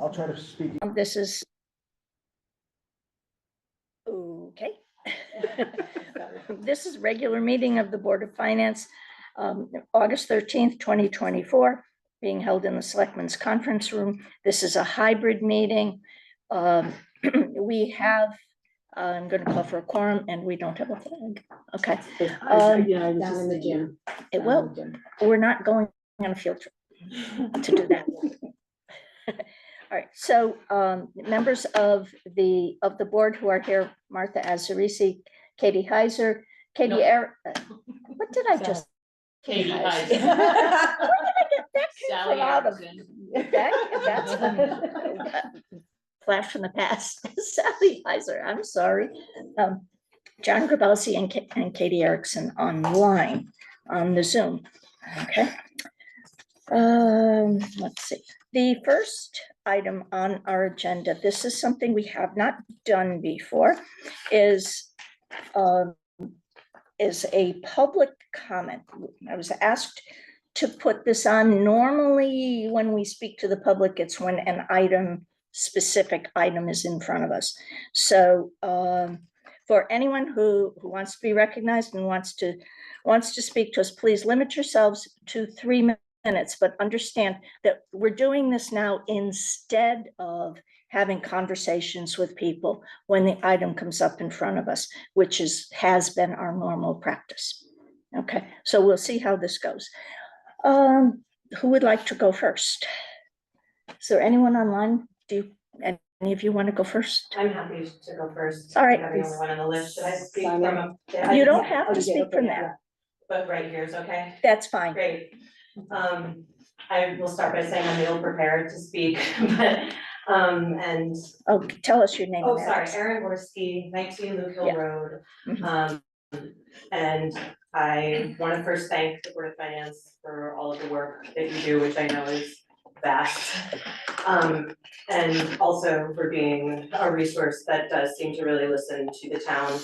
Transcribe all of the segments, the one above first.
I'll try to speak. This is okay. This is regular meeting of the Board of Finance, August 13th, 2024, being held in the Selectmen's Conference Room. This is a hybrid meeting. We have, I'm going to call for a quorum, and we don't have a flag. Okay. Down in the gym. It will. We're not going on a field trip to do that. All right, so members of the board who are here: Martha Azzarisi, Katie Heiser, Katie what did I just? Katie Heiser. Where did I get that? Sally Out of that's Anderson. flash from the past. Sally Heiser. I'm sorry. John Grabowski and Katie Erickson online on the Zoom. Okay. Let's see. The first item on our agenda, this is something we have not done before, is a public comment. I was asked to put this on. Normally, when we speak to the public, it's when an specific item is in front of us. So for anyone who wants to be recognized and wants to speak to us, please limit yourselves to 3 minutes, but understand that we're doing this now instead of having conversations with people when the item comes up in front of us, which has been our normal practice. Okay, so we'll see how this goes. Who would like to go first? Is there anyone online? Do any of you want to go first? I'm happy to go first. All right. I'm the only one on the list. Should I speak Simon. from? You don't have to speak from there. But right here is okay? That's fine. Great. I will start by saying I'm ill prepared to speak, but, and. Oh, tell us your name. Oh, sorry, Erin Gorski, 19 Luke Hill Yeah. Road. Mhm. And I want to first thank the Board of Finance for all of the work that you do, which I know is vast. And also for being a resource that does seem to really listen to the town.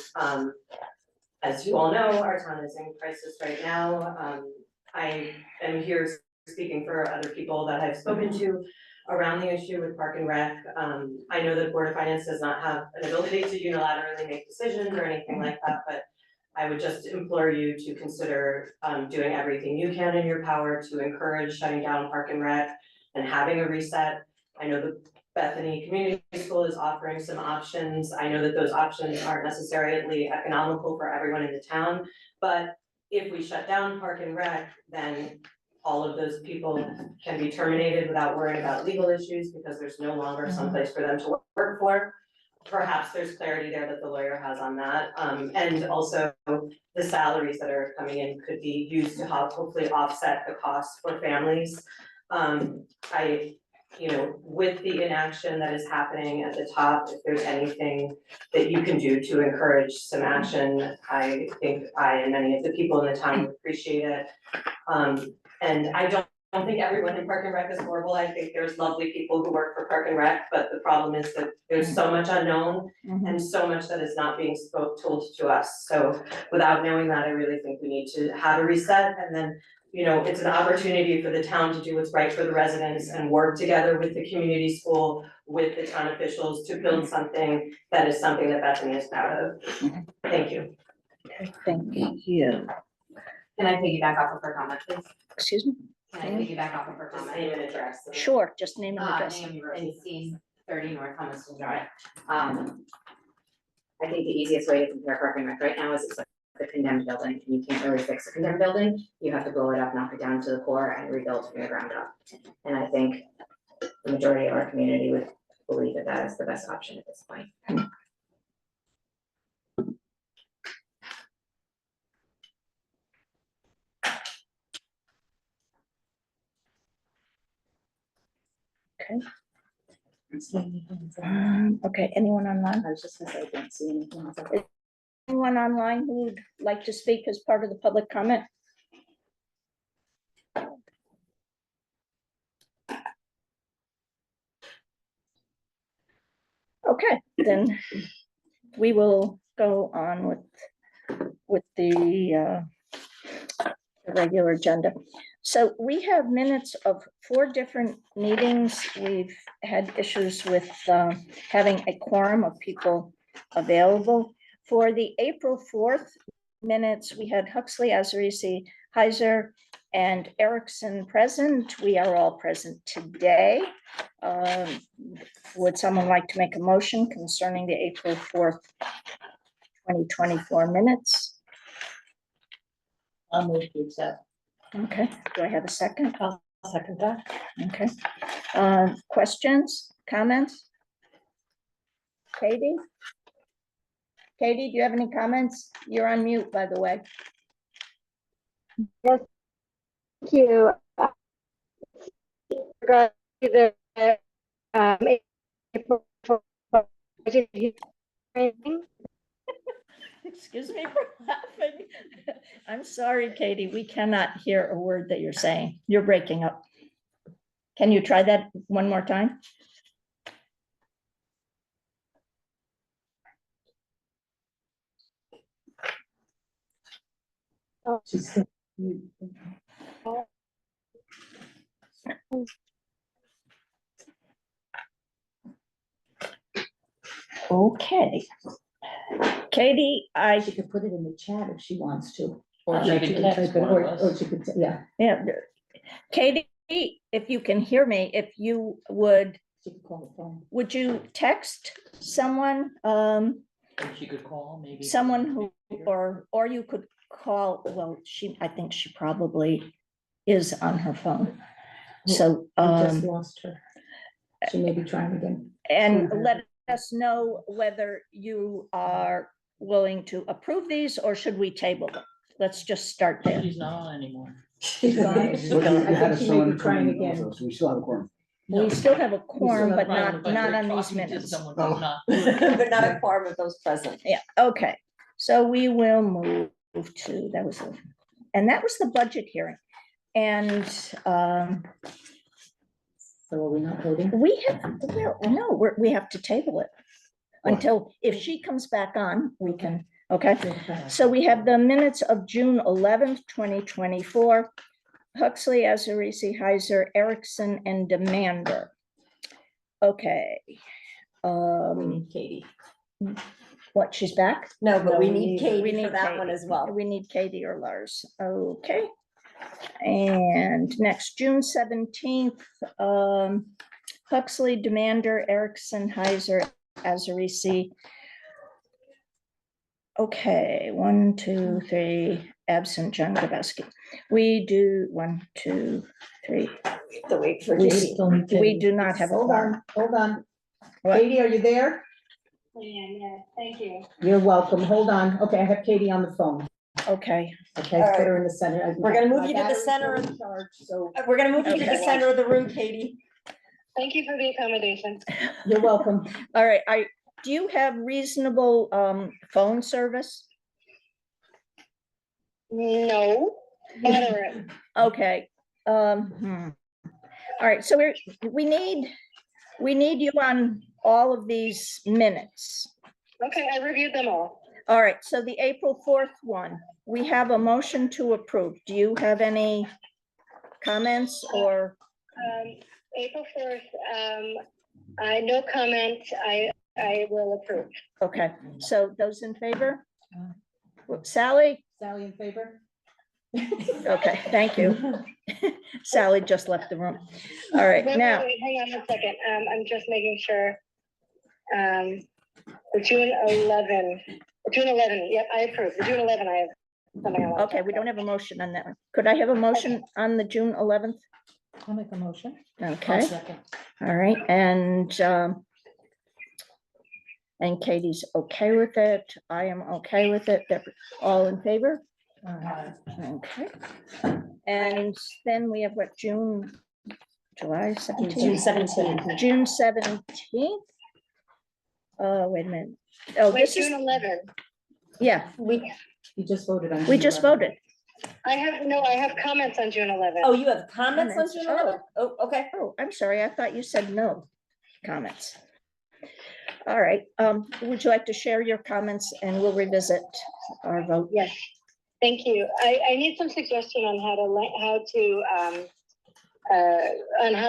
As you all know, our town is in crisis right now. I am here speaking for other people that I've spoken to around the issue with Park and Rec. I know that Board of Finance does not have an ability to unilaterally make decisions or anything like that, but I would just implore you to consider doing everything you can in your power to encourage shutting down Park and Rec and having a reset. I know the Bethany Community School is offering some options. I know that those options aren't necessarily economical for everyone in the town, but if we shut down Park and Rec, then all of those people can be terminated without worrying about legal issues because there's no longer someplace for them to work for. Perhaps there's clarity there that the lawyer has on that. And also the salaries that are coming in could be used to hopefully offset the costs for families. With the inaction that is happening at the top, if there's anything that you can do to encourage some action, I think I and many of the people in the town would appreciate it. And I don't think everyone in Park and Rec is horrible. I think there's lovely people who work for Park and Rec, but the problem is that there's so much unknown and so much that is not being told to us. So without knowing that, I really think we need to have a reset, and then it's an opportunity for the town to do what's right for the residents and work together with the community school, with the town officials to build something that Bethany is proud of. Thank you. Thank you. Can I piggyback off of her comment, please? Excuse me? Can I piggyback off of her Just comment? name and address. Sure, just name and address. Name and scene 30 North Thomaston Drive. I think the easiest way to compare Park and Rec right now is it's like a condemned building, and you can't really fix a condemned building. You have to blow it up, knock it down to the core, and rebuild from the ground up. And I think the majority of our community would believe that that is the best option at this point. Okay. Okay, anyone online? I was just gonna say, I don't see anything. Anyone online who would like to speak as part of the public comment? Okay, then we will go on with the regular agenda. So we have minutes of 4 different meetings. We've had issues with having a quorum of people available. For the April 4th minutes, we had Huxley, Azarisi, Heiser, and Erickson present. We are all present today. Would someone like to make a motion concerning the April 4th, 2024 minutes? I'll move to accept. Okay, do I have a second? I'll second that. Okay. Questions, comments? Katie? Katie, do you have any comments? You're on mute, by the way. Thank you. Regarding the April budget hearing, Excuse me for laughing. I'm sorry, Katie, we cannot hear a word that you're saying. You're breaking up. Can you try that one more time? Okay. Katie, She could put it in the chat if she wants to. Or she could type text it, one of or us. she could, yeah, yeah, Katie, if you can hear me, if you would, she could call the phone. would you text someone, Or she could call maybe. someone who, or you could call, well, I think she probably is on her phone. So, We just lost her. She may be trying again. and let us know whether you are willing to approve these, or should we table them? Let's just start there. She's not on anymore. She's gone. Well, you I had think she may someone be come trying in again. also, so we still have a quorum. We still have a quorum, have but a not, But not we're on these talking to minutes. someone Oh. who's not. But not a quorum of those present. Yeah, okay. So we will move to, and that was the budget hearing. And So are we not voting? we have, well, no, we have to table it until, if she comes back on, we can, okay? So we have the minutes of June 11th, 2024. Huxley, Azarisi, Heiser, Erickson, and Demander. Okay. We need Katie. What, she's back? No, but we we need need- Katie we for need that one Katie. as well. We need Katie or Lars. Okay. And next, June 17th, Huxley, Demander, Erickson, Heiser, Azarisi. Okay, 1, 2, 3, absent John Grabowski. We do 1, 2, 3. To wait for We Katie. We do not have a Hold quorum. on, hold on. What? Katie, are you there? yeah, thank you. You're welcome. Hold on. Okay, I have Katie on the phone. Okay, Okay, All put right. her in the center. We're gonna move My you to the battery's center still of- in charge, so We're gonna move you to the Okay. center of the room, Katie. Thank you for the accommodation. you're welcome. all right. Do you have reasonable phone service? No, moderate. Okay. All right, so we need you on all of these minutes. Okay, I reviewed them all. All right, so the April 4th one, we have a motion to approve. Do you have any comments or, April 4th, no comment. I will approve. okay, so those in favor? Sally? Sally in favor? Okay, thank you. Sally just left the room. All right, Wait, now, hang on one second. I'm just making sure. The June 11, yep, I approve. The June 11, I have something I want to okay, talk we don't about. have a motion on that one. Could I have a motion on the June 11th? I'll make a motion. Okay. Second. All right, and Katie's okay with it. I am okay with it. They're all in favor? Okay. And then we have what, July 17th? June 17th. June 17th? Wait a minute. Oh, Wait, this is, June 11. yeah, You just voted on. we just voted. I have comments on June 11. Oh, you have comments on June Oh. 11th? Oh, okay. Oh, I'm sorry. I thought you said no comments. All right, would you like to share your comments and we'll revisit our vote? Yes. Thank you. I need some suggestion on how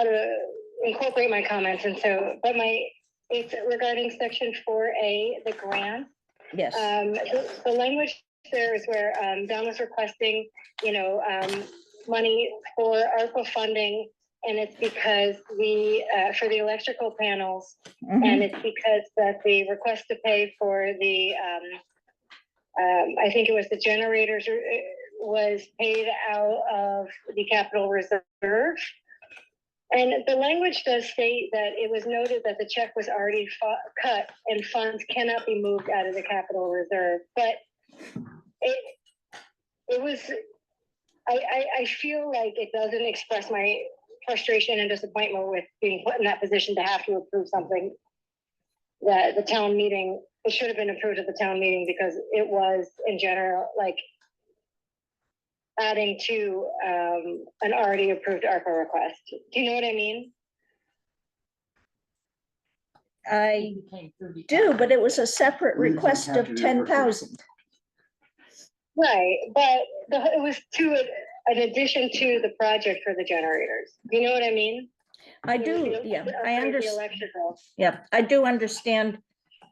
to incorporate my comments. And so, it's regarding section 4A, the grant. Yes, The language there is where Don was requesting, money for ARPA funding, and it's because for the electrical panels, mhm, and it's because that the request to pay for the, I think it was the generators, was paid out of the capital reserve. And the language does state that it was noted that the check was already cut and funds cannot be moved out of the capital reserve. But it was, I feel like it doesn't express my frustration and disappointment with being put in that position to have to approve something that the town meeting, it should have been approved at the town meeting, because it was in general, like, adding to an already approved ARPA request. Do you know what I mean? I It became 30. do, but it was a separate request of 10,000. Right, but it was an addition to the project for the generators. Do you know what I mean? I It was do, the- yeah, to I upgrade the understand. electrical. Yeah, I do understand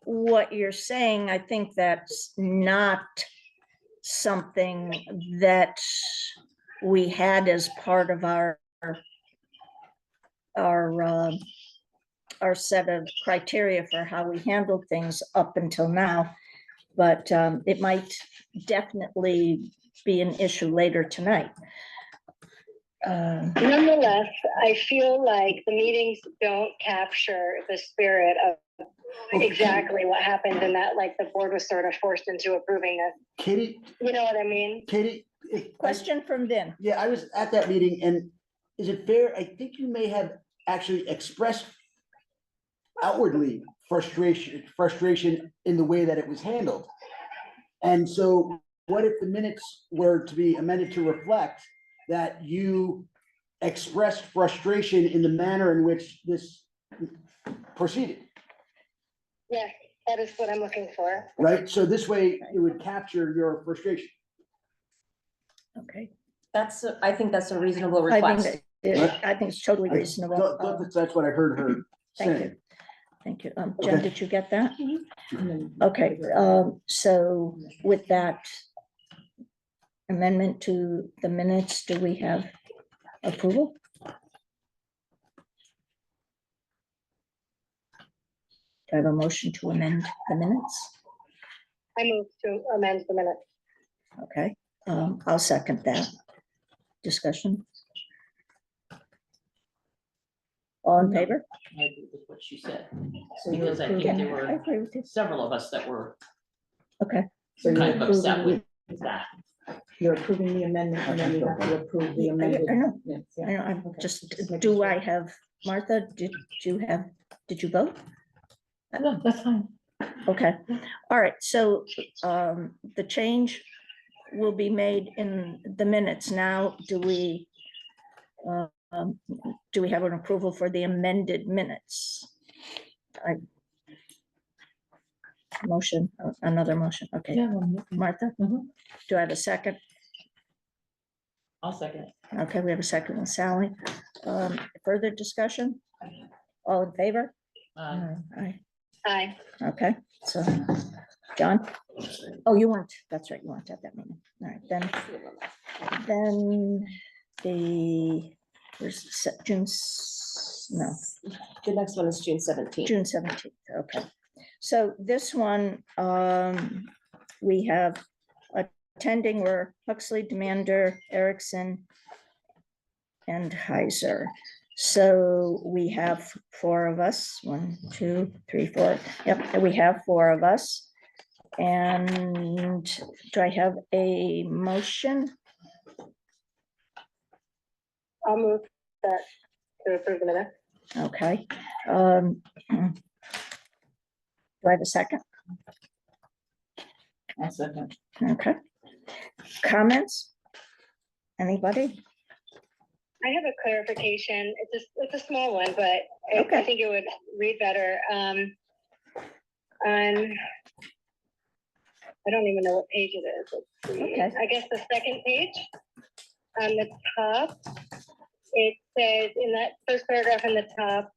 what you're saying. I think that's not something that we had as part of our set of criteria for how we handled things up until now. But it might definitely be an issue later tonight. Nonetheless, I feel like the meetings don't capture the spirit of exactly what happened, and that, like, the board was sort of forced into approving it. Katie, You know what I mean? Question from Vin. Yeah, I was at that meeting, and is it fair? I think you may have actually expressed outwardly frustration in the way that it was handled. And so what if the minutes were to be amended to reflect that you expressed frustration in the manner in which this proceeded? Yes, that is what I'm looking for. Right? So this way it would capture your frustration. Okay. I think that's a reasonable I request. think it's totally reasonable. That's what I heard her Thank say. you. Thank you. Jen, Okay. did you get that? And then- Okay, so with that amendment to the minutes, do we have approval? Do I have a motion to amend the minutes? I move to amend the minute. Okay, I'll second that. Discussion? All in favor? I agree with what she said, So you're because I think approving, there I were agree with you. several of us that were Okay, so you're kind of upset approving, with that. you're approving the amendment, and then you have to approve the I amended. know. minutes, I yeah. know, I'm Okay. just, making do sure. I have, Martha, did you vote? No, that's fine. Okay, all right, so the change will be made in the minutes. Now, do we have an approval for the amended minutes? Motion, another motion, okay. Yeah, well, Martha, Mhm. do I have a second? I'll second it. Okay, we have a second with Sally. Further discussion? All in favor? Aye. Aye. Okay, so, John? Oh, you weren't, that's right, you weren't at that meeting. All right, then where's June, no, The next one is June 17th. June 17th, okay. So this one, we have attending were Huxley, Demander, Erickson, and Heiser. So we have 4 of us, 1, 2, 3, 4. Yep, we have 4 of us. And do I have a motion? I'll move that to approve the minute. Okay. Do I have a second? I'll second. Okay. Comments? Anybody? I have a clarification. It's a small one, but I Okay. think it would read better. On I don't even know what page it is. Let's see. Okay. I guess the second page on the top, it says in that first paragraph in the top,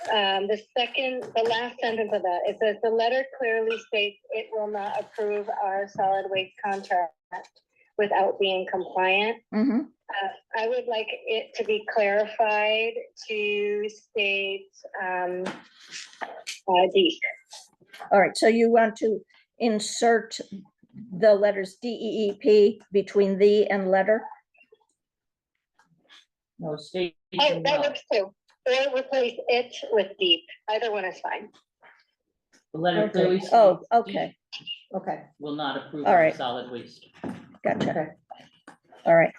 the last sentence of that, it says, the letter clearly states it will not approve our solid waste contract without being compliant. Mhm. I would like it to be clarified to state, D. All right, so you want to insert the letters D, E, E, P between the and letter? No, state. Oh, that works too. Or replace it with deep. Either one is fine. The letter Okay. clearly states. Oh, okay, Okay, Will not approve All of right. solid waste. gotcha. okay. All right,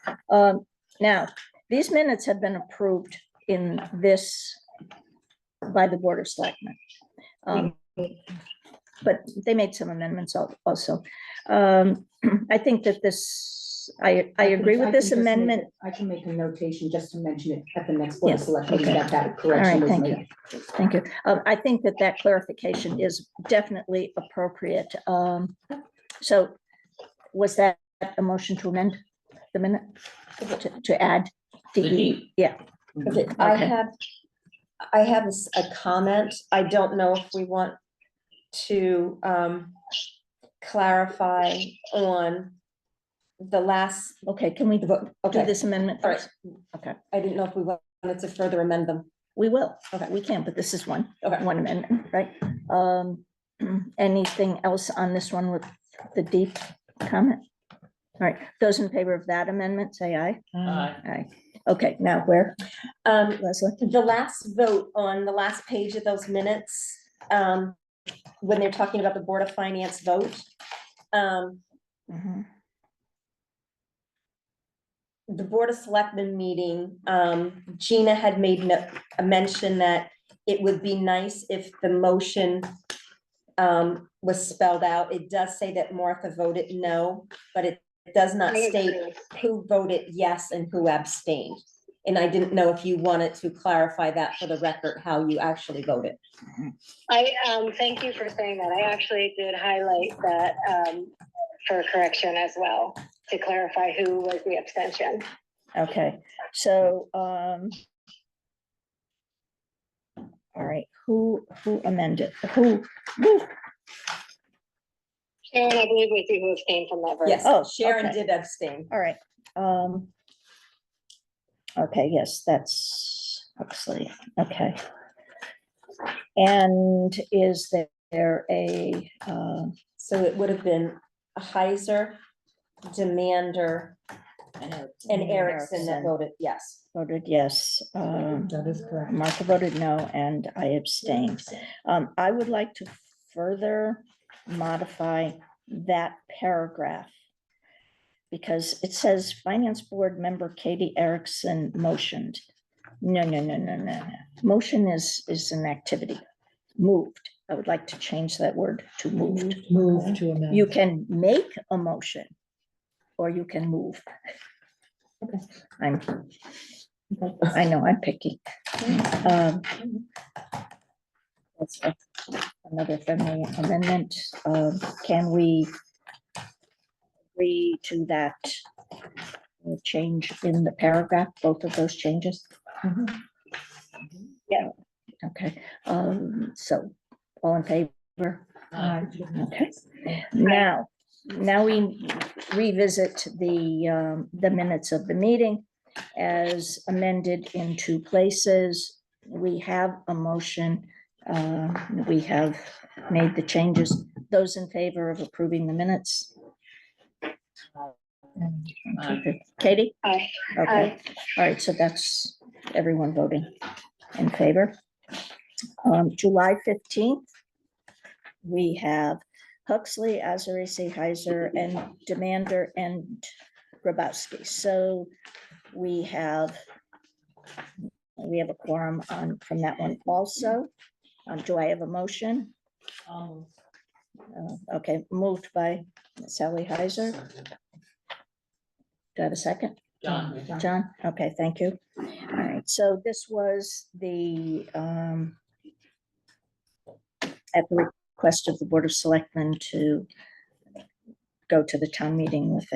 now, these minutes have been approved in this by the Board of Selectmen. But they made some amendments also. I think that this, I agree with this amendment. I can make a notation just to mention it at the next board of Yes, select meeting okay. that that All correction right, was thank made. you. Thank you. I think that that clarification is definitely appropriate. So was that a motion to amend the minute? To add The DE? deep. Yeah, Okay, Okay. I have a comment. I don't know if we want to clarify on the last okay, can we do vote. Okay, this amendment all right. first? Okay, I didn't know if we wanted to further amend them. we will. Okay. We can, but this is one Okay. amendment, right? Anything else on this one with the deep comment? All right, those in favor of that amendment, say aye. Aye. Aye. Okay, now where, Leslie? The last vote on the last page of those minutes, when they're talking about the Board of Finance vote, Mhm. the Board of Selectmen meeting, Gina had made a mention that it would be nice if the motion was spelled out. It does say that Martha voted no, but it does not I state agree. who voted yes and who abstained. And I didn't know if you wanted to clarify that for the record, how you actually voted. Thank you for saying that. I actually did highlight that for correction as well, to clarify who was the abstention. Okay, so, all right, who amended, who? Sharon, I believe was you who abstained from that vote. Yes, Oh, Sharon okay. did abstain. All right, okay, yes, that's Huxley, okay. And is there a, So it would have been a Heiser, Demander, and Erickson that voted yes. voted yes, That is correct. Martha voted no, and I abstained. I would like to further modify that paragraph, because it says Finance Board Member Katie Erickson motioned. No. Motion is an activity. Moved. I would like to change that word to moved. Move to amend. You can make a motion, or you can move. Okay. I know, I'm picky. That's another friendly amendment. Can we agree to that change in the paragraph, both of those changes? Yeah. Okay, so all in favor? Aye. Okay, now we revisit the minutes of the meeting as amended in two places. We have a motion, we have made the changes. Those in favor of approving the minutes? Katie? Aye. Okay, all right, so that's everyone voting in favor. July 15th, we have Huxley, Azarese, Heiser, and Demander and Grabowski. So we have a quorum on from that one also. Do I have a motion? Okay, moved by Sally Heiser. Do I have a second? John, okay, thank you. All right, so this was the, at the request of the Board of Selectmen to go to the town meeting with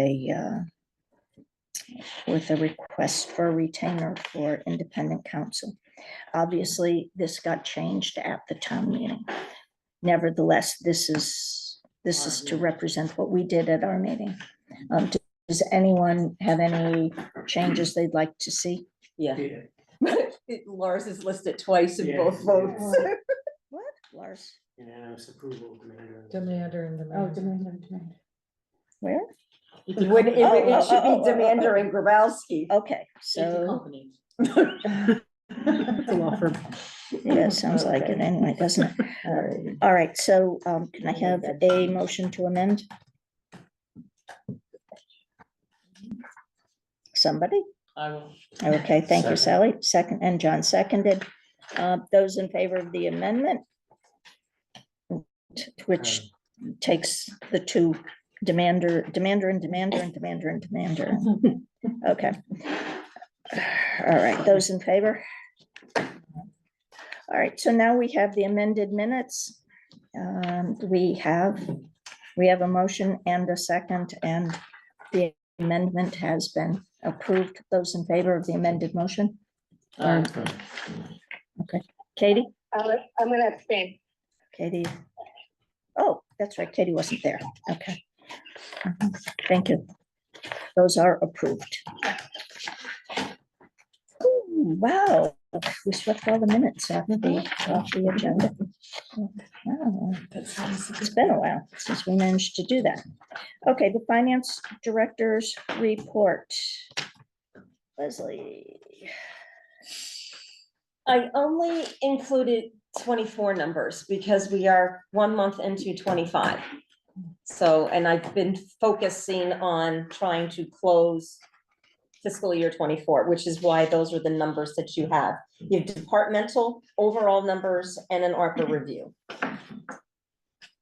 a request for a retainer for independent counsel. Obviously, this got changed at the town meeting. Nevertheless, this is to represent what we did at our meeting. Does anyone have any changes they'd like to see? Yeah. Lars is listed twice in both votes. What, Lars? Unanimous approval of Commander. Demander and Oh, demander. demander. Where? When it Oh, should be oh, oh, oh, demander oh. and Grabowski. Okay, It's a so, company. It's a law firm. yeah, sounds like it Okay. anyway, doesn't it? All right, so can I have a motion to amend? Somebody? I will. Okay, thank you, Second. Sally. Second, and John seconded. Those in favor of the amendment? Which takes the two demander and demander. Okay. All right, those in favor? All right, so now we have the amended minutes. We have a motion and a second, and the amendment has been approved. Those in favor of the amended motion? Katie? I'm gonna abstain. Katie? Oh, that's right, Katie wasn't there. Okay. Thank you. Those are approved. Ooh, wow, we swept all the minutes off the agenda. Wow, it's been a while since we managed to do that. Okay, the finance director's report. Leslie. I only included 24 numbers because we are 1 month into 25. So, and I've been focusing on trying to close fiscal year 24, which is why those are the numbers that you have. You have departmental overall numbers and an ARPA review.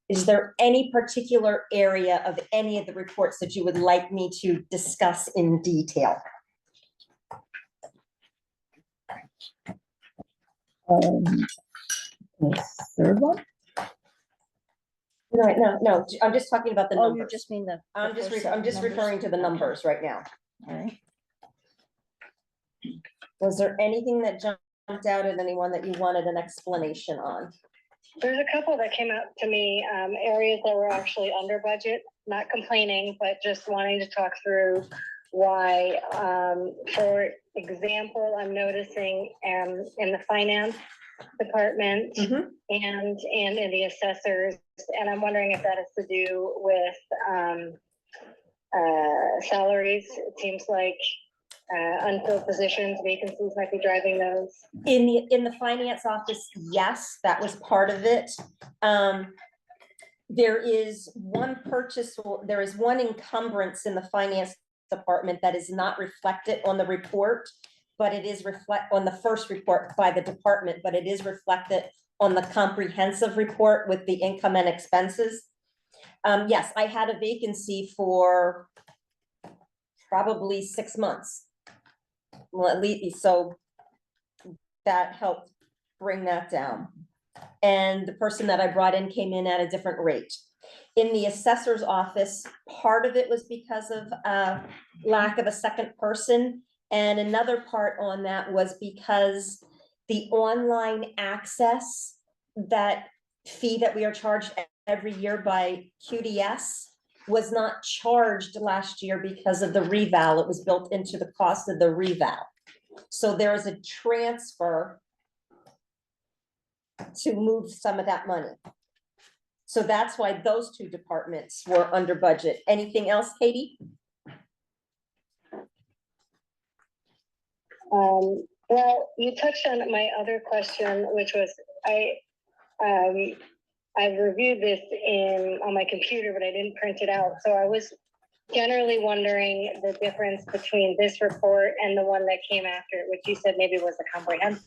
Is there any particular area of any of the reports that you would like me to discuss in detail? The third one? No, I'm just talking about the Oh, you numbers. just mean the. I'm just first set of numbers? referring to the Okay. numbers right now. All right. Was there anything that jumped out at anyone that you wanted an explanation on? There's a couple that came out to me, areas that were actually under budget, not complaining, but just wanting to talk through why. For example, I'm noticing in the finance department Mhm. and in the assessors, and I'm wondering if that has to do with salaries. It seems like unfilled positions, vacancies might be driving those. In the finance office, yes, that was part of it. There is one there is one encumbrance in the finance department that is not reflected on the report, but it is on the first report by the department, but it is reflected on the comprehensive report with the income and expenses. Yes, I had a vacancy for probably 6 months. Well, at least, so that helped bring that down. And the person that I brought in came in at a different rate. In the assessor's office, part of it was because of lack of a second person. And another part on that was because the online access, that fee that we are charged every year by QDS, was not charged last year because of the reval. It was built into the cost of the reval. So there is a transfer to move some of that money. So that's why those two departments were under budget. Anything else, Katie? Well, you touched on my other question, which was I reviewed this on my computer, but I didn't print it out. So I was generally wondering the difference between this report and the one that came after it, which you said maybe was a comprehensive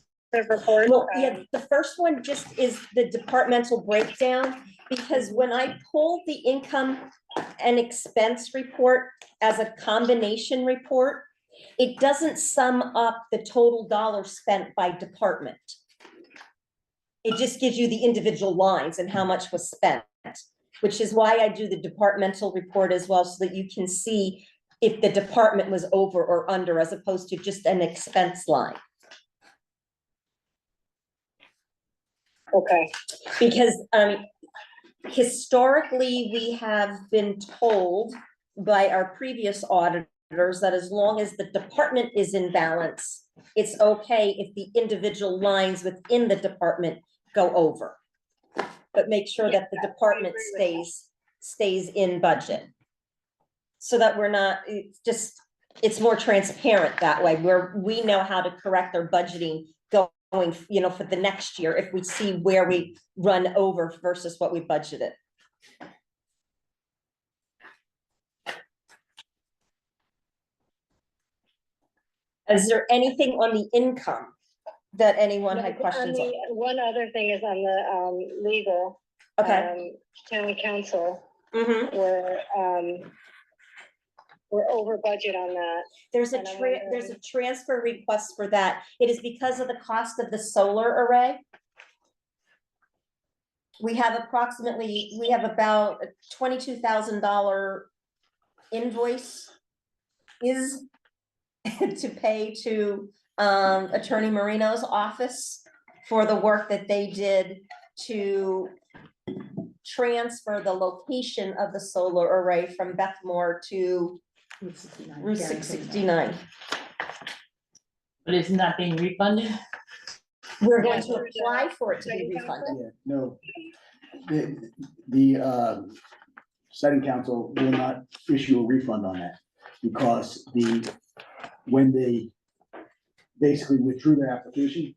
report. Well, yeah, the first one just is the departmental breakdown, because when I pulled the income and expense report as a combination report, it doesn't sum up the total dollars spent by department. It just gives you the individual lines and how much was spent. which is why I do the departmental report as well, so that you can see if the department was over or under, as opposed to just an expense line. Okay, Because historically, we have been told by our previous auditors that as long as the department is in balance, it's okay if the individual lines within the department go over. But make sure that the department stays in budget. So that we're not, it's more transparent that way, where we know how to correct our budgeting going, for the next year, if we see where we run over versus what we budgeted. Is there anything on the income that anyone had questions on? One other thing is on the, legal. Okay. Town council, Mhm. we're over budget on that. There's a And I'm wondering- there's a transfer request for that. It is because of the cost of the solar array. We have about a $22,000 invoice is to pay to Attorney Marino's office for the work that they did to transfer the location of the solar array from Bethmore to Route 669. But isn't that being refunded? We're going to apply for it to be refunded. Yeah, no. The siting council will not issue a refund on that because when they basically withdrew their application,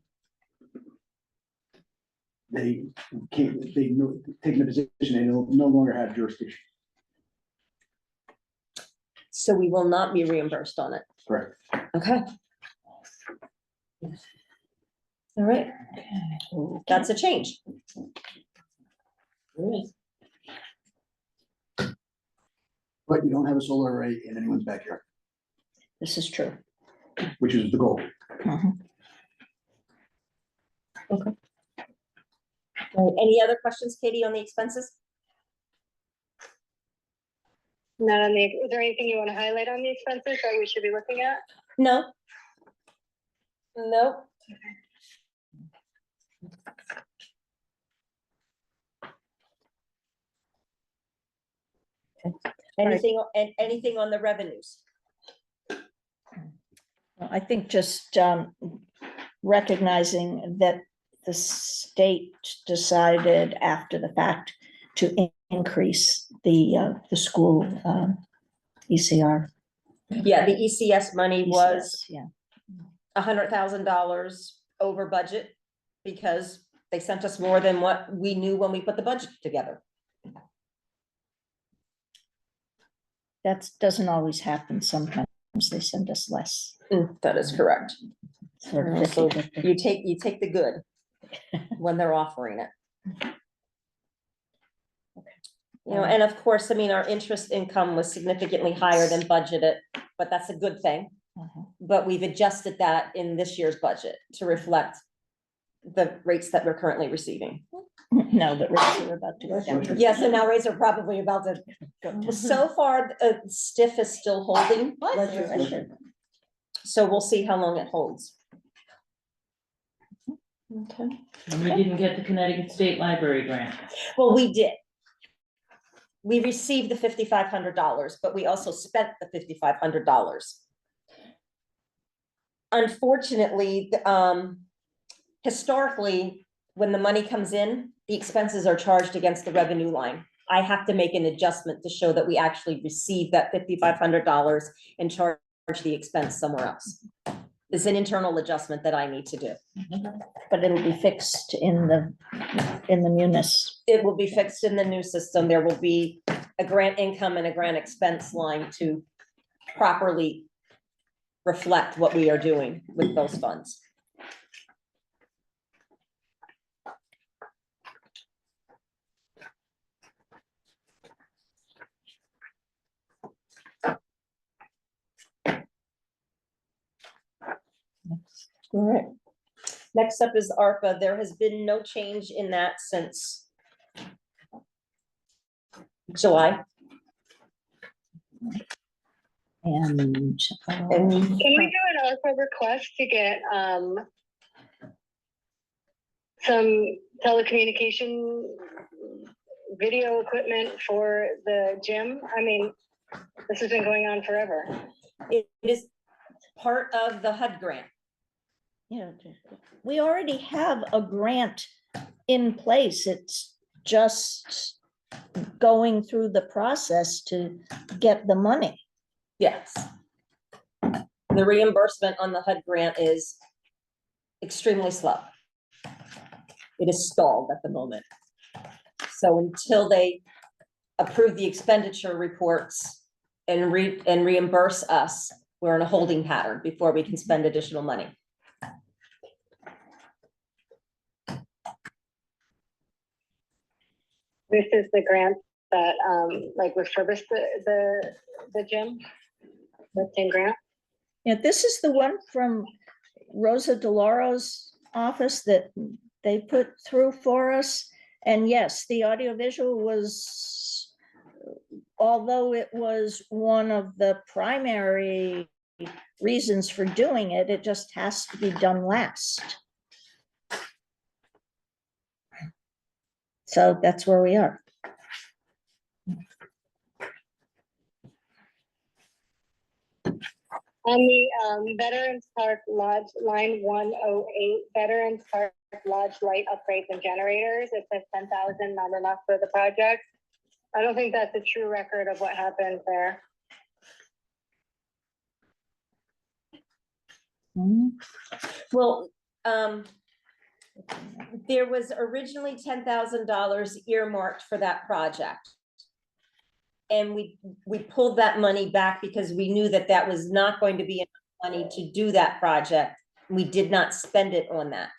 they taken the position, they no longer have jurisdiction. So we will not be reimbursed on it. Correct. Okay. All right, that's a change. But you don't have a solar array in anyone's backyard, This is true. which is the goal. Mhm. All right, any other questions, Katie, on the expenses? Not on the, is there anything you want to highlight on the expenses that we should be looking at? No. Nope. Anything, and anything on the revenues? Well, I think just recognizing that the state decided after the fact to increase the school ECR. Yeah, the ECS money was Yeah. $100,000 over budget because they sent us more than what we knew when we put the budget together. That doesn't always happen. Sometimes they send us less. That is correct. Sort of So 50-50. you take the good when they're offering it. And of course, I mean, our interest income was significantly higher than budgeted, but that's a good thing. But we've adjusted that in this year's budget to reflect the rates that we're currently receiving. No, but rates are about to go down. Yes, and now rates are probably about to go. So far, stiff is still holding. So we'll see how long it holds. Okay. And we didn't get the Connecticut State Library grant. Well, we did. We received the $5,500, but we also spent the $5,500. Unfortunately, historically, when the money comes in, the expenses are charged against the revenue line. I have to make an adjustment to show that we actually received that $5,500 and charge the expense somewhere else. It's an internal adjustment that I need to do. But it'll be fixed in the munis. It will be fixed in the new system. There will be a grant income and a grant expense line to properly reflect what we are doing with those funds. All right. Next up is ARPA. There has been no change in that since July. And. And Can we do an ARPA request to get, some telecommunication video equipment for the gym? I mean, this has been going on forever. it is part of the HUD grant. Yeah, we already have a grant in place. It's just going through the process to get the money. Yes. The reimbursement on the HUD grant is extremely slow. It is stalled at the moment. So until they approve the expenditure reports and reimburse us, we're in a holding pattern before we can spend additional money. This is the grant that, like refurbished the gym, the same grant. Yeah, this is the one from Rosa DeLauro's office that they put through for us. And yes, the audiovisual was, although it was one of the primary reasons for doing it, it just has to be done last. So that's where we are. On the Veterans Park Lodge, line 108, Veterans Park Lodge light upgrades and generators, it says 10,000, not enough for the project. I don't think that's a true record of what happened there. Well, there was originally $10,000 earmarked for that project. And we pulled that money back because we knew that that was not going to be enough money to do that project. We did not spend it on that.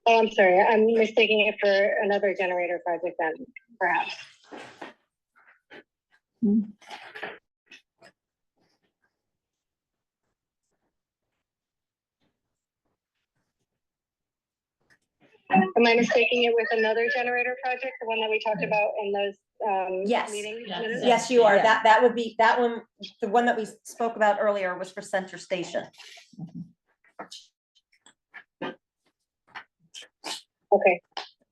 Oh, I'm sorry, I'm mistaking it for another generator project then, perhaps. Am I mistaking it with another generator project, the one that we talked about in those Yes. meetings? Yes. Yes, you are. Yeah. That would be, that one, the one that we spoke about earlier was for Center Station. Okay,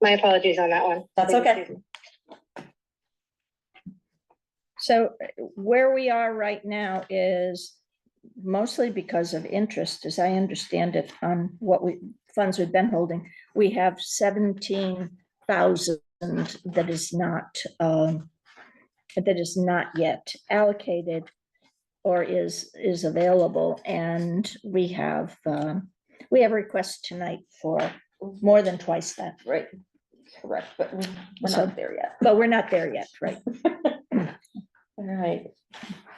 my apologies on that one. That's okay. So where we are right now is mostly because of interest, as I understand it, on what funds we've been holding. We have 17,000 that is not yet allocated or is available, and we have requests tonight for more than twice that. Right. Correct, but we're So- not there yet. But we're not there yet, right? All right.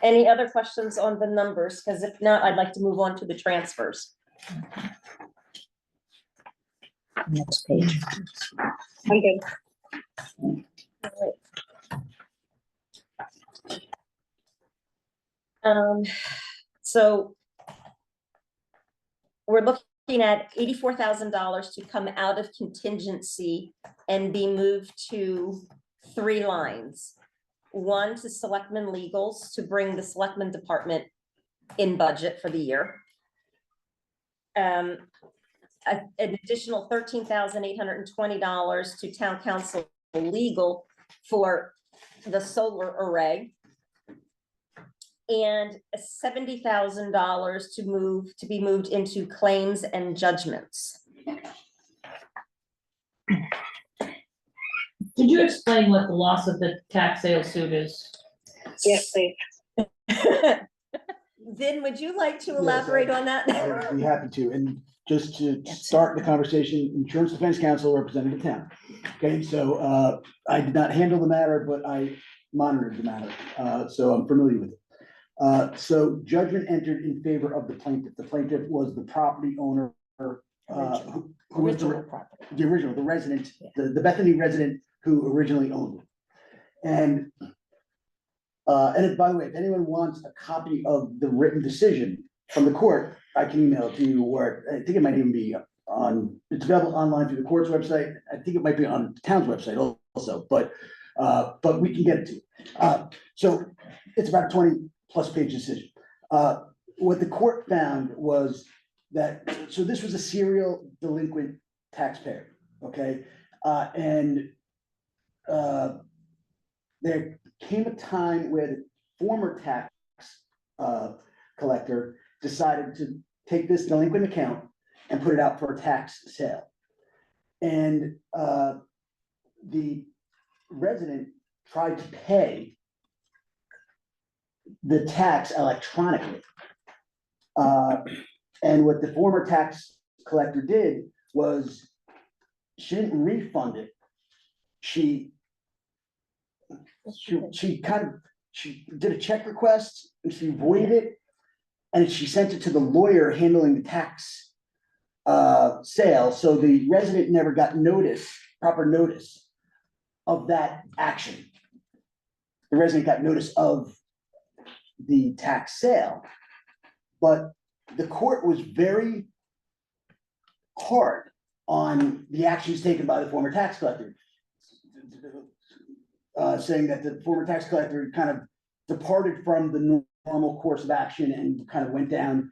Any other questions on the numbers? Because if not, I'd like to move on to the transfers. Next page. I'm good. So we're looking at $84,000 to come out of contingency and be moved to 3 lines. One to selectmen legals to bring the selectmen department in budget for the year. An additional $13,820 to town council legal for the solar array. And $70,000 to be moved into claims and judgments. Could you explain what the loss of the tax sale suit is? Yes, please. Then would you like to elaborate on that? I'd be happy to, and just to start the conversation, Insurance Defense Council represented the town. Okay, so I did not handle the matter, but I monitored the matter, so I'm familiar with it. So judgment entered in favor of the plaintiff. The plaintiff was the property owner, who was Original property. the original, the resident, the Bethany resident who originally owned it. And by the way, if anyone wants a copy of the written decision from the court, I can email it to you, or I think it might even be it's available online through the court's website. I think it might be on the town's website also, but we can get it to you. So it's about a 20+ page decision. What the court found was that, so this was a serial delinquent taxpayer, okay? There came a time where the former tax collector decided to take this delinquent account and put it out for a tax sale. And the resident tried to pay the tax electronically. And what the former tax collector did was she didn't refund it. She did a check request and she voided it. And she sent it to the lawyer handling the tax sale. So the resident never got proper notice of that action. The resident got notice of the tax sale, but the court was very hard on the actions taken by the former tax collector, saying that the former tax collector kind of departed from the normal course of action and kind of went down,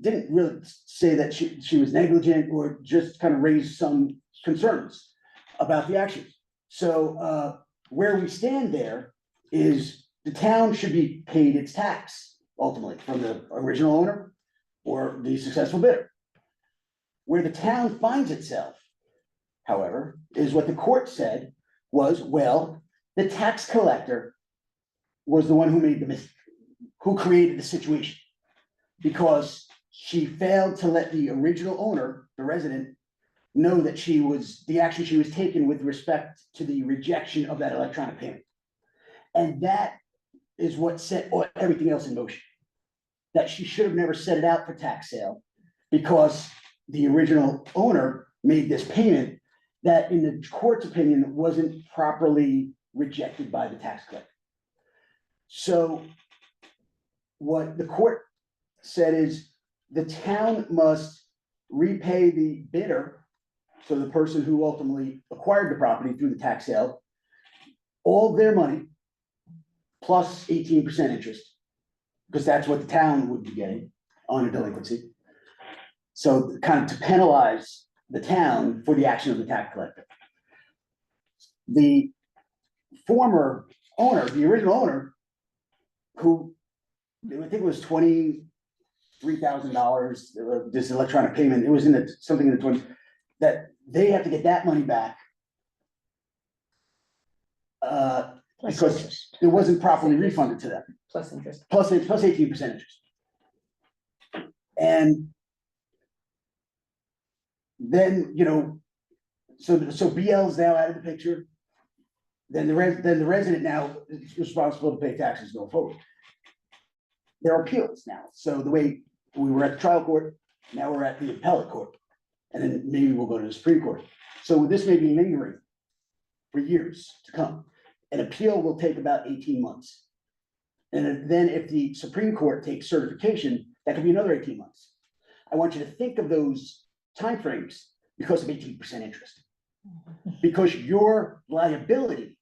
didn't really say that she was negligent or just kind of raised some concerns about the actions. So where we stand there is the town should be paid its tax ultimately from the original owner or the successful bidder. Where the town finds itself, however, is what the court said was, well, the tax collector was the one who created the situation, because she failed to let the original owner, the resident, know that the action she was taking with respect to the rejection of that electronic payment. And that is what set everything else in motion. That she should have never set it out for tax sale, because the original owner made this payment that, in the court's opinion, wasn't properly rejected by the tax collector. So what the court said is the town must repay the bidder, so the person who ultimately acquired the property through the tax sale, all their money plus 18% interest, because that's what the town would be getting on a delinquency. So kind of to penalize the town for the action of the tax collector. The former owner, the original owner, who I think it was $23,000, this electronic payment, it was something in the 20s, that they have to get that money back. Because it wasn't properly refunded to them. Plus interest. Plus 18% interest. And then, so BL's now out of the picture. Then the resident now is responsible to pay taxes going forward. There are appeals now. So the way we were at the trial court, now we're at the appellate court. And then maybe we'll go to the Supreme Court. So this may be lingering for years to come. An appeal will take about 18 months. And then if the Supreme Court takes certification, that could be another 18 months. I want you to think of those timeframes because of 18% interest. Because your liability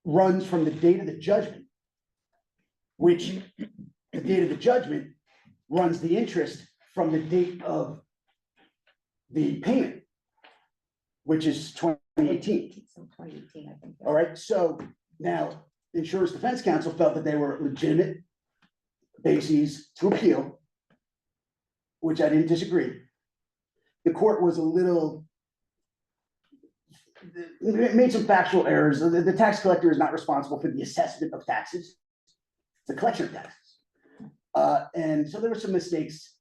runs from the date of the judgment, which the date of the judgment runs the interest from the date of the payment, which is 2018. All right, so now Insurance Defense Counsel felt that they were legitimate bases to appeal, which I didn't disagree. The court was made some factual errors. The tax collector is not responsible for the assessment of taxes. It's the collection of taxes. And so there were some mistakes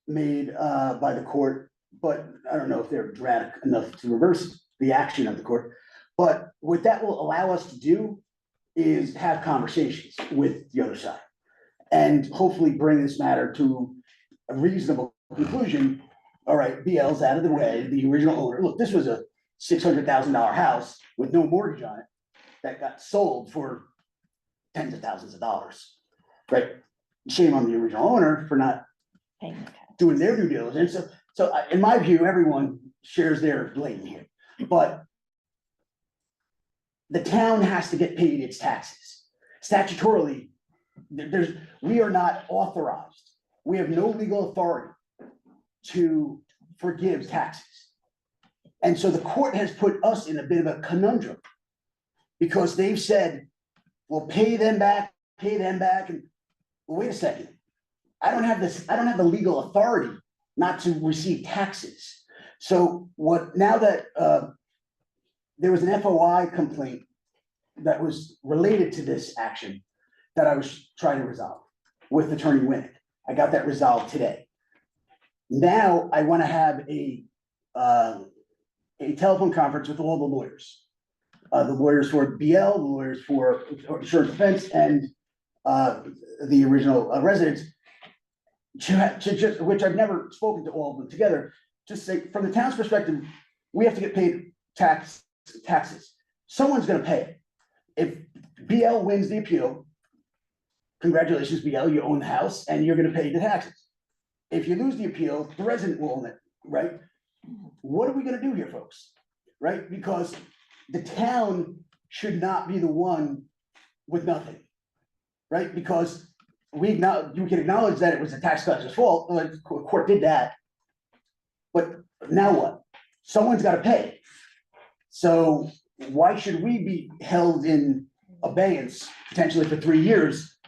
made by the court, but I don't know if they're dramatic enough to reverse the action of the court. But what that will allow us to do is have conversations with the other side and hopefully bring this matter to a reasonable conclusion. All right, BL's out of the way, the original owner. Look, this was a $600,000 house with no mortgage on it that got sold for tens of thousands of dollars, right? Shame on the original owner for not Paying the tax. doing their due diligence. In my view, everyone shares their blame here, but the town has to get paid its taxes. Statutorily, we are not authorized. We have no legal authority to forgive taxes. And so the court has put us in a bit of a conundrum because they've said, well, pay them back, and well, wait a second. I don't have the legal authority not to receive taxes. So now that there was an FOI complaint that was related to this action that I was trying to resolve with Attorney Winnick. I got that resolved today. Now I want to have a telephone conference with all the lawyers for BL, the lawyers for insurance defense, and the original residents, which I've never spoken to all of them together, just say, from the town's perspective, we have to get paid taxes. Someone's gonna pay it. If BL wins the appeal, congratulations, BL, you own the house and you're gonna pay the taxes. If you lose the appeal, the resident will own it, right? What are we gonna do here, folks? Right? Because the town should not be the one with nothing, right? Because you can acknowledge that it was the tax collector's fault, the court did that. But now what? Someone's gotta pay. So why should we be held in abeyance potentially for 3 years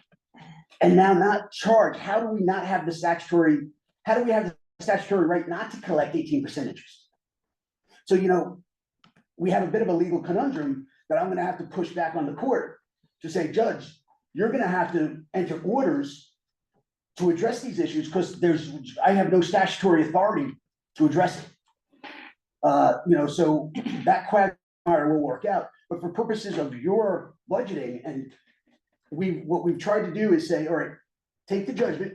and now not charged? How do we have the statutory right not to collect 18% interest? So, we have a bit of a legal conundrum that I'm gonna have to push back on the court to say, Judge, you're gonna have to enter orders to address these issues because I have no statutory authority to address it. So that quagmire will work out, but for purposes of your budgeting, and what we've tried to do is say, all right, take the judgment,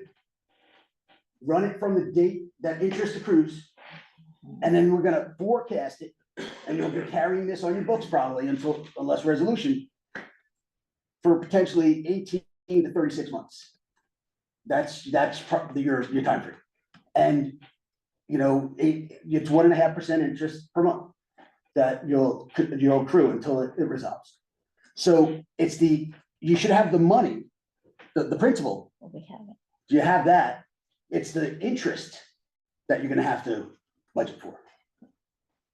run it from the date that interest accrues, and then we're gonna forecast it, and you'll be carrying this on your books probably unless resolution for potentially 18 to 36 months. That's probably your time frame. And it's 1.5% interest per month that you'll accrue until it resolves. So you should have the money, the principal. Well, we have it. You have that. It's the interest that you're gonna have to budget for.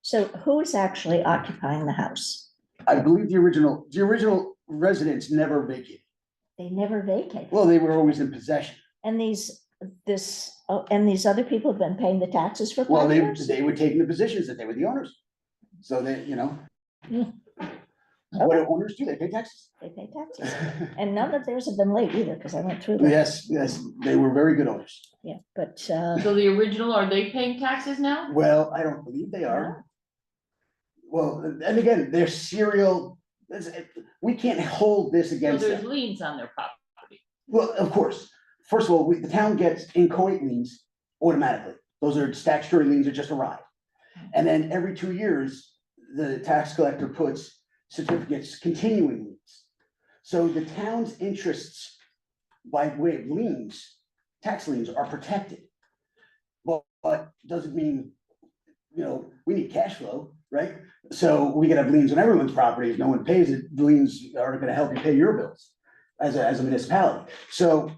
So who is actually occupying the house? I believe the original residents never vacated. They never vacated. Well, they were always in possession. And these other people have been paying the taxes for Well, 5 years? they were taking the positions that they were the owners. So Yeah. What do owners do? They pay taxes. They pay taxes. And none of theirs have been late either, because I went through that. Yes, they were very good owners. Yeah, but, So the original, are they paying taxes now? Well, I don't believe they are. Well, and again, they're serial, we can't hold this So against there's them. liens on their property. Well, of course, first of all, the town gets inchoate liens automatically. Those are statutory liens that just arrive. And then every 2 years, the tax collector puts certificates, continuing liens. So the town's interests by way of liens, tax liens are protected. But doesn't mean, we need cash flow, right? So we can have liens on everyone's property. If no one pays it, the liens are gonna help you pay your bills as a municipality. So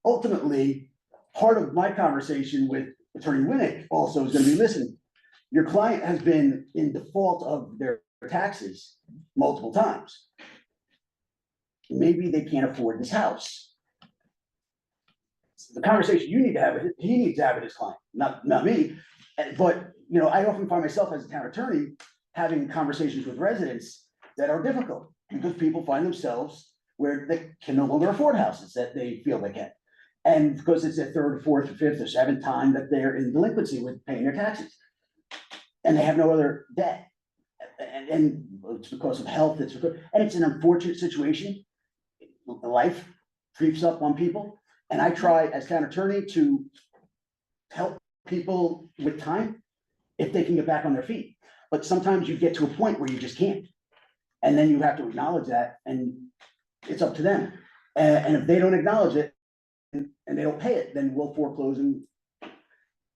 ultimately, part of my conversation with Attorney Winnick also is gonna be, listen, your client has been in default of their taxes multiple times. Maybe they can't afford this house. The conversation you need to have, he needs to have with his client, not me. But, I often find myself as a town attorney having conversations with residents that are difficult because people find themselves where they can no longer afford houses that they feel they can. And because it's their third, fourth, or fifth, or seventh time that they're in delinquency with paying their taxes. And they have no other debt. And it's because of health, and it's an unfortunate situation. Life creeps up on people. And I try as town attorney to help people with time if they can get back on their feet. But sometimes you get to a point where you just can't. And then you have to acknowledge that, and it's up to them. And if they don't acknowledge it and they don't pay it, then we'll foreclose and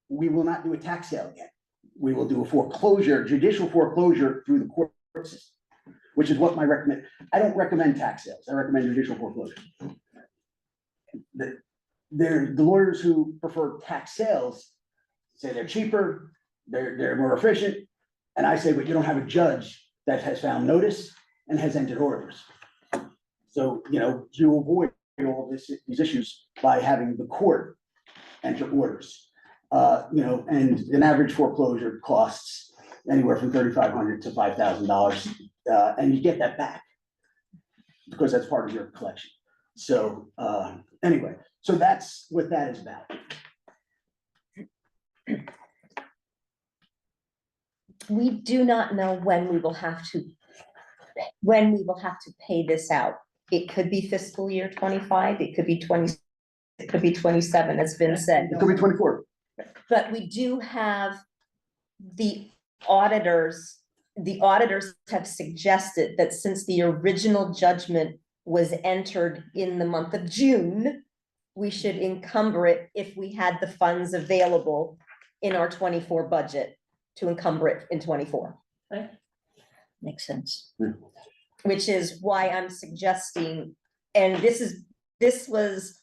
we will not do a tax sale again. We will do a foreclosure, judicial foreclosure through the court system, which is what I don't recommend tax sales. I recommend judicial foreclosure. The lawyers who prefer tax sales say they're cheaper, they're more efficient. And I say, but you don't have a judge that has found notice and has entered orders. So, you avoid all these issues by having the court enter orders. And an average foreclosure costs anywhere from $3,500 to $5,000, and you get that back because that's part of your collection. So anyway, so that's what that is about. We do not know when we will have to pay this out. It could be fiscal year 25, it could be 20, it could be 27, as Vin said. It could be 24. But we do have the auditors have suggested that since the original judgment was entered in the month of June, we should encumber it if we had the funds available in our 24 budget to encumber it in 24. Makes sense. Which is why I'm suggesting, and this was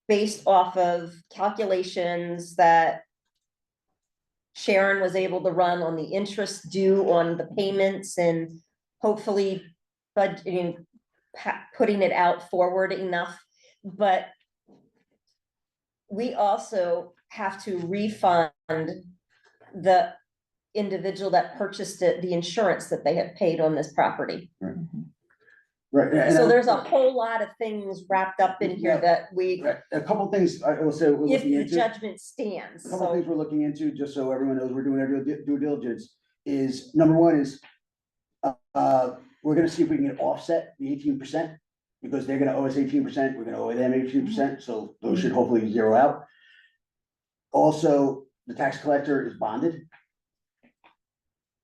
based off of calculations that Sharon was able to run on the interest due on the payments and hopefully budgeting, putting it out forward enough. But we also have to refund the individual that purchased it, the insurance that they have paid on this property. Right. and So I- there's a whole lot of things wrapped up in here that we, Right, a couple things I will say we're if looking the into. judgment stands, A couple so. things we're looking into, just so everyone knows we're doing our due diligence, is number one is, we're gonna see if we can get offset the 18%, because they're gonna owe us 18%, we're gonna owe them 18%, so those should hopefully zero out. Also, the tax collector is bonded.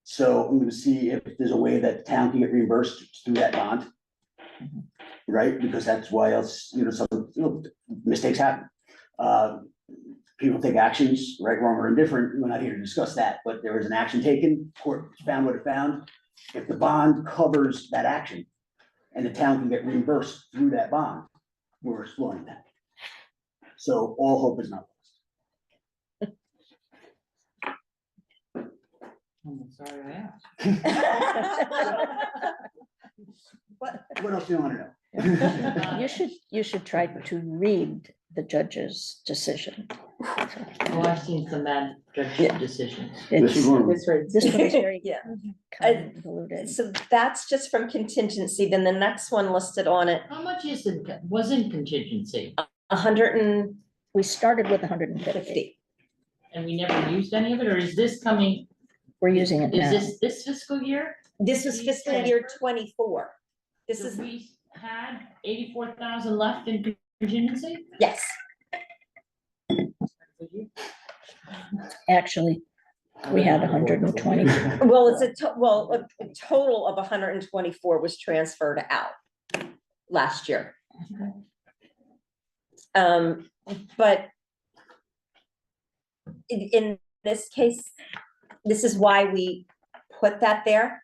So I'm gonna see if there's a way that the town can get reimbursed through that bond. Right, because that's why else, some mistakes happen. People take actions, right, wrong, or indifferent. We're not here to discuss that, but there was an action taken, court found what it found. If the bond covers that action and the town can get reimbursed through that bond, we're exploring that. So all hope is not I'm sorry I asked. lost. What else do you want to know? You should try to read the judge's decision. Oh, I've seen some bad judge decisions. This is one. This one This one is very Yeah. convoluted. So that's just from contingency, then the next one listed on it, How much was in contingency? 150. We started with 150. And we never used any of it, or is this coming, We're using it is now. this fiscal year? This was fiscal year 24. This So is, we had 84,000 left in contingency? yes, Actually, we had 120. well, it's a total of 124 was transferred out last year. But in this case, this is why we put that there.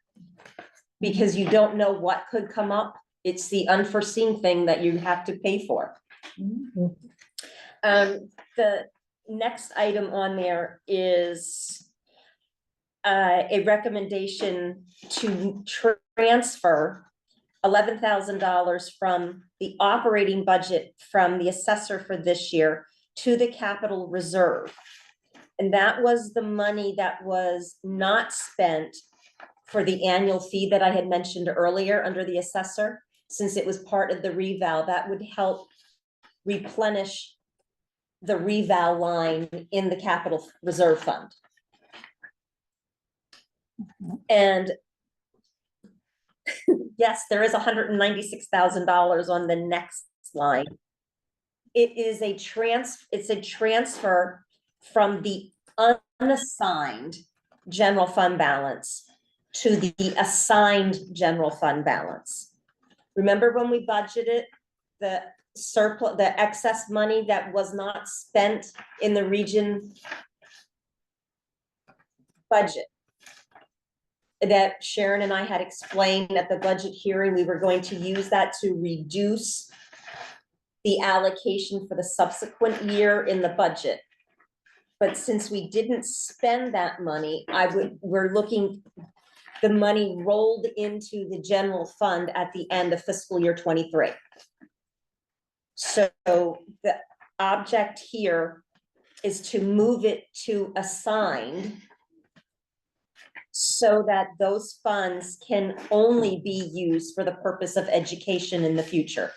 Because you don't know what could come up. It's the unforeseen thing that you have to pay for. The next item on there is a recommendation to transfer $11,000 from the operating budget from the assessor for this year to the capital reserve. And that was the money that was not spent for the annual fee that I had mentioned earlier under the assessor, since it was part of the reval, that would help replenish the reval line in the capital reserve fund. And yes, there is $196,000 on the next line. It is it's a transfer from the unassigned general fund balance to the assigned general fund balance. Remember when we budgeted the surplus, the excess money that was not spent in the region budget that Sharon and I had explained at the budget hearing, we were going to use that to reduce the allocation for the subsequent year in the budget. But since we didn't spend that money, we're looking, the money rolled into the general fund at the end of fiscal year 23. So the object here is to move it to assigned so that those funds can only be used for the purpose of education in the future,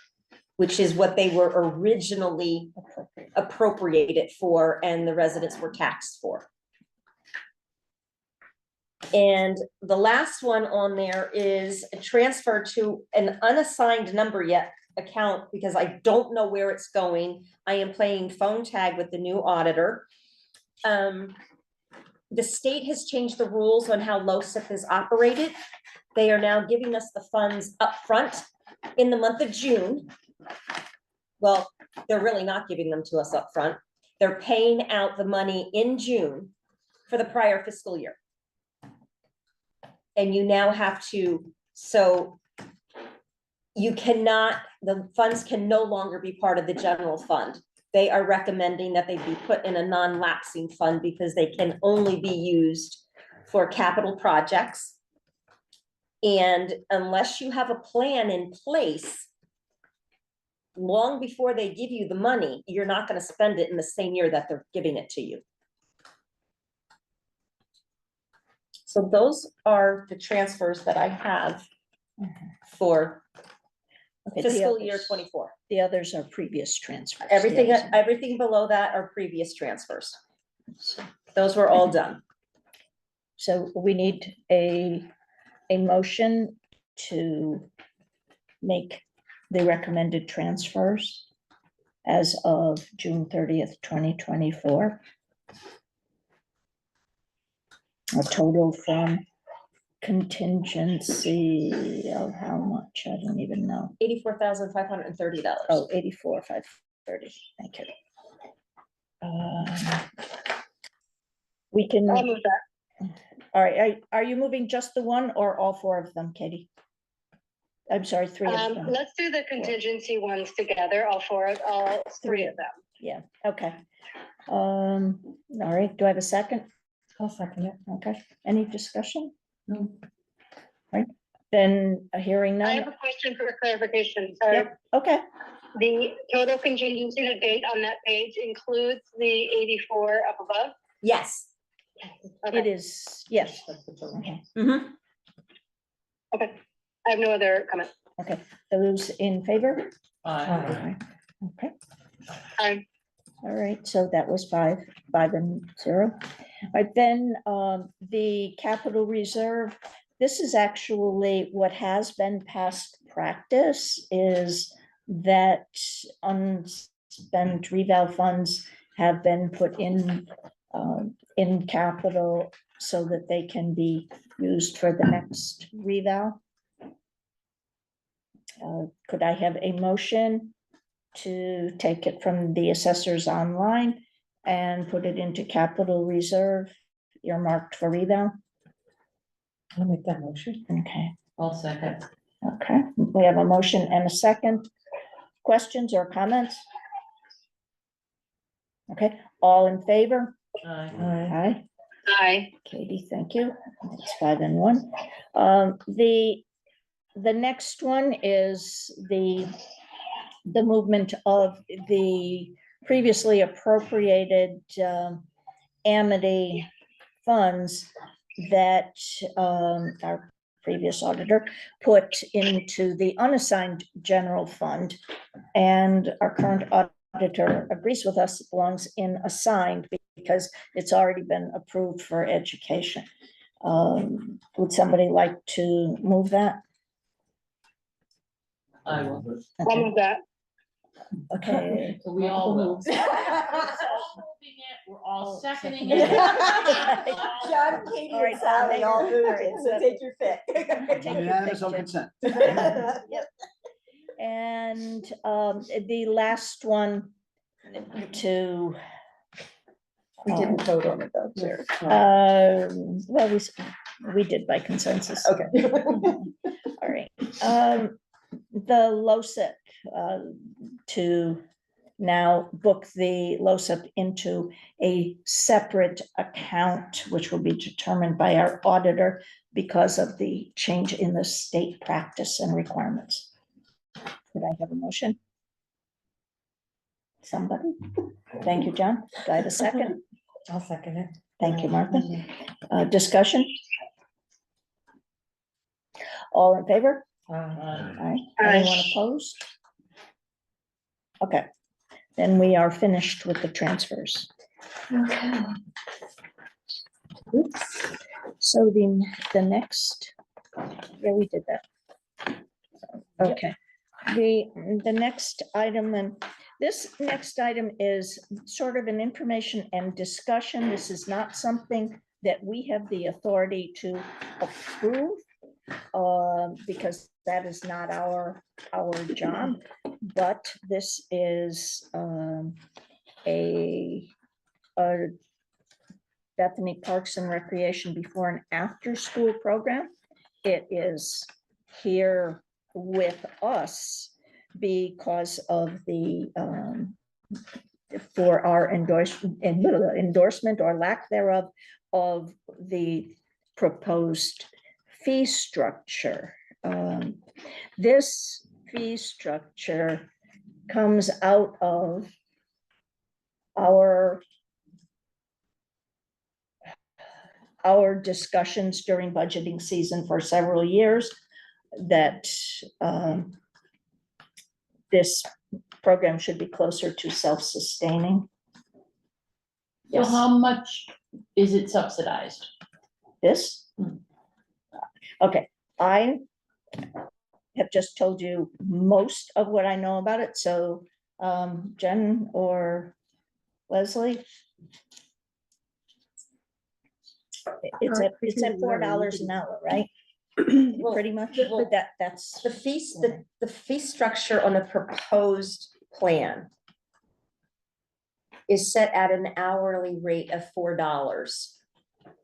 which is what they were originally appropriated for and the residents were taxed for. And the last one on there is a transfer to an unassigned number yet account, because I don't know where it's going. I am playing phone tag with the new auditor. The state has changed the rules on how LoSiP is operated. They are now giving us the funds upfront in the month of June. Well, they're really not giving them to us upfront. They're paying out the money in June for the prior fiscal year. And you now have to, so you cannot, the funds can no longer be part of the general fund. They are recommending that they be put in a non-lapsing fund because they can only be used for capital projects. And unless you have a plan in place, long before they give you the money, you're not going to spend it in the same year that they're giving it to you. So those are the transfers that I have for Okay, the fiscal year others- 24. The others are previous transfers. the Everything, others- everything below that are previous transfers. So- Those were all done. So we need a motion to make the recommended transfers as of June 30th, 2024. A total from contingency of how much? I don't even know. $84,530. Oh, 84,530. Thank you. We can, I'll move that. all right, are you moving just the one or all four of them, Katie? I'm sorry, three of them. Let's do the contingency ones together, all three of them. Yeah, okay. All right, do I have a second? I'll second it. Okay, any discussion? No. Right, then hearing I none. have a question for clarification. Sorry. Yep, okay, The total contingency to date on that page includes the 84 up above? Yes. it is, yes. Okay, Mhm. Okay, I have no other comment. okay, those in favor? Aye. Okay. Aye. All right, so that was 5 and 0. All right, then, the capital reserve, this is actually what has been past practice is that unspent reval funds have been put in capital so that they can be used for the next reval. Could I have a motion to take it from the assessors online and put it into capital reserve earmarked for reval? I'll make that motion. Okay, All second. okay, we have a motion and a second. Questions or comments? Okay, all in favor? Aye. Aye. Aye. Katie, thank you. It's 5 and 1. The next one is the movement of the previously appropriated Amity funds that our previous auditor put into the unassigned general fund. And our current auditor agrees with us, it belongs in assigned because it's already been approved for education. Would somebody like to move that? I will. I'll move that. Okay. So we all will. We're all moving it, we're all seconding it. John, Katie, All right, and Sally all moved it, so take your pick. Take your Unanimous on pick, consent. Yep. And the last one to We didn't vote on it though, Sarah. Well, we did by consensus. Okay. All right. The LoSiP, to now book the LoSiP into a separate account, which will be determined by our auditor because of the change in the state practice and requirements. Could I have a motion? Somebody? Thank you, John. Do I have a second? I'll second it. Thank you, Martha. Discussion? All in favor? Aye. Anyone opposed? Okay, then we are finished with the transfers. Okay. Oops. So the next, yeah, we did that. Okay, the next item, and this next item is sort of an information and discussion. This is not something that we have the authority to approve, because that is not our job, but this is a Bethany Parks and Recreation before and after school program. It is here with us because of the for our endorsement or lack thereof of the proposed fee structure. This fee structure comes out of our discussions during budgeting season for several years, that this program should be closer to self-sustaining. So how much is it subsidized? This? Okay, I have just told you most of what I know about it, so Jen or Leslie? It's at $4 an hour, right? Pretty much, well, that's. The fee structure on the proposed plan is set at an hourly rate of $4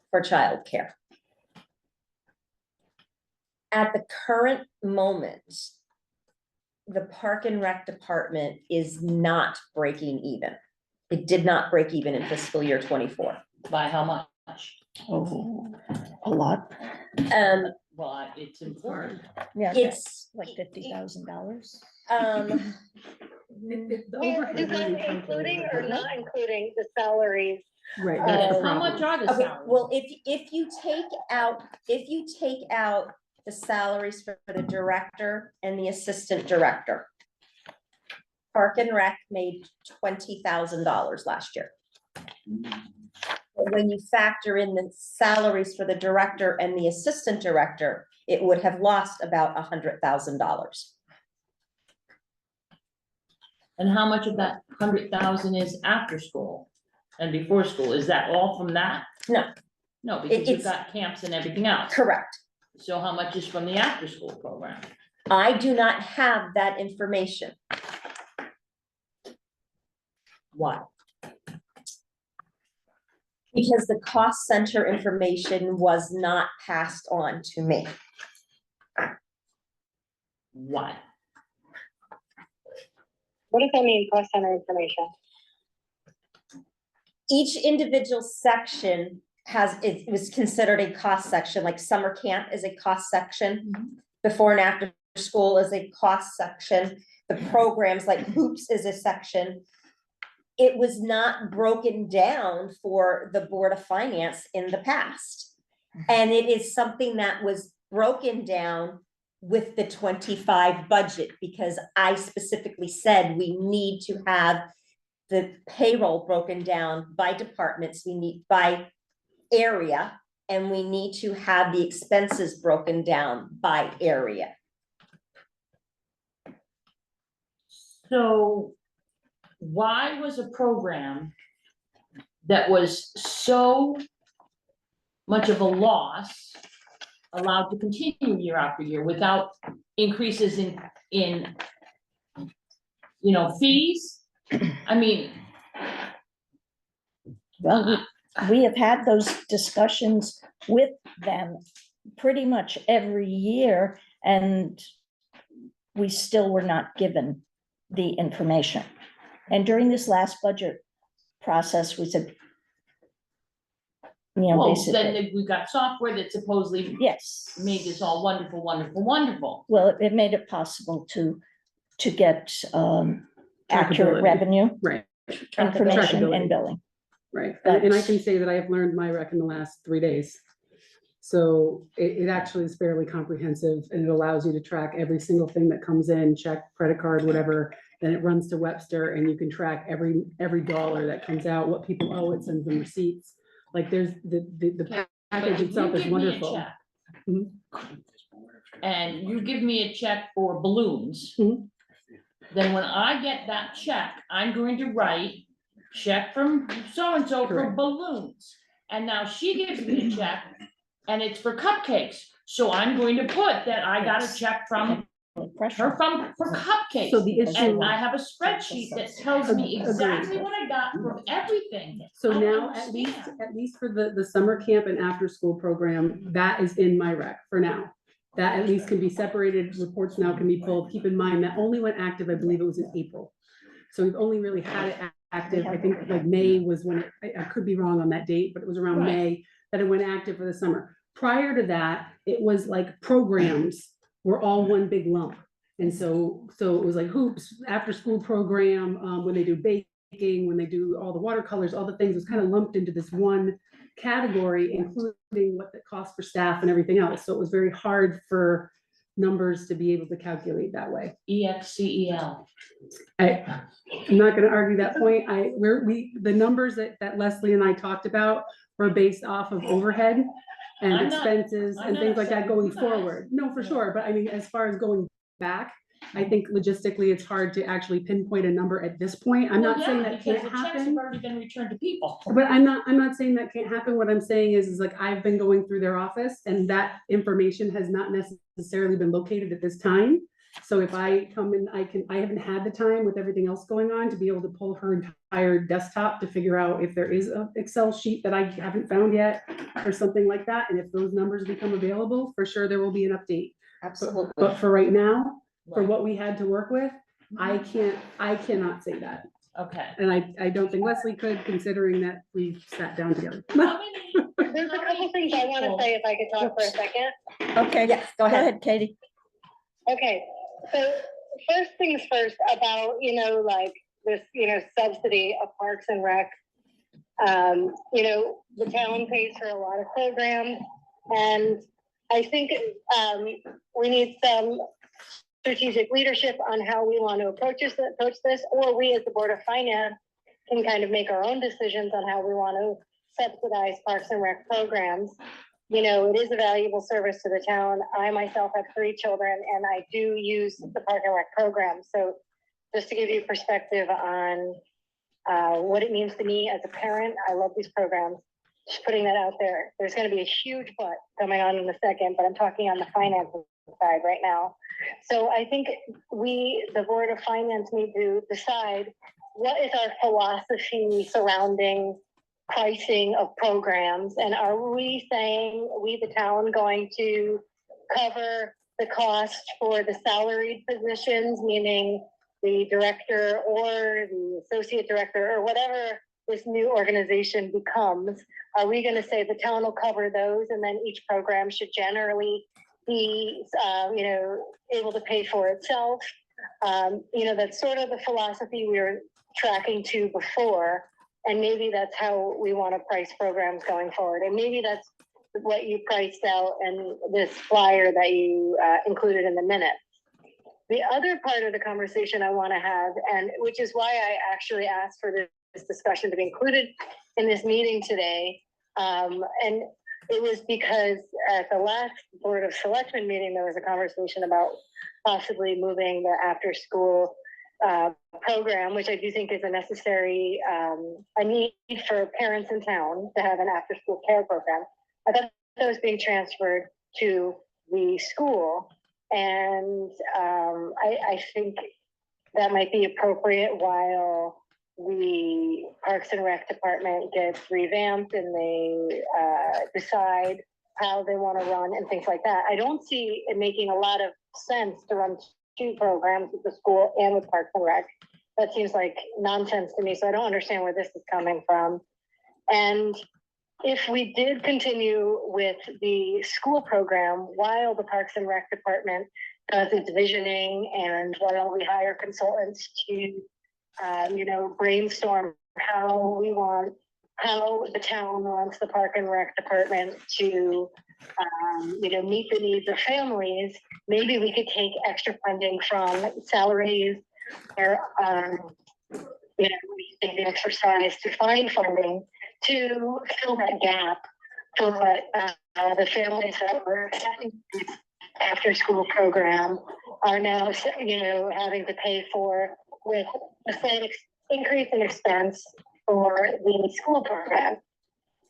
for childcare. At the current moment, the Park and Rec department is not breaking even. It did not break even in fiscal year 24. By how much? Oh, a lot. Well, it's important. Yeah, It's like $50,000. Is that including or not including the salaries? Right. How much are the Okay, salaries? well, if you take out the salaries for the director and the assistant director, Park and Rec made $20,000 last year. But when you factor in the salaries for the director and the assistant director, it would have lost about $100,000. And how much of that 100,000 is after school and before school? Is that all from that? No. No, because you've It's- got camps and everything else. Correct. So how much is from the after school program? I do not have that information. Why? Because the cost center information was not passed on to me. Why? What does that mean, cost center information? Each individual section it was considered a cost section, like summer camp is a cost section. Before and after school is a cost section. The programs like hoops is a section. It was not broken down for the Board of Finance in the past. And it is something that was broken down with the 25 budget, because I specifically said we need to have the payroll broken down by departments, we need by area, and we need to have the expenses broken down by area. So why was a program that was so much of a loss allowed to continue year after year without increases in fees? I mean, Well, we have had those discussions with them pretty much every year, and we still were not given the information. And during this last budget process, we said, you know, Well, then basically, we got software that supposedly yes. made this all wonderful, wonderful, wonderful. Well, it made it possible to get accurate Trackability. revenue Right, information Trackability. and billing. right. But- And I can say that I have learned my rec in the last 3 days. So it actually is fairly comprehensive, and it allows you to track every single thing that comes in, check, credit card, whatever. Then it runs to Webster, and you can track every dollar that comes out, what people owe, it sends them receipts. Like there's the But package if you itself is give me a wonderful. check, Mhm. and you give me a check for balloons, Mhm. then when I get that check, I'm going to write check from so-and-so for Correct. balloons. And now she gives me a check and it's for cupcakes. So I'm going to put that I got a check from her for cupcakes. So the issue, And I have a spreadsheet that tells me Agreed. exactly what I got from everything. so I now understand. at least for the summer camp and after school program, that is in my rec for now. That at least can be separated, reports now can be pulled. Keep in mind that only went active, I believe it was in April. So we've only really had it active, I think like May was when, I could be wrong on that date, but it was around Right. May that it went active for the summer. Prior to that, it was like programs were all one big lump. And so it was like hoops, after school program, when they do baking, when they do all the watercolors, all the things, was kind of lumped into this one category, including what the cost for staff and everything else. So it was very hard for numbers to be able to calculate that way. EXCEL. I'm not gonna argue that point. The numbers that Leslie and I talked about were based off of overhead and I'm not- expenses I'm and not things like that upset. going Nice. forward. No, for sure, but I mean, as far as going back, I think logistically, it's hard to actually pinpoint a number at this point. I'm Well, not saying yeah, that because can't the checks have happen. already been returned to people. But I'm not saying that can't happen. What I'm saying is like, I've been going through their office and that information has not necessarily been located at this time. So if I come in, I haven't had the time with everything else going on to be able to pull her entire desktop to figure out if there is an Excel sheet that I haven't found yet or something like that. And if those numbers become available, for sure, there will be an update. Absolutely. But for right now, for Right. what we had to work with, I cannot say that. Okay. And I don't think Leslie could, considering that we sat down together. How many- There's a couple things I want to say if I could talk for a second. Okay, Yes, go go ahead. ahead, Katie. Okay, so first things first about, like this, subsidy of Parks and Rec. The town pays for a lot of programs, and I think we need some strategic leadership on how we want to approach this, or we as the Board of Finance can kind of make our own decisions on how we want to subsidize Parks and Rec programs. It is a valuable service to the town. I myself have 3 children and I do use the Park and Rec program. So just to give you perspective on what it means to me as a parent, I love these programs. Just putting that out there. There's going to be a huge but coming on in a second, but I'm talking on the finance side right now. So I think we, the Board of Finance, need to decide what is our philosophy surrounding pricing of programs, and are we saying, we the town, going to cover the cost for the salaried positions, meaning the director or the associate director or whatever this new organization becomes? Are we going to say the town will cover those and then each program should generally be able to pay for itself? That's sort of the philosophy we were tracking to before. And maybe that's how we want to price programs going forward. And maybe that's what you priced out in this flyer that you included in the minutes. The other part of the conversation I want to have, and which is why I actually asked for this discussion to be included in this meeting today. And it was because at the last Board of Selectmen meeting, there was a conversation about possibly moving the after school program, which I do think is a necessary, a need for parents in town to have an after school care program. I thought that was being transferred to the school. And I think that might be appropriate while the Parks and Rec department gets revamped and they decide how they want to run and things like that. I don't see it making a lot of sense to run two programs with the school and with Parks and Rec. That seems like nonsense to me, so I don't understand where this is coming from. And if we did continue with the school program while the Parks and Rec department does its visioning and while we hire consultants to, brainstorm how the town wants the Park and Rec department to, meet the needs of families, maybe we could take extra funding from salaries or, we take the exercise to find funding to fill that gap for what the families that were accepting this after school program are now, having to pay for with a slight increase in expense for the school program.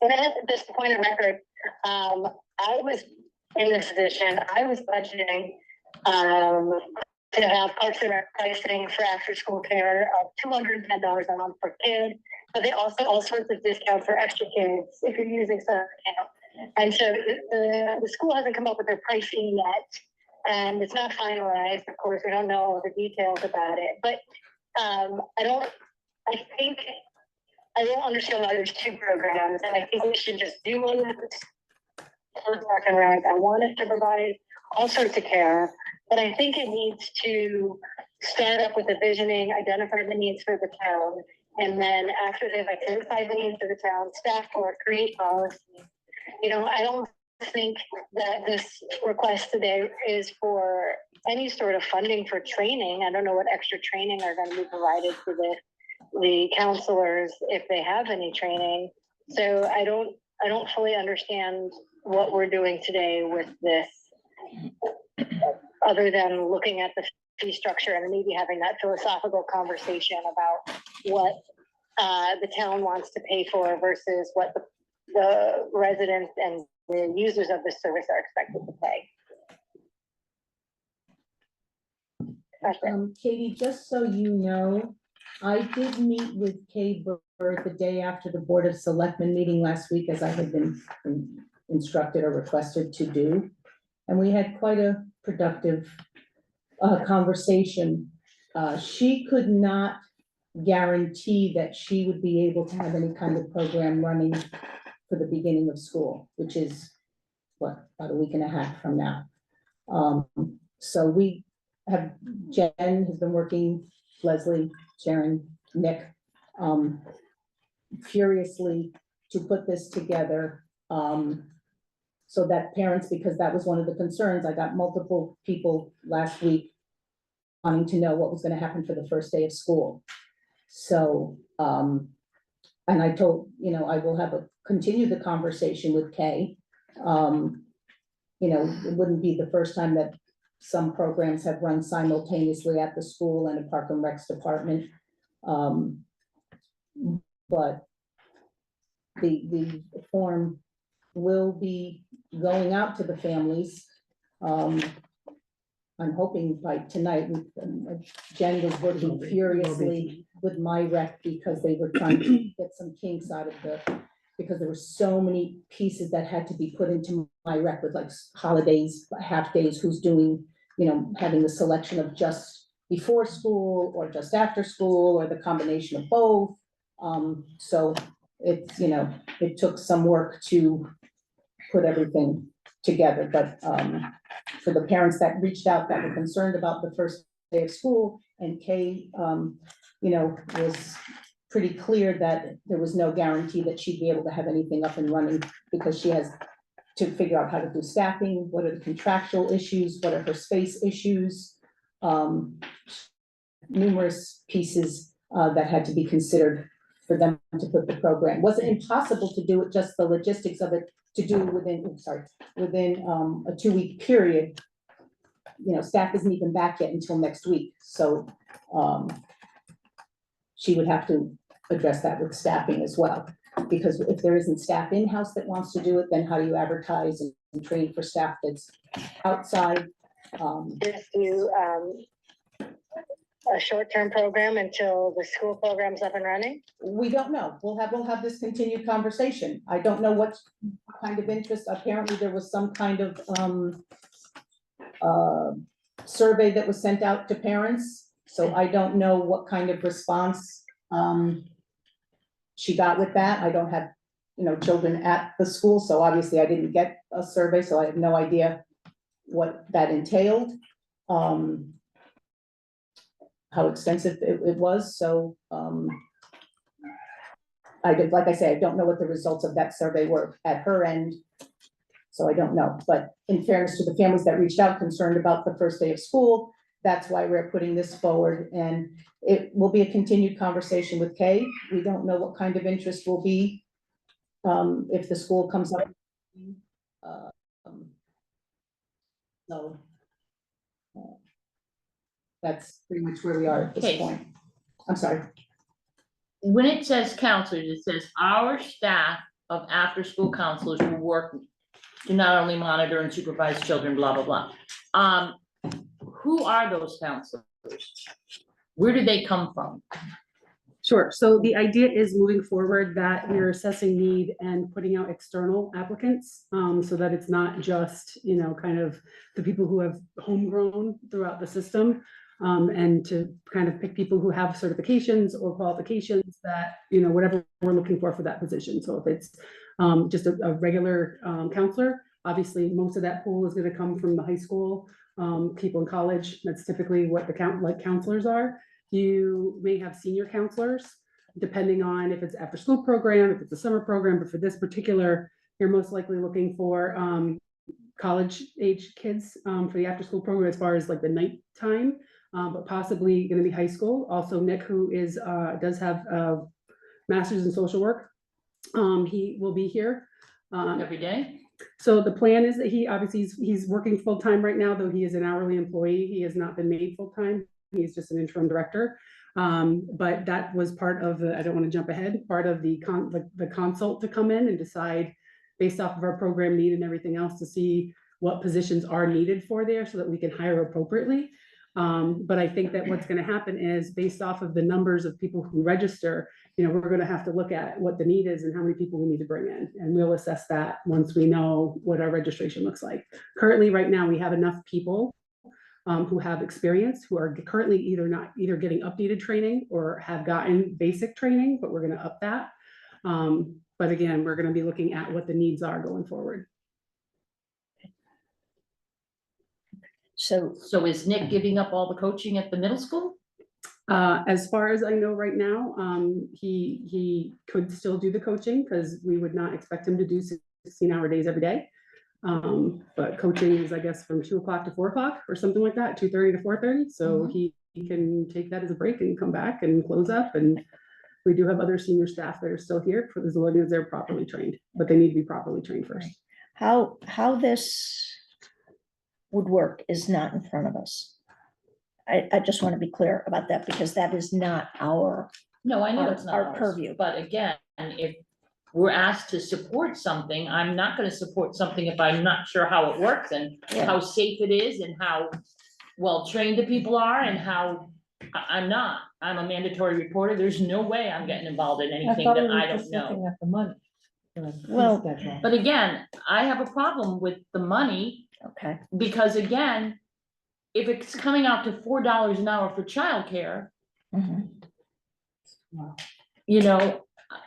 And at this point of record, I was in this position, I was budgeting to have Parks and Rec pricing for after school care of $210 a month per kid. But they also all sorts of discounts for extra kids if you're using summer camp. And so the school hasn't come up with their pricing yet, and it's not finalized. Of course, we don't know all the details about it. But I don't understand why there's two programs, and I think we should just do one that's Park and Rec. I want it to provide all sorts of care, but I think it needs to start up with the visioning, identify the needs for the town, and then after they've identified the needs of the town, staff will create policy. I don't think that this request today is for any sort of funding for training. I don't know what extra training are going to be provided for the counselors if they have any training. So I don't fully understand what we're doing today with this, other than looking at the fee structure and maybe having that philosophical conversation about what the town wants to pay for versus what the residents and the users of the service are expected to pay. That's it. Katie, just so you know, I did meet with Kay Bird the day after the Board of Selectmen meeting last week, as I had been instructed or requested to do. And we had quite a productive conversation. She could not guarantee that she would be able to have any kind of program running for the beginning of school, which is about a week and a half from now. So we have, Jen has been working, Leslie, Sharon, Nick, furiously to put this together, so that parents, because that was one of the concerns, I got multiple people last week wanting to know what was going to happen for the first day of school. So, and I told, I will continue the conversation with Kay. It wouldn't be the first time that some programs have run simultaneously at the school and a Park and Recs department. But the form will be going out to the families. I'm hoping by tonight. Jen was working furiously with my rec because they were trying to get some kinks out of because there were so many pieces that had to be put into my rec with like holidays, half days, who's doing, having the selection of just before school or just after school or the combination of both. So it's, it took some work to put everything together, but for the parents that reached out that were concerned about the first day of school, and Kay, was pretty clear that there was no guarantee that she'd be able to have anything up and running because she has to figure out how to do staffing, what are the contractual issues, what are her space issues, numerous pieces that had to be considered for them to put the program. Wasn't impossible to do it, just the logistics of it to do within a 2-week period. Staff isn't even back yet until next week. So she would have to address that with staffing as well. Because if there isn't staff in-house that wants to do it, then how do you advertise and train for staff that's outside? Just to a short-term program until the school program's up and running? We don't know. We'll have this continued conversation. I don't know what kind of interest. Apparently there was some kind of, survey that was sent out to parents. So I don't know what kind of response, she got with that. I don't have, children at the school, so obviously I didn't get a survey, so I have no idea what that entailed. How extensive it was, so, like I say, I don't know what the results of that survey were at her end. So I don't know, but in fairness to the families that reached out concerned about the first day of school, that's why we're putting this forward, and it will be a continued conversation with Kay. We don't know what kind of interest will be, if the school comes up. So. That's pretty much where we are at this Okay. point. I'm sorry. When it says counselors, it says our staff of after-school counselors who work to not only monitor and supervise children, blah, blah, blah. Who are those counselors? Where do they come from? Sure. So the idea is moving forward that we're assessing need and putting out external applicants, so that it's not just, kind of the people who have homegrown throughout the system, and to kind of pick people who have certifications or qualifications that, whatever we're looking for that position. So if it's just a regular counselor, obviously most of that pool is going to come from the high school, people in college. That's typically what the counselors are. You may have senior counselors, depending on if it's after school program, if it's a summer program, but for this particular, you're most likely looking for college age kids for the after school program as far as like the nighttime, but possibly going to be high school. Also, Nick, who is does have a master's in social work, he will be here Every day? So the plan is that he's working full-time right now, though he is an hourly employee. He has not been made full-time. He's just an interim director. But that was part of the, I don't want to jump ahead, part of the consult to come in and decide based off of our program need and everything else to see what positions are needed for there so that we can hire appropriately. But I think that what's going to happen is based off of the numbers of people who register, we're going to have to look at what the need is and how many people we need to bring in. And we'll assess that once we know what our registration looks like. Currently, right now, we have enough people who have experience, who are currently either getting updated training or have gotten basic training, but we're going to up that. But again, we're going to be looking at what the needs are going forward. So So is Nick giving up all the coaching at the middle school? As far as I know right now, he could still do the coaching because we would not expect him to do 16-hour days every day. But coaching is, I guess, from 2 o'clock to 4 o'clock or something like that, 2:30 to 4:30. So he can take that as a break and come back and close up. And we do have other senior staff that are still here for as long as they're properly trained, but they need to be properly trained first. how this would work is not in front of us. I just want to be clear about that because that is not our, No, I know Our- it's not our ours, purview. but again, if we're asked to support something, I'm not gonna support something if I'm not sure how it works and Yeah. how safe it is and how well trained the people are and how, I'm a mandatory reporter, there's no way I'm getting involved in anything that I don't know. At the money. Well, But again, I have a problem with the money okay, because again, if it's coming out to $4 an hour for childcare, mhm.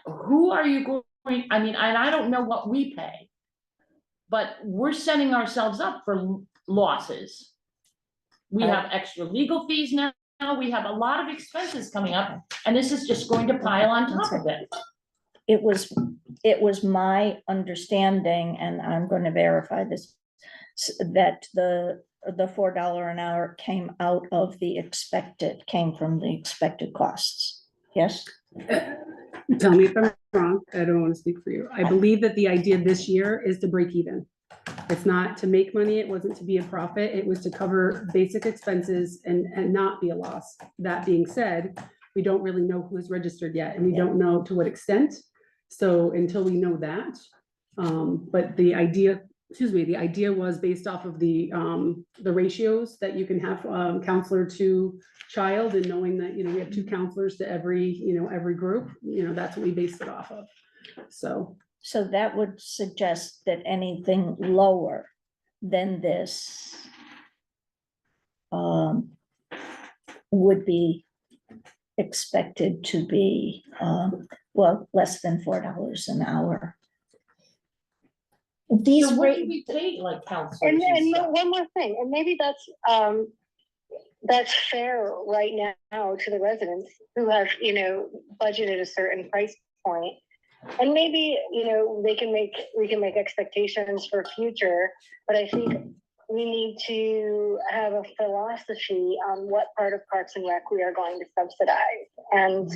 who are you going, I mean, and I don't know what we pay. But we're setting ourselves up for losses. We have extra legal fees now, we have a lot of expenses coming up, and this is just going to pile on top of it. It was my understanding, and I'm going to verify this, that the $4 an hour came from the expected costs. Yes? Tell me if I'm wrong. I don't want to speak for you. I believe that the idea this year is to break even. It's not to make money. It wasn't to be a profit. It was to cover basic expenses and not be a loss. That being said, we don't really know who is registered yet, and we don't know to what extent. So until we know that, but the idea excuse me, the idea was based off of the ratios that you can have counselor to child, and knowing that, we have 2 counselors to every group, that's what we based it off of. So, So that would suggest that anything lower than this would be expected to be, less than $4 an hour. These So what do rate, we pay like counselors And and stuff? one more thing, and maybe that's fair right now to the residents who have, budgeted a certain price point. And maybe, we can make expectations for future, but I think we need to have a philosophy on what part of Parks and Rec we are going to subsidize. And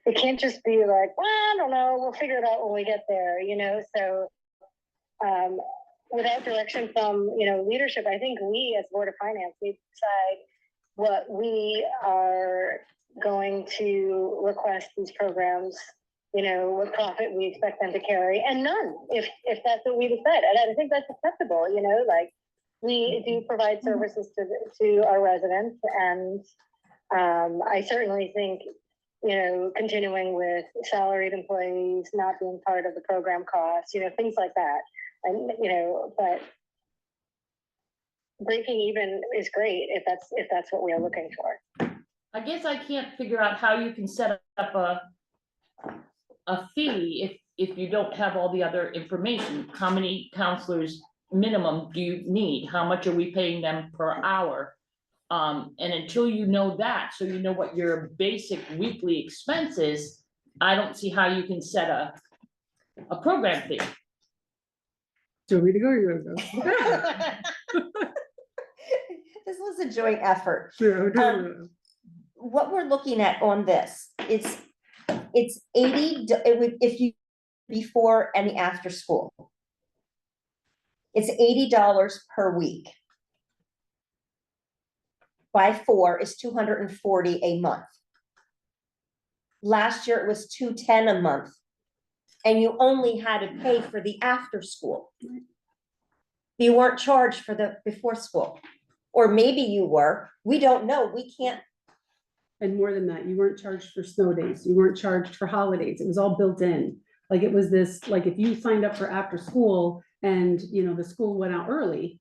it can't just be like, well, I don't know, we'll figure it out when we get there, so without direction from, leadership, I think we as Board of Finance need to decide what we are going to request these programs, what profit we expect them to carry, and none, if that's what we decide. And I think that's acceptable, like we do provide services to our residents, and I certainly think, continuing with salaried employees not being part of the program costs, things like that. And, but breaking even is great if that's what we are looking for. I guess I can't figure out how you can set up a fee if you don't have all the other information. How many counselors minimum do you need? How much are we paying them per hour? And until you know that, so you know what your basic weekly expense is, I don't see how you can set a program fee. do we to go? You wanna go? This was a joint effort. Sure. What we're looking at on this, it's 80, if you, before any after school. It's $80 per week. By 4 is $240 a month. Last year it was $210 a month. And you only had to pay for the after school. You weren't charged for the before school. Or maybe you were, we don't know, we can't. And more than that, you weren't charged for snow days, you weren't charged for holidays, it was all built in. Like it was this, like if you signed up for after school and, the school went out early,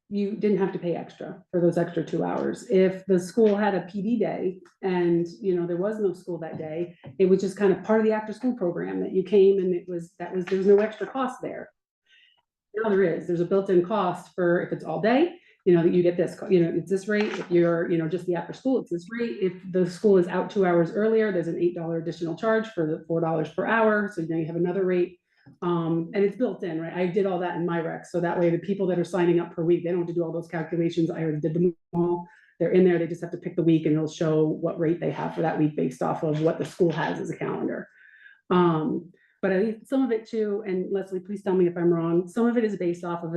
you didn't have to pay extra for those extra 2 hours. If the school had a PD day and, there was no school that day, it was just kind of part of the after school program that you came, and there was no extra cost there. Now there's a built-in cost for if it's all day, that you get this, it's this rate. If you're, just the after school, it's this rate. If the school is out 2 hours earlier, there's an $8 additional charge for the $4 per hour. So then you have another rate. And it's built in, right? I did all that in my rec. So that way the people that are signing up per week, they don't have to do all those calculations. I already did them all. They're in there. They just have to pick the week, and it'll show what rate they have for that week based off of what the school has as a calendar. But I think some of it too, and Leslie, please tell me if I'm wrong, some of it is based off of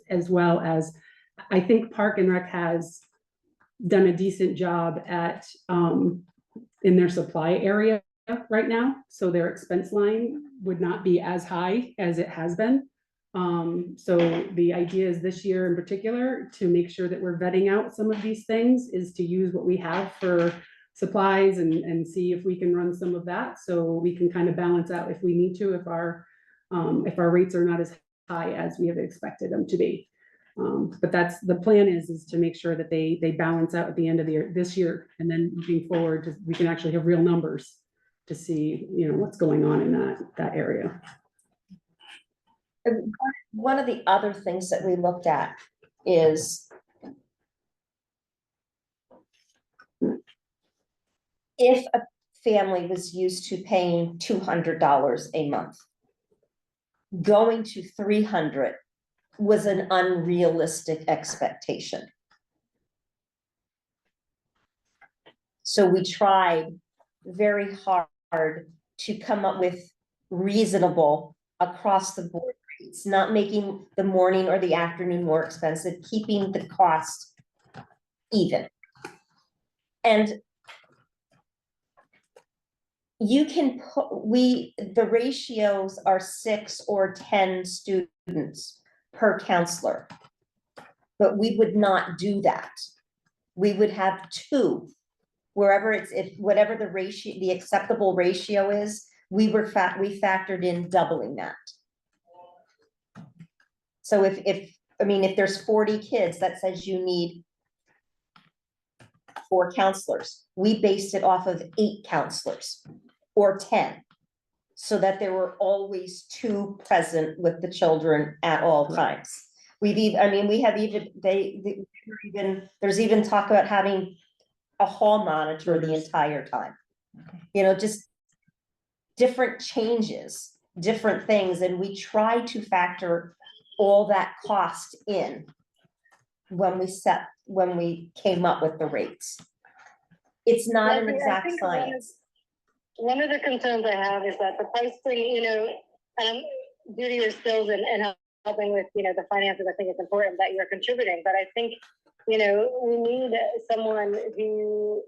as well as, I think Park and Rec has done a decent job at, in their supply area right now. So their expense line would not be as high as it has been. So the idea is this year in particular, to make sure that we're vetting out some of these things, is to use what we have for supplies and see if we can run some of that. So we can kind of balance out if we need to, if our rates are not as high as we have expected them to be. But that's the plan is to make sure that they balance out at the end of the year, this year, and then moving forward, we can actually have real numbers to see, what's going on in that area. One of the other things that we looked at is if a family was used to paying $200 a month, going to $300 was an unrealistic expectation. So we tried very hard to come up with reasonable across the board rates, not making the morning or the afternoon more expensive, keeping the cost even. And you can put, the ratios are 6 or 10 students per counselor. But we would not do that. We would have 2, wherever if whatever the ratio, the acceptable ratio is, we factored in doubling that. So if there's 40 kids, that says you need 4 counselors. We based it off of 8 counselors or 10. So that there were always 2 present with the children at all times. There's even talk about having a hall monitor the entire time. Just different changes, different things, and we try to factor all that cost in when we came up with the rates. It's not an exact science. One of the concerns I have is that the pricing, and due to your skills and helping with, the finances, I think it's important that you're contributing, but I think, we need someone who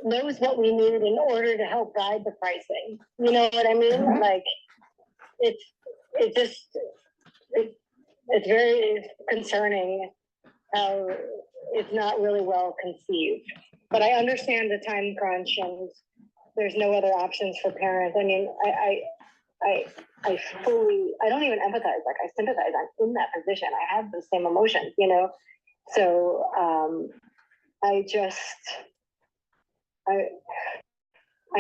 knows what we need in order to help guide the pricing. You know what I mean? Mhm. Like, it's very concerning how it's not really well conceived. But I understand the time crunch and there's no other options for parents. I mean, I don't even empathize, like I sympathize. I'm in that position. I have the same emotions, So I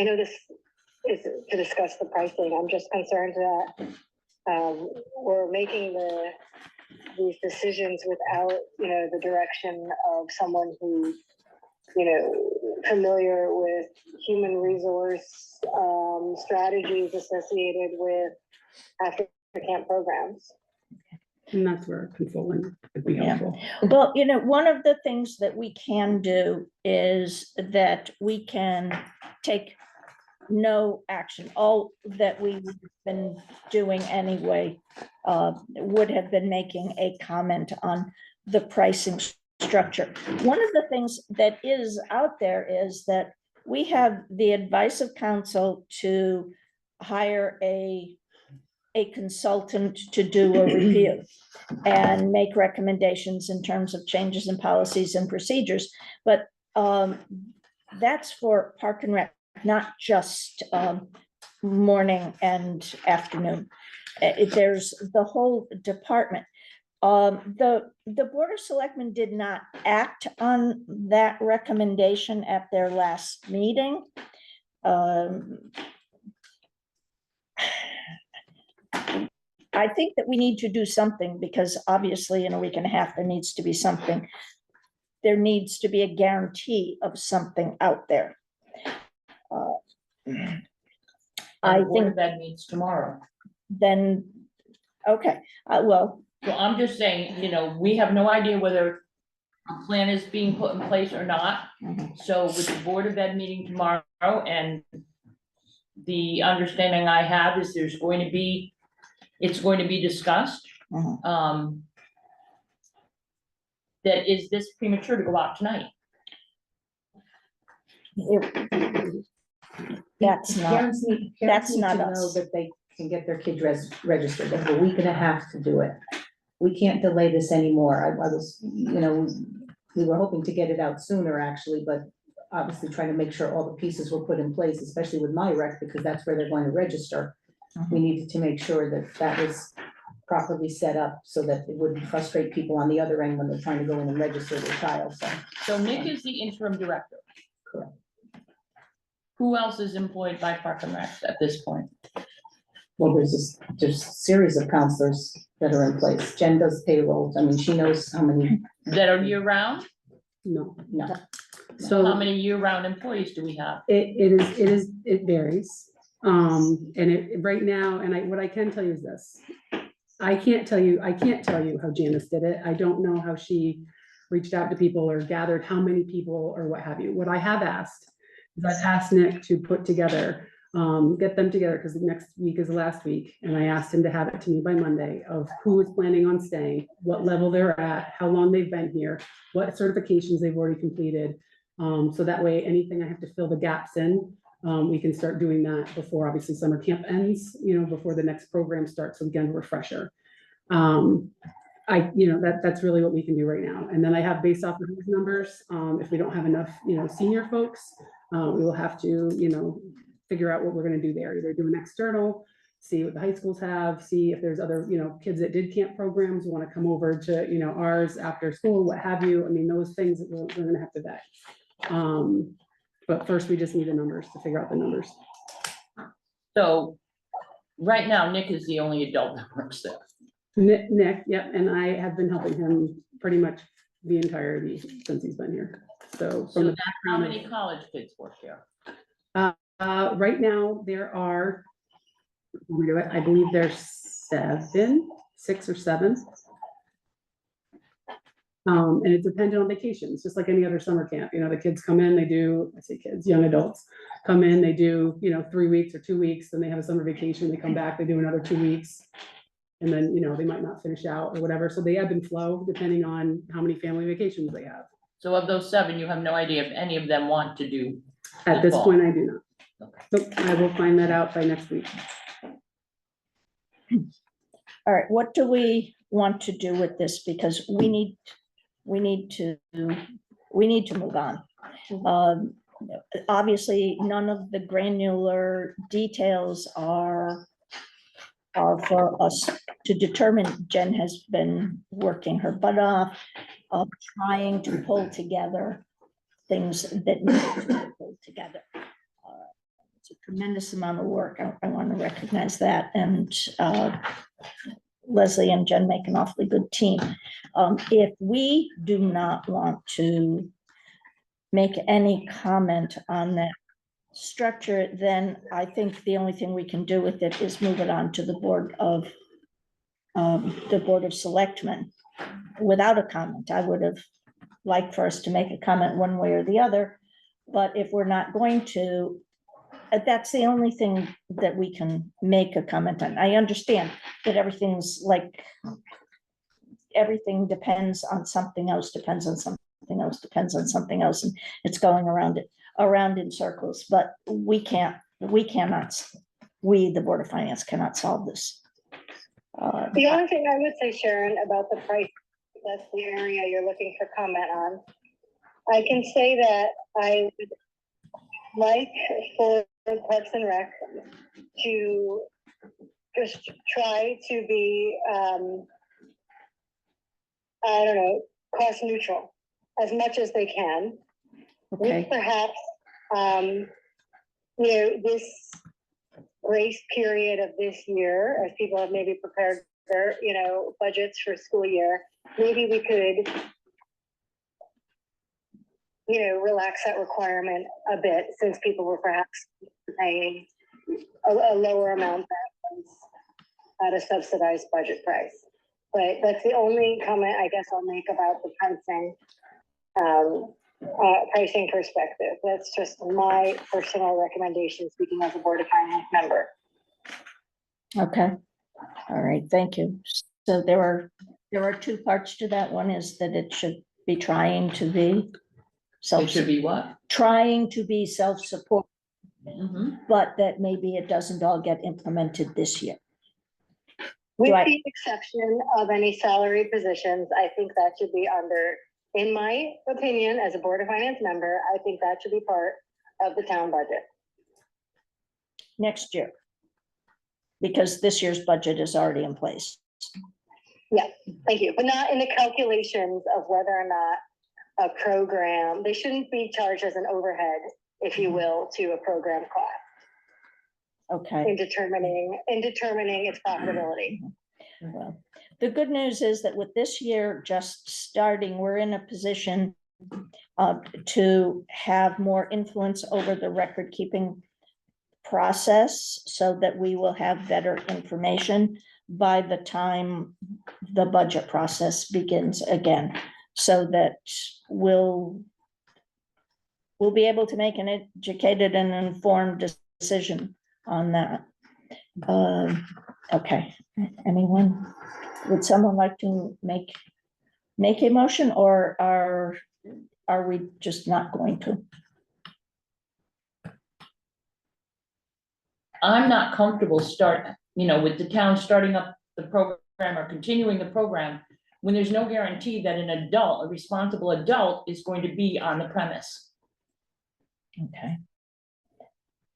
know this is to discuss the pricing. I'm just concerned that we're making these decisions without, the direction of someone who, familiar with human resource strategies associated with after camp programs. And that's where consulting would be Yeah. helpful. Well, one of the things that we can do is that we can take no action. All that we've been doing anyway would have been making a comment on the pricing structure. One of the things that is out there is that we have the advice of council to hire a consultant to do a review and make recommendations in terms of changes in policies and procedures. But that's for Park and Rec, not just morning and afternoon. There's the whole department. The Board of Selectmen did not act on that recommendation at their last meeting. I think that we need to do something because obviously in a week and a half, there needs to be something. There needs to be a guarantee of something out there. I think that meets tomorrow. then, okay, well, So I'm just saying, we have no idea whether a plan is being put in place or not. Mhm. So with the Board of Ed meeting tomorrow, and the understanding I have is it's going to be discussed. Mhm. That is this premature to go out tonight? That's not, Parents need that's to not know us. that they can get their kids registered. They have a week and a half to do it. We can't delay this anymore. I was, we were hoping to get it out sooner actually, but obviously trying to make sure all the pieces were put in place, especially with my rec, because that's where they're going to register. We needed to make sure that that was properly set up so that it wouldn't frustrate people on the other end when they're trying to go in and register their child, so. So Nick is the interim director. Correct. Who else is employed by Park and Rec at this point? Well, there's a series of counselors that are in place. Jen does payroll. I mean, she knows how many, That are year round? No, no. How so many year round employees do we have? it varies. And right now, and what I can tell you is this. I can't tell you how Janice did it. I don't know how she reached out to people or gathered how many people or what have you. What I have asked is I've asked Nick to put together, get them together because next week is the last week. And I asked him to have it to me by Monday of who is planning on staying, what level they're at, how long they've been here, what certifications they've already completed, So that way, anything I have to fill the gaps in, we can start doing that before obviously summer camp ends, before the next program starts. So again, refresher. That's really what we can do right now. And then I have based off of these numbers, if we don't have enough, senior folks, we will have to, figure out what we're gonna do there, either do an external, see what the high schools have, see if there's other, kids that did camp programs want to come over to, ours after school, what have you. I mean, those things that we're gonna have to vet. But first we just need the numbers to figure out the numbers. So right now, Nick is the only adult that works there. Nick, yep, and I have been helping him pretty much the entirety since he's been here. So So from the how background many college kids work here? right now there are, I believe there's 6 or 7. And it depended on vacations, just like any other summer camp. The kids come in, they do, I say kids, young adults come in, they do, 3 weeks or 2 weeks, then they have a summer vacation, they come back, they do another 2 weeks. And then, they might not finish out or whatever. So they ebb and flow depending on how many family vacations they have. So of those 7, you have no idea if any of them want to do. At this football? point, I do not. Nope, I will find that out by next week. All right, what do we want to do with this? Because we need to move on. Obviously, none of the granular details are for us to determine. Jen has been working her butt off, trying to pull together things that need to be pulled together. It's a tremendous amount of work. I want to recognize that. And Leslie and Jen make an awfully good team. If we do not want to make any comment on that structure, then I think the only thing we can do with it is move it on to the Board of Selectmen without a comment. I would have liked for us to make a comment one way or the other, but if we're not going to, that's the only thing that we can make a comment on. I understand that everything depends on something else, depends on something else, depends on something else, and it's going around in circles, but we cannot, the Board of Finance cannot solve this. The only thing I would say, Sharon, about the price, that's the area you're looking for comment on. I can say that I would like for Parks and Rec to just try to be, cost neutral as much as they can. Okay, With perhaps, this grace period of this year, as people have maybe prepared their, budgets for school year, maybe we could, relax that requirement a bit, since people were perhaps paying a lower amount at a subsidized budget price. But that's the only comment I guess I'll make about the pricing perspective. That's just my personal recommendation, speaking as a Board of Finance member. okay, all right, thank you. So there are 2 parts to that. One is that it should be trying to be It should be what? trying to be self-support, Mhm. but that maybe it doesn't all get implemented this year. With Right. the exception of any salary positions, I think that should be under, in my opinion, as a Board of Finance member, I think that should be part of the town budget. Next year. Because this year's budget is already in place. Thank you, but not in the calculations of whether or not a program, they shouldn't be charged as an overhead, if you will, to a program cost Okay. in determining its profitability. Well, the good news is that with this year just starting, we're in a position to have more influence over the record keeping process, so that we will have better information by the time the budget process begins again, so that we'll be able to make an educated and informed decision on that. Okay, anyone, would someone like to make a motion, or are we just not going to? I'm not comfortable with the town starting up the program or continuing the program when there's no guarantee that an adult, a responsible adult, is going to be on the premise. Okay.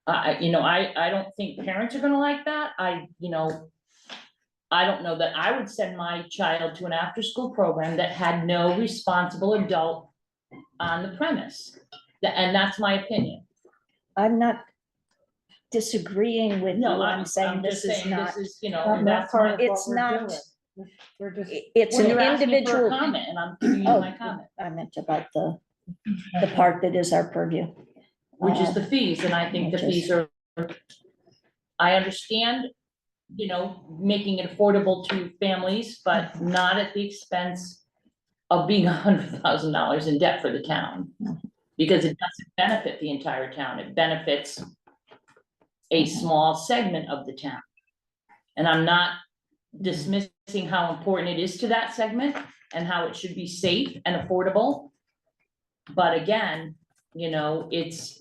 I don't think parents are gonna like that. I don't know that I would send my child to an after-school program that had no responsible adult on the premise. And that's my opinion. I'm not disagreeing with you, No, I'm saying just this is saying not, this is, Not that's part my. of what it's we're not, doing. We're just, it's Well, an you're asking for a individual. comment, and I'm giving you Oh, my comment, I meant about the part that is our purview. which is the fees, and I think the which is- fees are. I understand, making it affordable to families, but not at the expense of being $100,000 in debt for the town. Because it doesn't benefit the entire town, it benefits a small segment of the town. And I'm not dismissing how important it is to that segment and how it should be safe and affordable. But again, it's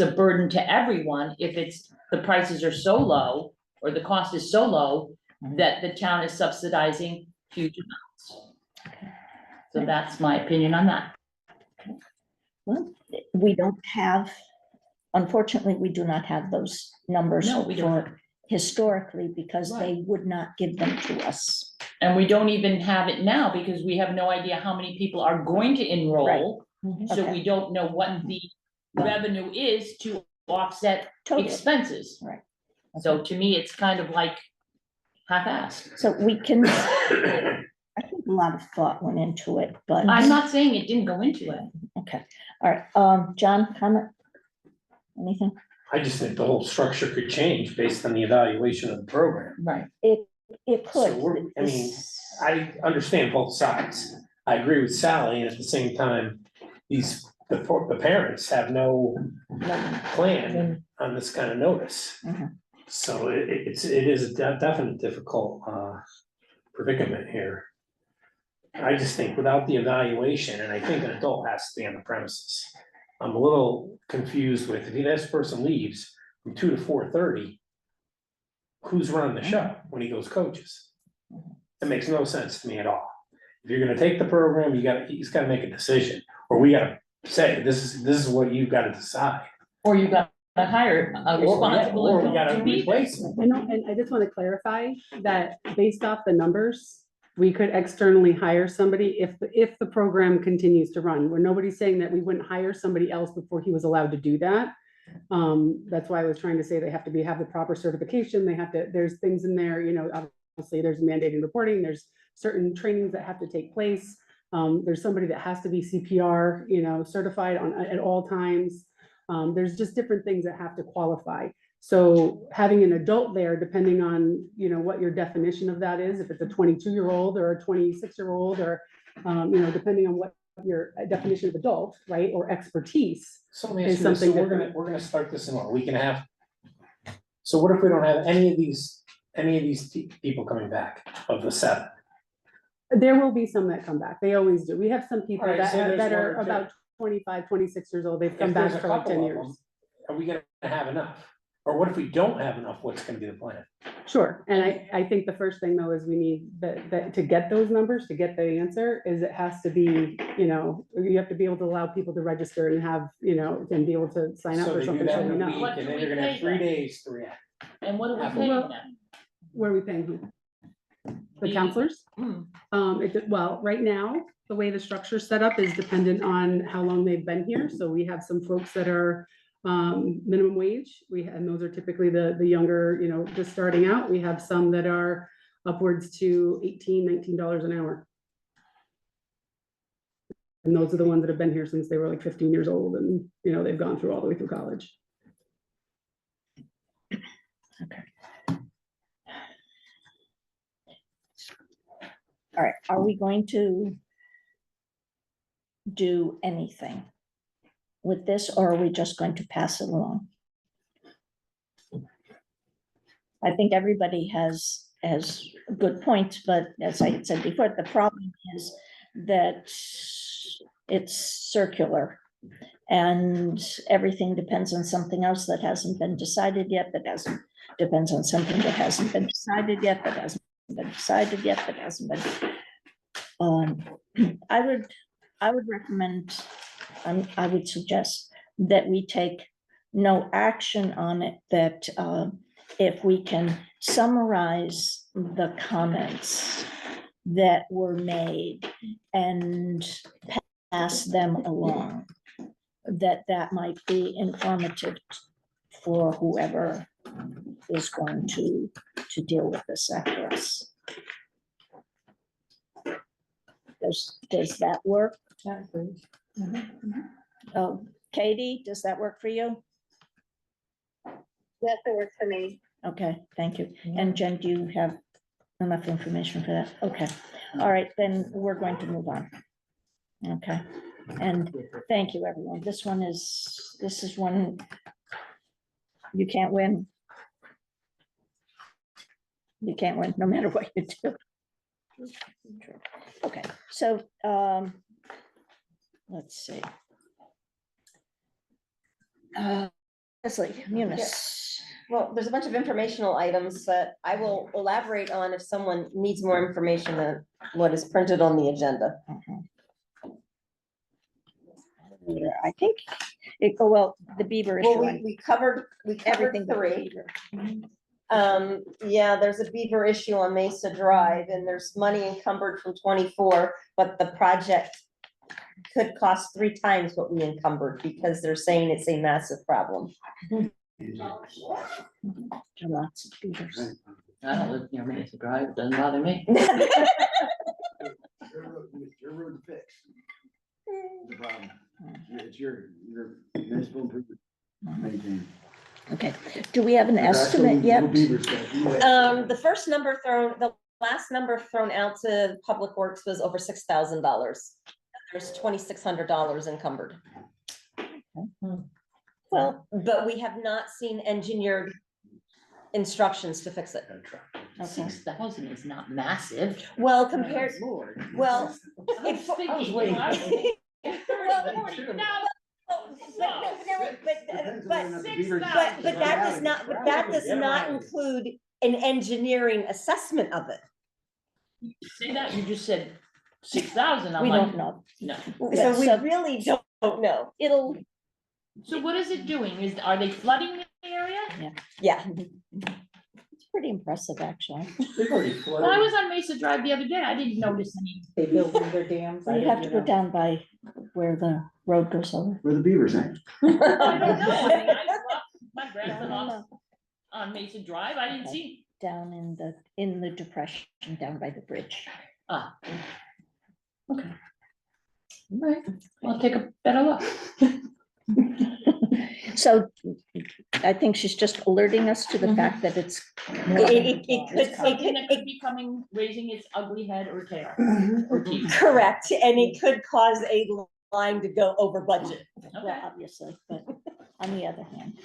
a burden to everyone if the prices are so low or the cost is so low that the town is subsidizing huge amounts. So that's my opinion on that. Well, we don't have, unfortunately, we do not have those numbers No, we don't. for historically because they would not give them to us. And we don't even have it now because we have no idea how many people are going to enroll. So Okay. we don't know what the revenue is to offset Totally. expenses. Right. So to me, it's kind of like half-assed. So we can, I think a lot of thought went into it, but. I'm not saying it didn't go into it. Okay, all right, John, comment? Anything? I just think the whole structure could change based on the evaluation of the program. Right. It could. So I understand both sides. I agree with Sally, and at the same time, the parents have no plan on this kind of notice. Mhm. So it is a definite difficult predicament here. I just think without the evaluation, and I think an adult has to be on the premises. I'm a little confused with, if this person leaves from 2 to 4:30, who's running the show when he goes coaches? It makes no sense to me at all. If you're gonna take the program, he's gotta make a decision, or we gotta say, this is what you've gotta decide. Or you got to hire a responsible Or we adult gotta to be there. replace him. and I just want to clarify that based off the numbers, we could externally hire somebody if the program continues to run, where nobody's saying that we wouldn't hire somebody else before he was allowed to do that. That's why I was trying to say they have to have the proper certification, there's things in there, obviously there's mandated reporting, there's certain trainings that have to take place. There's somebody that has to be CPR, certified at all times. There's just different things that have to qualify. So having an adult there, depending on, what your definition of that is, if it's a 22-year-old or a 26-year-old, or, depending on what your definition of adult, right, or expertise. So let me Is ask you this, so something we're different. gonna start this in a week and a half. So what if we don't have any of these people coming back of the 7? There will be some that come back. They always do. We have some people All right, that so there's that one are or two. about 25, 26 years old. They've come If there's back a for like 10 couple of years. them, are we gonna have enough? Or what if we don't have enough, what's gonna be the plan? Sure, and I think the first thing though is we need that to get those numbers, to get the answer, is it has to be, you have to be able to allow people to register and have, and be able to sign up So for they do something, that so in we a know. week, What and do then we you're gonna have pay 3 them? days to react. And what are we Well, paying them? Where are we paying who? The The- counselors? Hmm. Well, right now, the way the structure's set up is dependent on how long they've been here. So we have some folks that are minimum wage. And those are typically the younger, just starting out. We have some that are upwards to $18, $19 an hour. And those are the ones that have been here since they were like 15 years old, and, they've gone through all the way through college. Okay. All right, are we going to do anything with this, or are we just going to pass it along? I think everybody has good points, but as I said before, the problem is that it's circular. And everything depends on something else that hasn't been decided yet, depends on something that hasn't been decided yet, that hasn't been. I would recommend, I would suggest that we take no action on it, that if we can summarize the comments that were made and pass them along, that might be informative for whoever is going to deal with this after us. Does that work? Oh, Katie, does that work for you? Yes, it works for me. Okay, thank you. And Jen, do you have enough information for that? Okay, all right, then we're going to move on. Okay, and thank you, everyone. This is one you can't win. You can't win, no matter what you do. Okay, so, let's see. Leslie, Munis. Well, there's a bunch of informational items that I will elaborate on if someone needs more information than what is printed on the agenda. I think, well, the beaver Well, issue. we covered Everything but the three. beaver. Yeah, there's a beaver issue on Mesa Drive, and there's money encumbered from 24, but the project could cost 3 times what we encumbered, because they're saying it's a massive problem. Lots of beavers. I don't live near Mesa Drive, doesn't bother me. Your road to fix. The problem. It's your municipal improvement. Maintain. Okay, do we have an estimate yet? The first number the last number thrown out to Public Works was over $6,000. There's $2,600 encumbered. Well, But we have not seen engineered instructions to fix it. okay. 6,000 is not massive. Well, compared, well. I was thinking, I was thinking 30,000. But that does not include an engineering assessment of it. You say that, you just said 6,000. I'm We like, don't know. no. So we really don't know. So what is it doing? Are they flooding the area? Yeah. It's pretty impressive, actually. Well, I was on Mesa Drive the other day. I didn't notice any. They build their dams. You have to go down by where the road goes over. Where the beavers hang. I don't know. I mean, I dropped my grandson off on Mesa Drive. I didn't see. Down in the depression, down by the bridge. Ah. Okay. All right. I'll take a better look. So I think she's just alerting us to the fact that it's. Something that could be coming, raising its ugly head or tail. Or teeth. Correct, and it could cause a line to go over budget. Well, obviously, but on the other hand.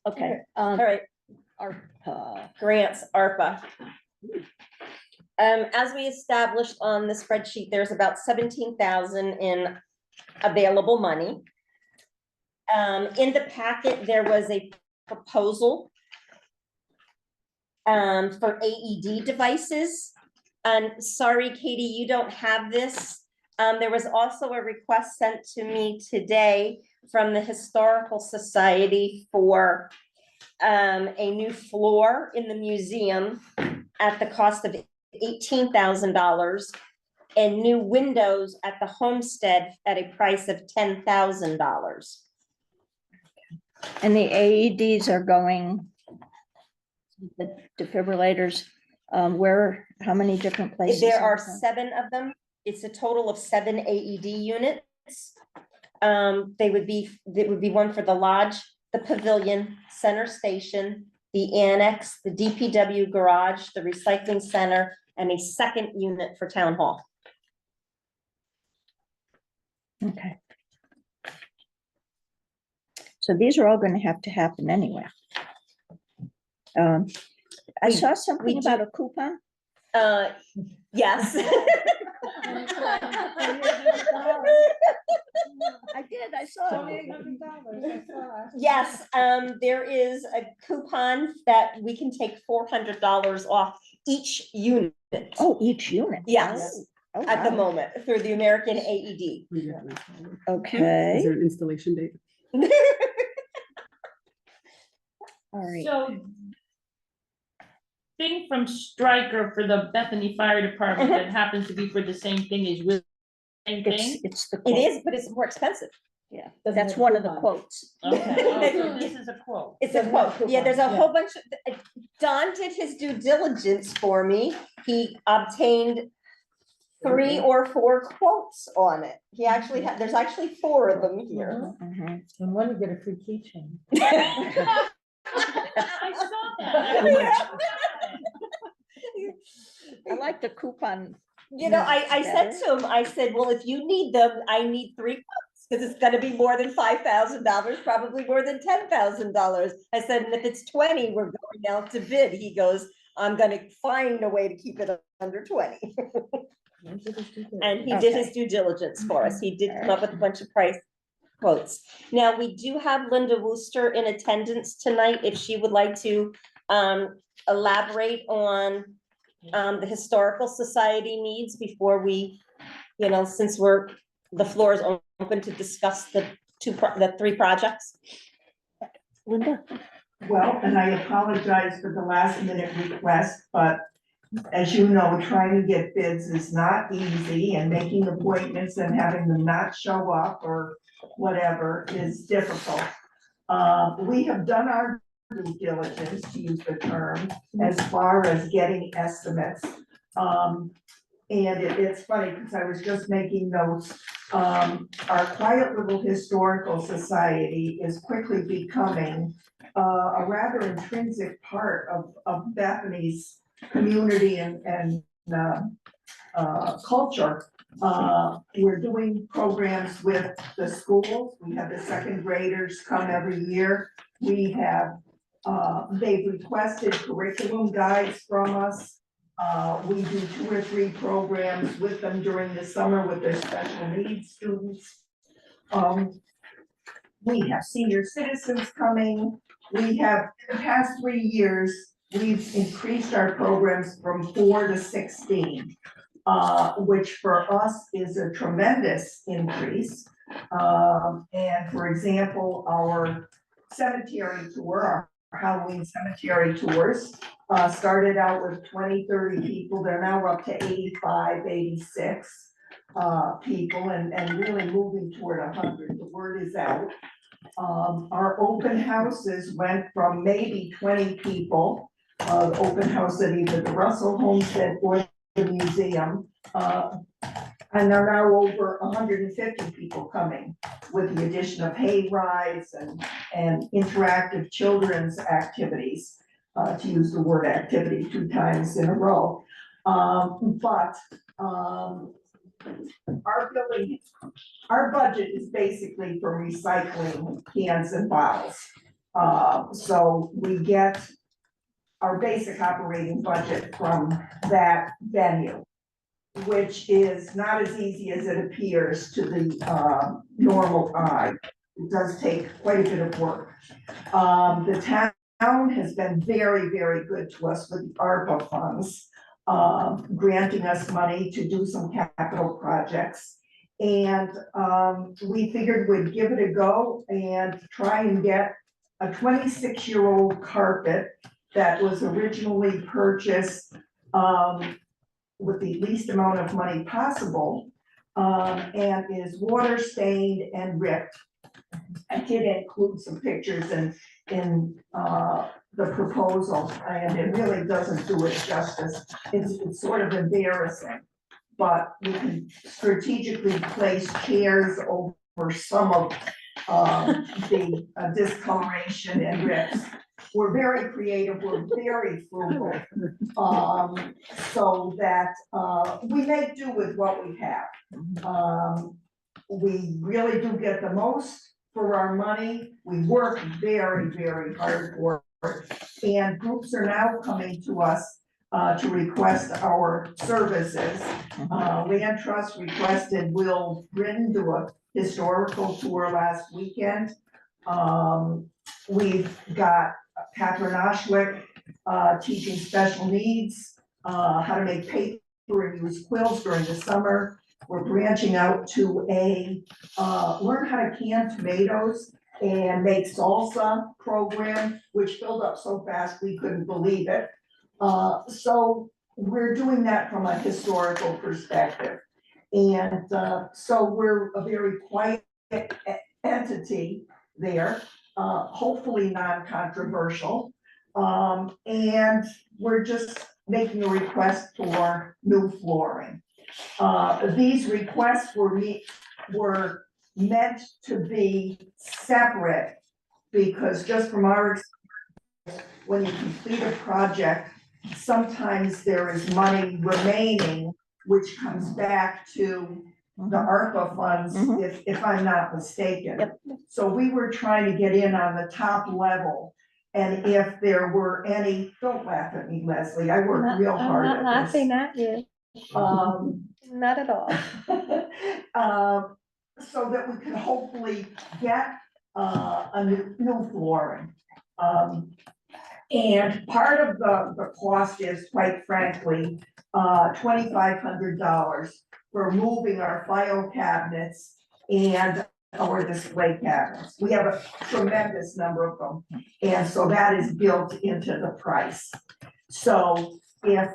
Okay. All right, ARPA. grants, ARPA. As we established on the spreadsheet, there's about 17,000 in available money. In the packet, there was a proposal for AED devices. And sorry, Katie, you don't have this. There was also a request sent to me today from the Historical Society for a new floor in the museum at the cost of $18,000 and new windows at the homestead at a price of $10,000. And the AEDs are going, the defibrillators, how many different places? There are 7 of them. It's a total of 7 AED units. They would be one for the lodge, the pavilion, center station, the annex, the DPW garage, the recycling center, and a second unit for town hall. Okay. So these are all going to have to happen anyway. I saw something about a coupon. Yes. Yes, there is a coupon that we can take $400 off each unit. Oh, each unit? Yes, Oh, at the wow. moment, through the American AED. Is Okay, there an installation date? all right. So thing from Stryker for the Bethany Fire Department that happens to be for the same thing is really the same thing? It's the It quote. is, but it's more expensive. Yeah, Doesn't that's have one of the coupon. quotes. Okay, oh, so this is a quote. It's a Doesn't have quote. Yeah, there's a coupon, whole bunch of, Don did his due diligence for me. He obtained 3 or 4 quotes on it. He actually had, there's actually 4 of them here. Mhm. And when you get a free keychain. I saw that. I like the coupon. You know, I said Better. to him, I said, well, if you need them, I need 3 quotes, because it's gonna be more than $5,000, probably more than $10,000. I said, and if it's 20, we're going out to bid. He goes, I'm gonna find a way to keep it under 20. And he did his due diligence for us. He did come up with a bunch of price quotes. Now, we do have Linda Wooster in attendance tonight, if she would like to elaborate on the Historical Society needs before we, you know, since the floor is open to discuss the 3 projects. Linda? Well, and I apologize for the last minute request, but as you know, trying to get bids is not easy, and making appointments and having them not show up or whatever is difficult. We have done our due diligence, to use the term, as far as getting estimates. And it's funny, because I was just making notes, our quiet little historical society is quickly becoming a rather intrinsic part of Bethany's community and culture. We're doing programs with the schools. We have the 2nd graders come every year. We have, they've requested curriculum guides from us. We do 2 or 3 programs with them during the summer with their special needs students. We have senior citizens coming. We have, in the past 3 years, we've increased our programs from 4 to 16, which for us is a tremendous increase. And for example, our cemetery tour, our Halloween cemetery tours, started out with 20, 30 people. They're now up to 85, 86 people, and really moving toward 100. The word is out. Our open houses went from maybe 20 people, open house at either the Russell Homestead or the museum, and there are now over 150 people coming, with the addition of hay rides and interactive children's activities, to use the word activity 2 times in a row. Our budget is basically for recycling cans and bottles. So we get our basic operating budget from that venue, which is not as easy as it appears to the normal eye. It does take quite a bit of work. The town has been very, very good to us with the ARPA funds, granting us money to do some capital projects. And we figured we'd give it a go and try and get a 26-year-old carpet that was originally purchased with the least amount of money possible, and is water stained and ripped. I did include some pictures in the proposal, and it really doesn't do it justice. It's sort of embarrassing, but we can strategically place chairs over some of the discoloration and rips. We're very creative, we're very frugal, so that we make do with what we have. We really do get the most for our money. We work very, very hard for it. And groups are now coming to us to request our services. Land Trust requested Will Britton do a historical tour last weekend. We've got Catherine Oshwick, teaching special needs, how to make paper and use quills during the summer. We're branching out to learn how to can tomatoes and make salsa program, which filled up so fast we couldn't believe it. So we're doing that from a historical perspective. And so we're a very quiet entity there, hopefully non-controversial. And we're just making a request for new flooring. These requests were meant to be separate because just from our experience, when you complete a project, sometimes there is money remaining, which comes back to the ARPA funds, if I'm not mistaken. Yep. So we were trying to get in on the top level. And if there were any, don't laugh at me, Leslie, I worked real hard at this. I'm not laughing at you, not at all. So that we can hopefully get a new flooring. And part of the cost is, quite frankly, $2,500 for moving our file cabinets and our display cabinets. We have a tremendous number of them, and so that is built into the price. So if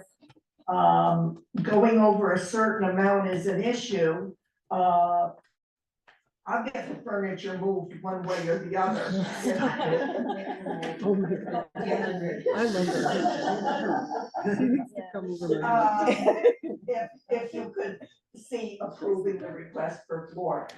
going over a certain amount is an issue, I'll get the furniture moved one way or the other. Oh my God. I love that. If you could see approving the request for flooring.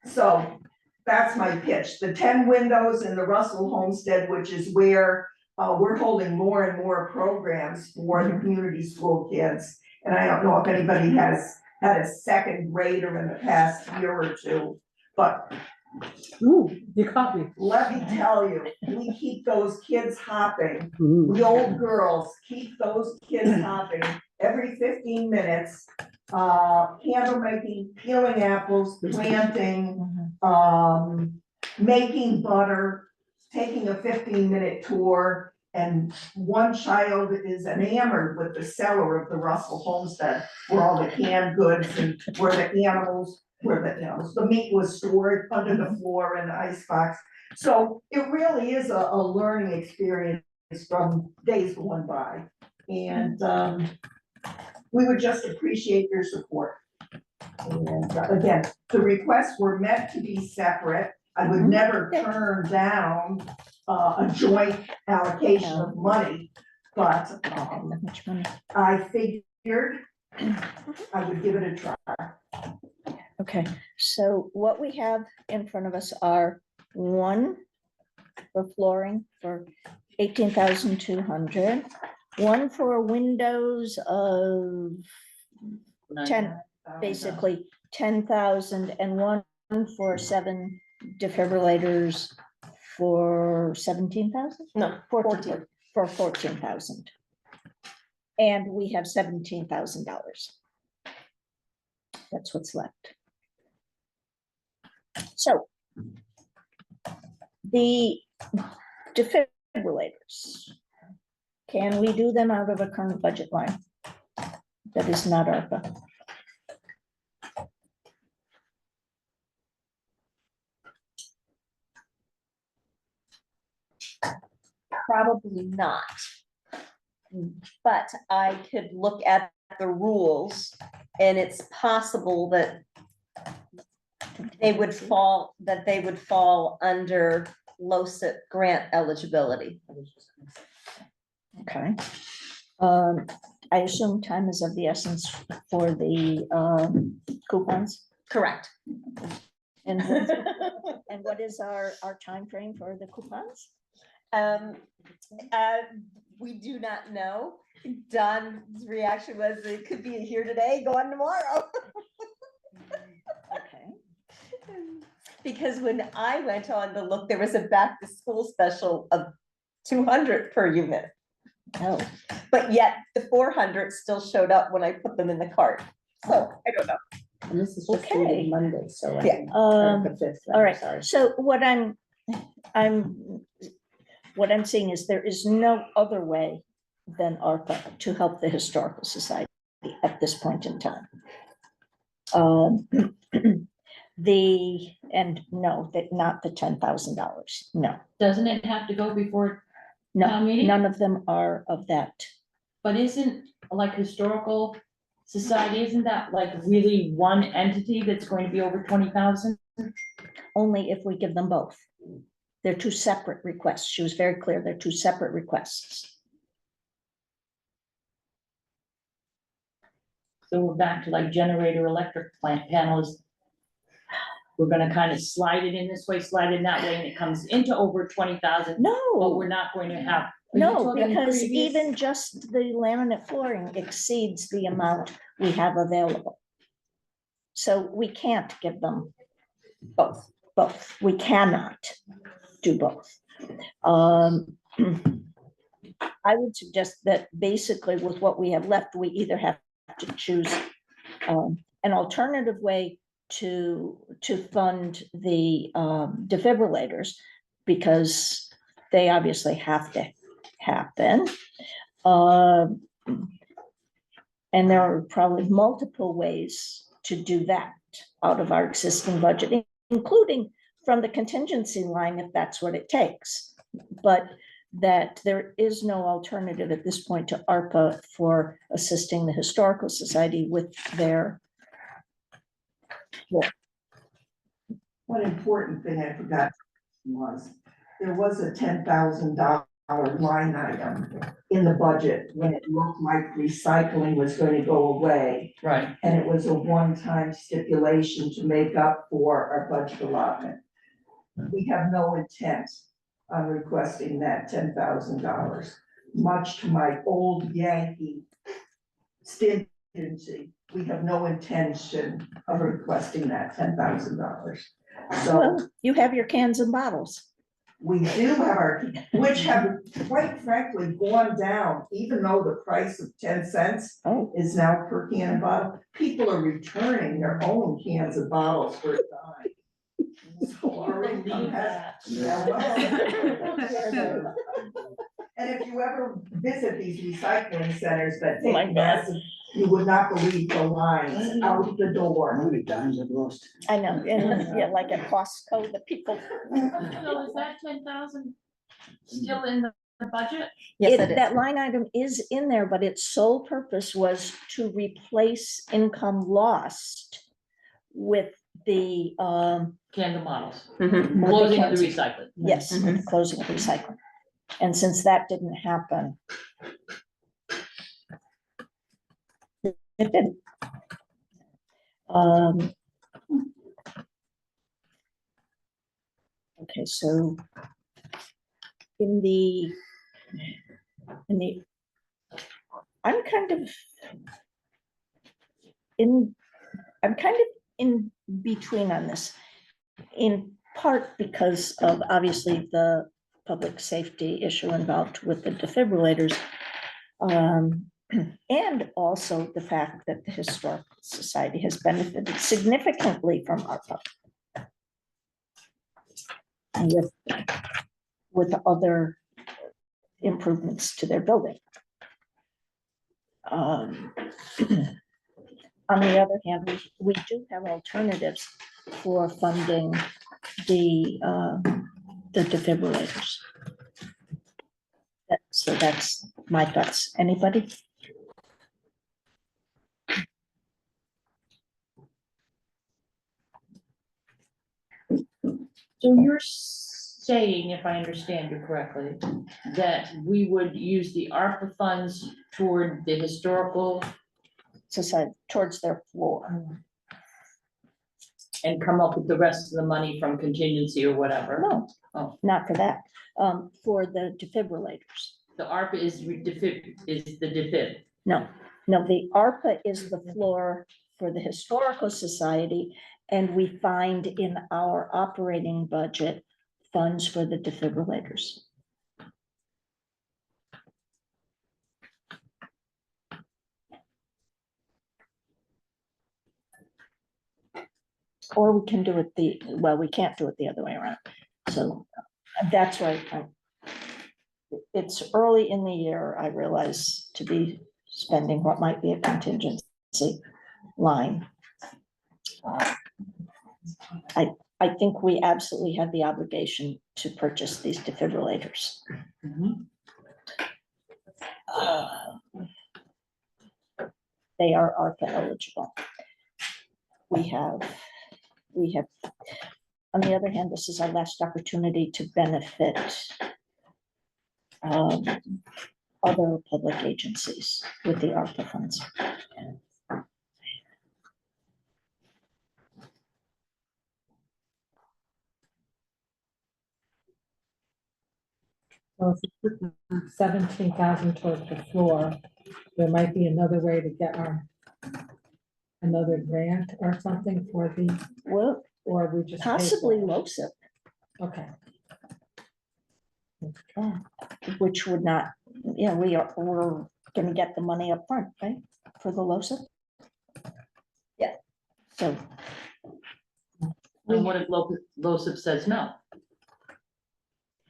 So that's my pitch. The 10 windows in the Russell Homestead, which is where we're holding more and more programs for the community school kids. And I don't know if anybody has had a second grader in the past year or two, but Ooh, you caught me. let me tell you, we keep those kids hopping. Ooh. The old girls keep those kids hopping every 15 minutes. Candle making, peeling apples, planting, making butter, taking a 15-minute tour. And one child is enamored with the cellar of the Russell Homestead, where all the canned goods and where the meat was stored under the floor in the icebox. So it really is a learning experience from days going by. And we would just appreciate your support. And again, the requests were meant to be separate. I would never turn down a joint allocation of money, but I figured I would give it a try. Okay, so what we have in front of us are one for flooring for 18,200, one for windows of 10, basically 10,000, and one for 7 defibrillators for 17,000? No, 14. For 14,000. And we have $17,000. That's what's left. So the defibrillators, can we do them out of a current budget line that is not ARPA? Probably not. But I could look at the rules, and it's possible that they would fall under LoCIP grant eligibility. Okay. I assume time is of the essence for the coupons. Correct. And what is our time frame for the coupons? We do not know. Don's reaction was, it could be here today, gone tomorrow. Okay. Because when I went on to look, there was a back to school special of 200 per unit. Oh, But yet the 400 still showed up when I put them in the cart. So I don't know. And this is just Okay. dated Monday, so. Yeah. The fifth, All right, sorry. so what I'm saying is there is no other way than ARPA to help the Historical Society at this point in time. No, that not the $10,000, no, Doesn't it have to go before, no, Town meeting? none of them are of that. but isn't like Historical Society, isn't that like really one entity that's going to be over 20,000? Only if we give them both. They're two separate requests. She was very clear, they're two separate requests. So we're back to like generator electric plant panels. We're gonna kind of slide it in this way, slide it that way, and it comes into over 20,000, but No, we're not going to have. Are you no, talking because previous- even just the laminate flooring exceeds the amount we have available. So we can't give them both, we cannot do both. I would suggest that basically with what we have left, we either have to choose an alternative way to fund the defibrillators, because they obviously have to happen. And there are probably multiple ways to do that out of our existing budget, including from the contingency line, if that's what it takes. But that there is no alternative at this point to ARPA for assisting the Historical Society with their. One important thing I forgot was, there was a $10,000 line item in the budget when it looked like recycling was going to go away. Right, And it was a one-time stipulation to make up for our budget allotment. We have no intent on requesting that $10,000, much to my old Yankee stringency. We have no intention of requesting that $10,000. So Well, you have your cans and bottles. we do have our, which have quite frankly gone down, even though the price of 10 cents Oh, is now per can and bottle. People are returning their own cans and bottles for a dime. So our income has. Hello. And if you ever visit these recycling centers that Oh my take God. massive, you would not believe the lines out the How door. many dimes I've lost? I know, and yeah, like at Costco, the people. so is that 10,000 still in the budget? Yes, it is. That line item is in there, but its sole purpose was to replace income lost with the, Canned models, Mhm. with closing of cans. the recycling. Yes, Mhm. closing of recycling. And since that didn't happen. It didn't. Okay, so in the, I'm kind of in between on this, in part because of obviously the public safety issue involved with the defibrillators. And also the fact that the Historical Society has benefited significantly from ARPA. With other improvements to their building. On the other hand, we do have alternatives for funding the defibrillators. So that's my thoughts. Anybody? So you're saying, if I understand you correctly, that we would use the ARPA funds toward the historical Society towards their floor. and come up with the rest of the money from contingency or whatever? No, Oh. not for that. For the defibrillators. The ARPA is the defib. No, the ARPA is the floor for the Historical Society, and we find in our operating budget funds for the defibrillators. Or we can do it well, we can't do it the other way around. So that's why it's early in the year, I realize, to be spending what might be a contingency line. I think we absolutely have the obligation to purchase these defibrillators. They are ARPA eligible. We have, on the other hand, this is our last opportunity to benefit other public agencies with the ARPA funds. Well, if you put 17,000 towards the floor, there might be another way to get another grant or something for the, Well, or we just. pay for possibly it? LoSiP, Okay. which would not, we're gonna get the money up front, right, for the LoSiP? Yeah, so. And what if LoSiP says no?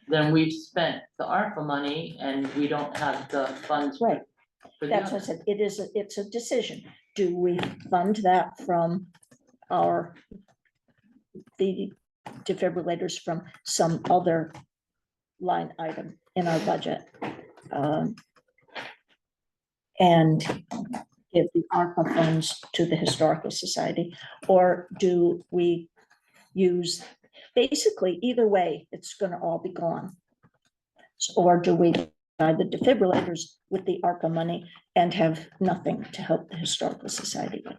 Then we've spent the ARPA money and we don't have the funds. Right. For the That's what I other. said, it's a decision. Do we fund that from the defibrillators from some other line item in our budget? And give the ARPA funds to the Historical Society, or do we use, basically, either way, it's gonna all be gone. Or do we buy the defibrillators with the ARPA money and have nothing to help the Historical Society with?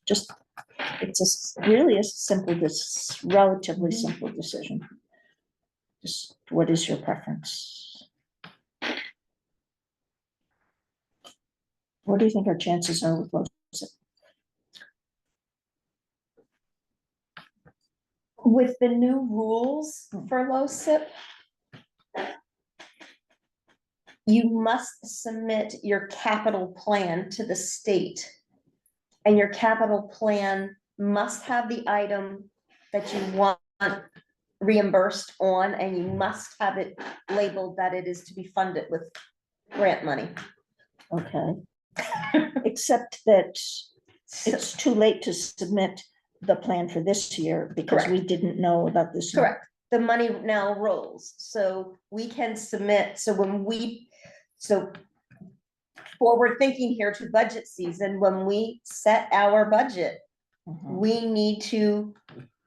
Just, it's really a simple, this relatively simple decision. Just, what is your preference? What do you think our chances are with LoSiP? With the new rules for LoSiP, you must submit your capital plan to the state. And your capital plan must have the item that you want reimbursed on, and you must have it labeled that it is to be funded with grant money. Okay. Except that it's too late to submit the plan for this year because we didn't know about this. Correct. The money now rolls, so we can submit, so forward thinking here to budget season, when we set our budget, we need to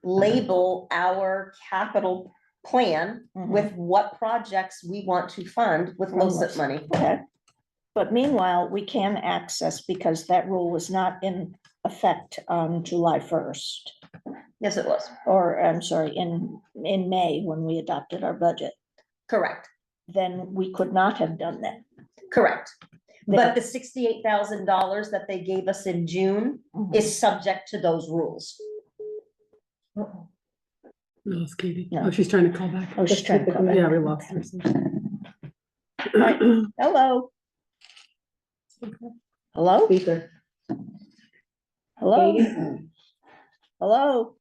label our capital plan with what projects we want to fund with LoSiP money. Okay. But meanwhile, we can access, because that rule was not in effect on July 1st. Yes, it was. Or, I'm sorry, in May, when we adopted our budget. Correct. Then we could not have done that. Correct. But the $68,000 that they gave us in June is subject to those rules. No, it's Katie. No. Oh, she's trying to call back. Oh, she's trying to call back. Yeah, we lost her. Right. Hello? Hello? Speaker. Hello? Katie? Hello?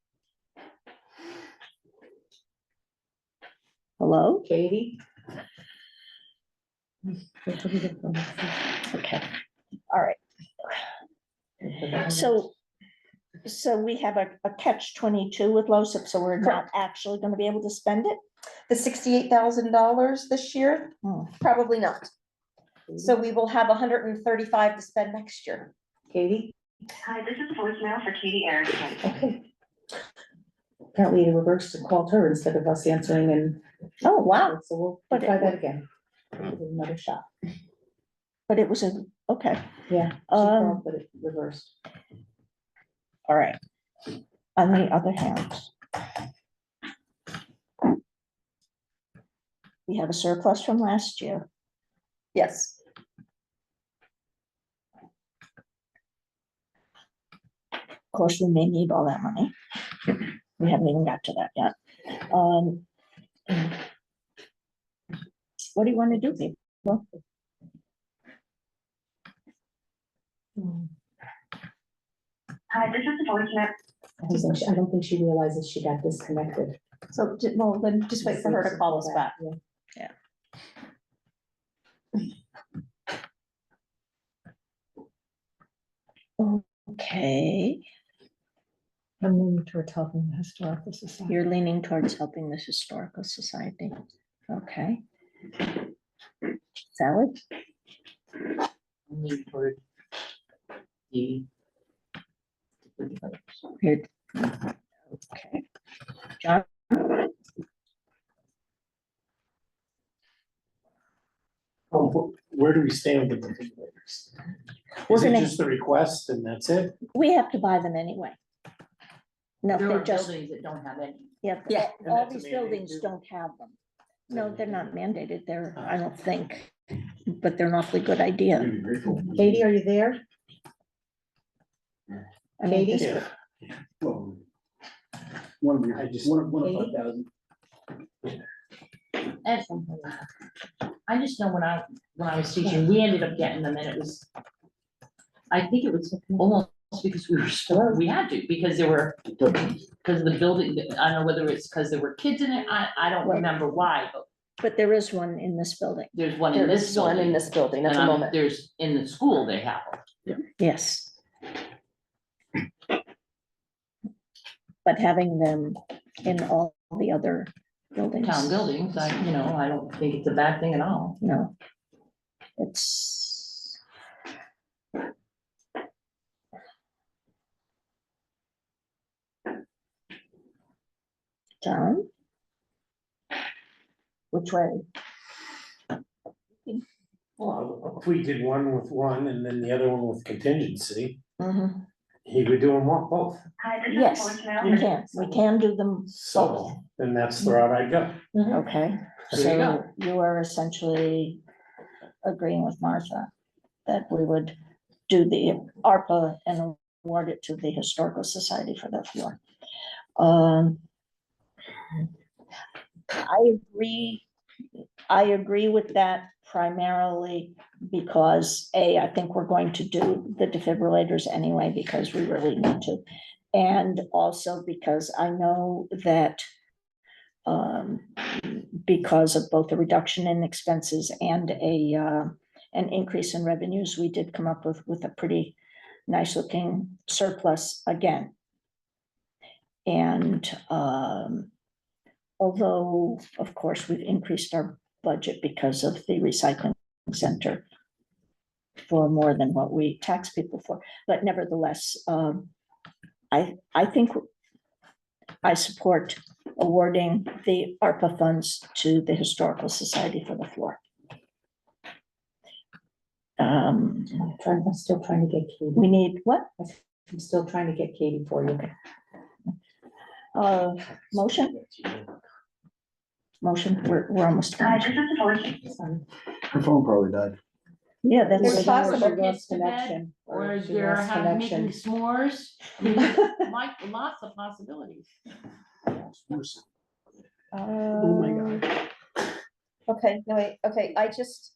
Hello? Katie? Okay, all right. So we have a catch-22 with LoSiP, so we're not actually gonna be able to spend it? The $68,000 this year, probably not. So we will have 135 to spend next year. Katie? Hi, this is voicemail for Katie Erickson. Okay. Apparently the reverse called her instead of us answering, and Oh, wow, so we'll But try it- that again. Give it another shot. but it was okay, Yeah, she called, but it reversed. all right. On the other hand, we have a surplus from last year. Yes. Of course, we may need all that money. We haven't even got to that yet. What do you want to do, people? Hi, this is voicemail. I don't think she realizes she got disconnected. So, well, then just wait for her to call us back. Yeah. Okay, I'm leaning towards helping the historical society. you're leaning towards helping the Historical Society. Okay. Sally? Lean toward the- Here. Okay. John? Where do we stand with the defibrillators? We're Is it gonna- just the request and that's it? We have to buy them anyway. No, There they are just, buildings that don't have any. yeah, Yeah. all And that's a these mandate buildings too. don't have them. No, they're not mandated, I don't think, but they're an awfully good idea. Katie, are you there? I mean, Katie? this- Yeah. Well, One of I the, just- one of Katie? 5,000. And I just know when I was teaching, we ended up getting them and it was, I think it was almost because we had to, because there were, because of the building, I don't know whether it's because there were kids in it, I don't Right. remember why, but But there is one in this building, there's one in There this is one in building. this building at And the I'm, moment. there's, in the school, they have them. yes. But having them in all the other buildings. Town buildings, I don't think it's a bad thing at all. No. It's. John? Which way? Well, if we did one with one and then the other one with contingency, Mhm. he would do them all, both. Hi, this is Yes, voicemail. we can do them both, So then that's the route I'd go. okay? There you So go. you are essentially agreeing with Martha that we would do the ARPA and award it to the Historical Society for the floor. I agree with that primarily because I think we're going to do the defibrillators anyway, because we really need to. And also because I know that because of both the reduction in expenses and an increase in revenues, we did come up with a pretty nice looking surplus again. And although, of course, we've increased our budget because of the recycling center for more than what we tax people for, but nevertheless, I think I support awarding the ARPA funds to the Historical Society for the floor. I'm still trying to get Katie. We need what? I'm still trying to get Katie for you. Motion? Motion, we're almost Hi, done. this is voice. Her phone probably died. Yeah, It's that's, possible. She lost connection. Or she they're lost making connection. s'mores, lots of possibilities. Oh my God. Okay, no, wait, okay, I just,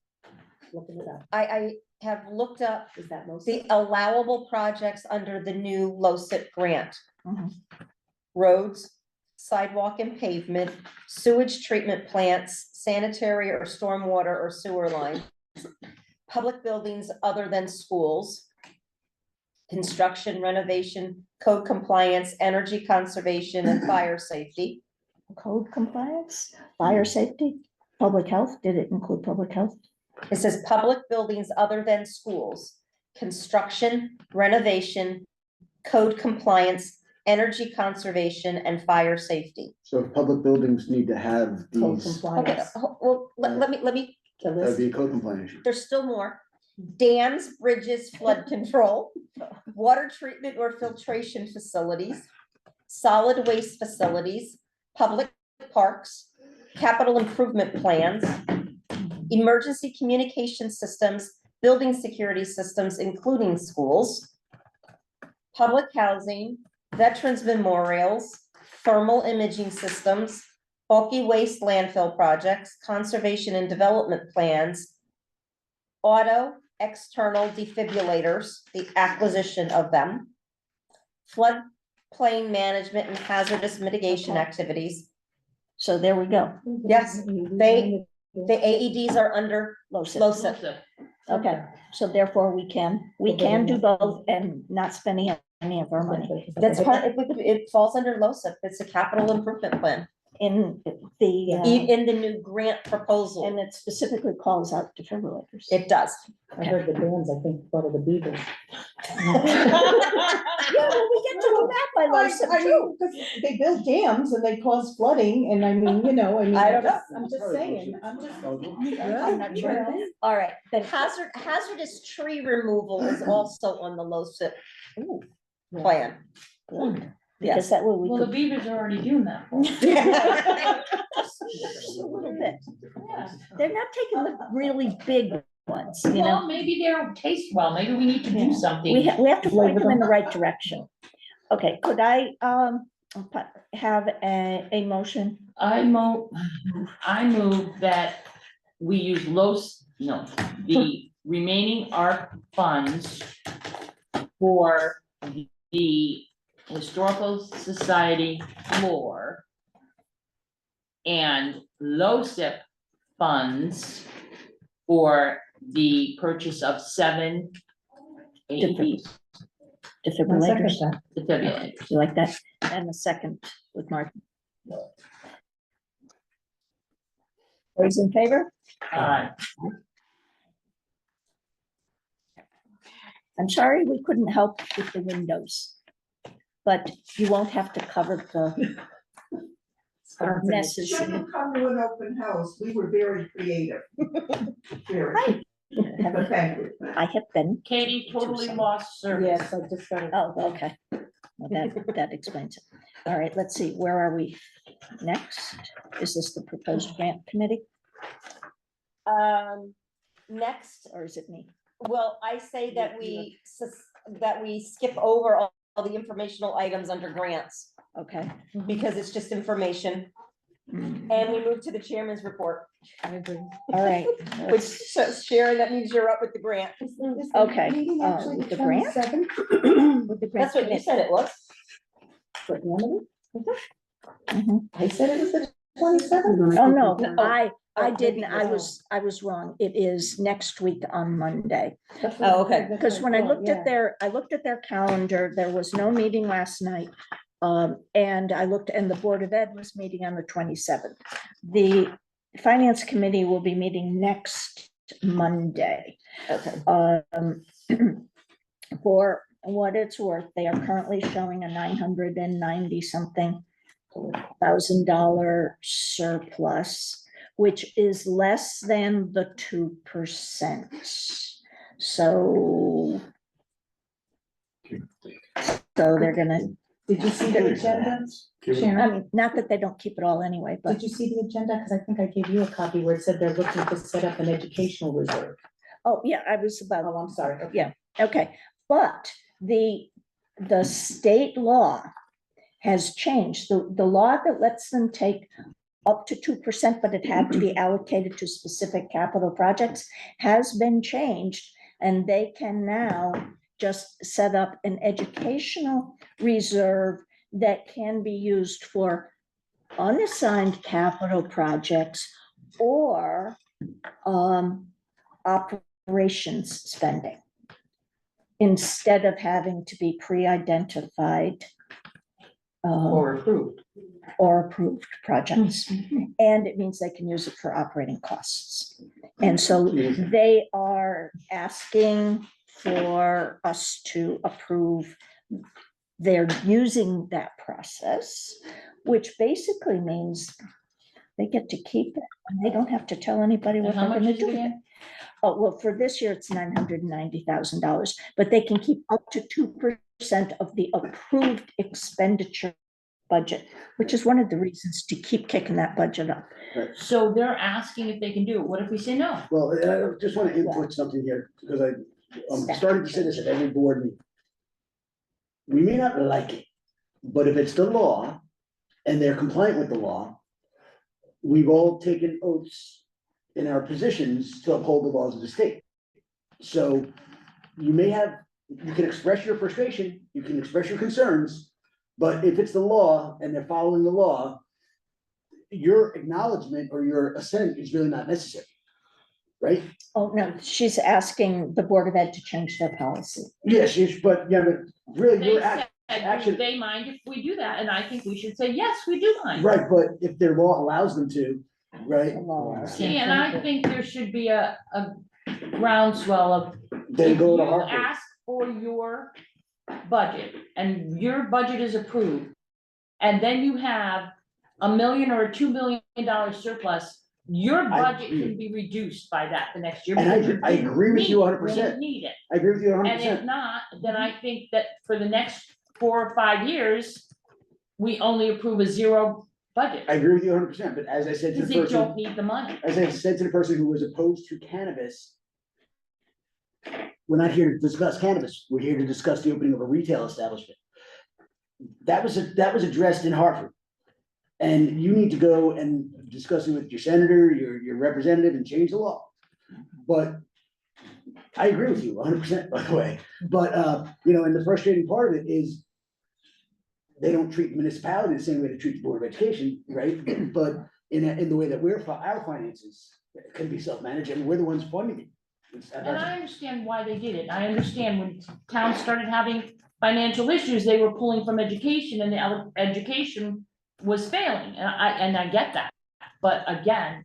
Looking it up. I have looked up Is that most? the allowable projects under the new LoCIP grant. Mhm. Roads, sidewalk and pavement, sewage treatment plants, sanitary or stormwater or sewer line, public buildings other than schools, construction, renovation, code compliance, energy conservation, and fire safety. code compliance, fire safety, public health, did it include public health? It says public buildings other than schools, construction, renovation, code compliance, energy conservation, and fire safety. So if public buildings need to have Code these, Okay, compliance. well, let me, The that'd list. be a code compliance issue. there's still more. Dams, bridges, flood control, water treatment or filtration facilities, solid waste facilities, public parks, capital improvement plans, emergency communication systems, building security systems, including schools, public housing, veterans memorials, thermal imaging systems, bulky waste landfill projects, conservation and development plans, auto external defibrillators, the acquisition of them, flood floodplain management and hazardous mitigation Okay. activities. So there we go. Yes, the AEDs are under LoCIP. LoCIP. Okay, so therefore we can do both and not spending any of our money That's part, it falls under LoCIP. It's a capital improvement plan in the, in the new grant proposal. and it specifically calls out defibrillators. It does. I heard the bands, I think, part of the Beavers. Yeah, well, we get to do that by LoCIP too. Because they build dams and they cause flooding, and I mean, I mean. I don't know. I'm just saying, I'm just. I'm not sure. All right, then Hazardous tree removal is also on the LoCIP plan. good, because that way we Well, the could. Beavers are already doing that. Just a little bit. They're not taking the really big ones, you know? Well, maybe they don't taste well, maybe we need to Yeah. do something. We have to point them in the right direction. Okay, could I, have a motion? I move that we use the remaining ARP funds for the Historical Society floor and LoCIP funds for the purchase of 7 AEDs. Defibrillators, Defibrillators. you like that? And a second with Mark. Those in favor? I'm sorry we couldn't help with the windows. But you won't have to cover the messes. Shouldn't come to an open house, we were very creative. Very, but thank you. I have been. Katie totally lost service. Yes, I just got it. Oh, okay. Well, that explains it. All right, let's see, where are we next? Is this the proposed grant committee Next, or is it me? well, I say that we skip over all the informational items under grants, Okay. because it's just information, and we move to the chairman's report, I agree. All right. which says, Sharon, that means you're up with the grant. Okay, with the grant? With the grant That's what you committee. said it was. For Amity? Mhm. I said it was the 27th. Oh, no, I maybe didn't, it I was wrong. It is next week on Monday. Oh, okay. Because when I looked at their calendar, there was no meeting last night. And I looked, and the Board of Ed was meeting on the 27th. The Finance Committee will be meeting next Monday. Okay. For what it's worth, they are currently showing a $990-something thousand surplus, which is less than the 2%. So they're gonna, Did you see the agenda, I Sharon? mean, not that they don't keep it all anyway, but Did you see the agenda? Because I think I gave you a copy where it said they're looking to set up an educational reserve. oh, yeah, I was about. Oh, I'm sorry. Okay. Yeah, okay, but the state law has changed. The law that lets them take up to 2%, but it had to be allocated to specific capital projects, has been changed. And they can now just set up an educational reserve that can be used for unassigned capital projects or operations spending, instead of having to be pre-identified Or approved. or approved projects. And it means they can use it for operating costs. And so they are asking for us to approve their using that process, which basically means they get to keep it and they don't have to tell anybody what And how they're much gonna is do it with it. again? Oh, well, for this year, it's $990,000, but they can keep up to 2% of the approved expenditure budget, which is one of the reasons to keep kicking that budget up. So they're asking if they can do it, what if we say no? Well, I just want to input something here, because I'm starting to say this at every board meeting. We may not like it, but if it's the law and they're compliant with the law, we've all taken oaths in our positions to uphold the laws of the state. So you can express your frustration, you can express your concerns, But if it's the law and they're following the law, your acknowledgement or your assent is really not necessary. Right? Oh, no, she's asking the Board of Ed to change their policy. Yes, but really, They your said, action. do they mind if we do that? And I think we should say, yes, we do mind. Right, but if their law allows them to, right? The law. See, and I think there should be a groundswell of, Then if go to you Hartford. ask for your budget and your budget is approved, and then you have $1 million or a $2 million surplus, your I budget agree. can be reduced by that the next year. And because you I agree with you didn't 100%. Need it. I agree with you And if 100%. not, then I think that for the next 4 or 5 years, we only approve a zero budget. I agree with you 100%, but as I said to Because the they person, don't need the money. as I said to the person who was opposed to cannabis, we're not here to discuss cannabis. We're here to discuss the opening of a retail establishment. That was addressed in Hartford. And you need to go and discuss it with your senator, your representative, and change the law. But I agree with you 100%, by the way. But, and the frustrating part of it is they don't treat the municipality the same way they treat the Board of Education, right? But in the way that our finances can be self-managed, and we're the ones funding it. And I understand why they did it. I understand when towns started having financial issues, they were pulling from education and the education was failing. And I get that. But again,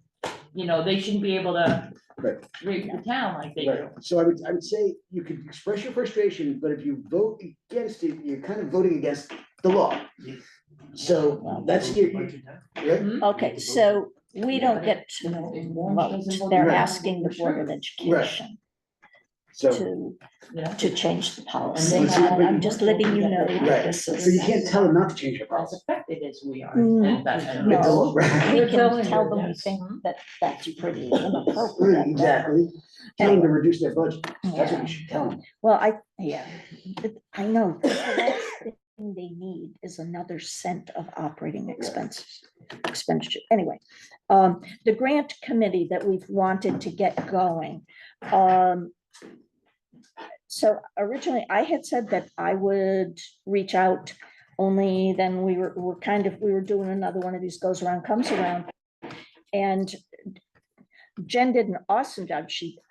they shouldn't be able to Right. rape the town like they do. Right, so I would say you could express your frustration, but if you vote against it, you're kind of voting against the law. So that's your, right? Okay, so we don't get to vote. They're Right. asking the Board of Education So, to change the policy. And they- I'm just letting you know that right, this so you is. can't tell them not to change their As policy. affected as we are. Mm, And that's- no. Right. We can tell them we think that that's pretty inappropriate. Exactly, tell them to reduce their budget, that's what Yeah. you should tell them. Well, I know, the last thing they need is another cent of operating expenditure. Anyway, the grant committee that we've wanted to get going. So originally I had said that I would reach out, only then we were doing another one of these goes around, comes around. And Jen did an awesome job.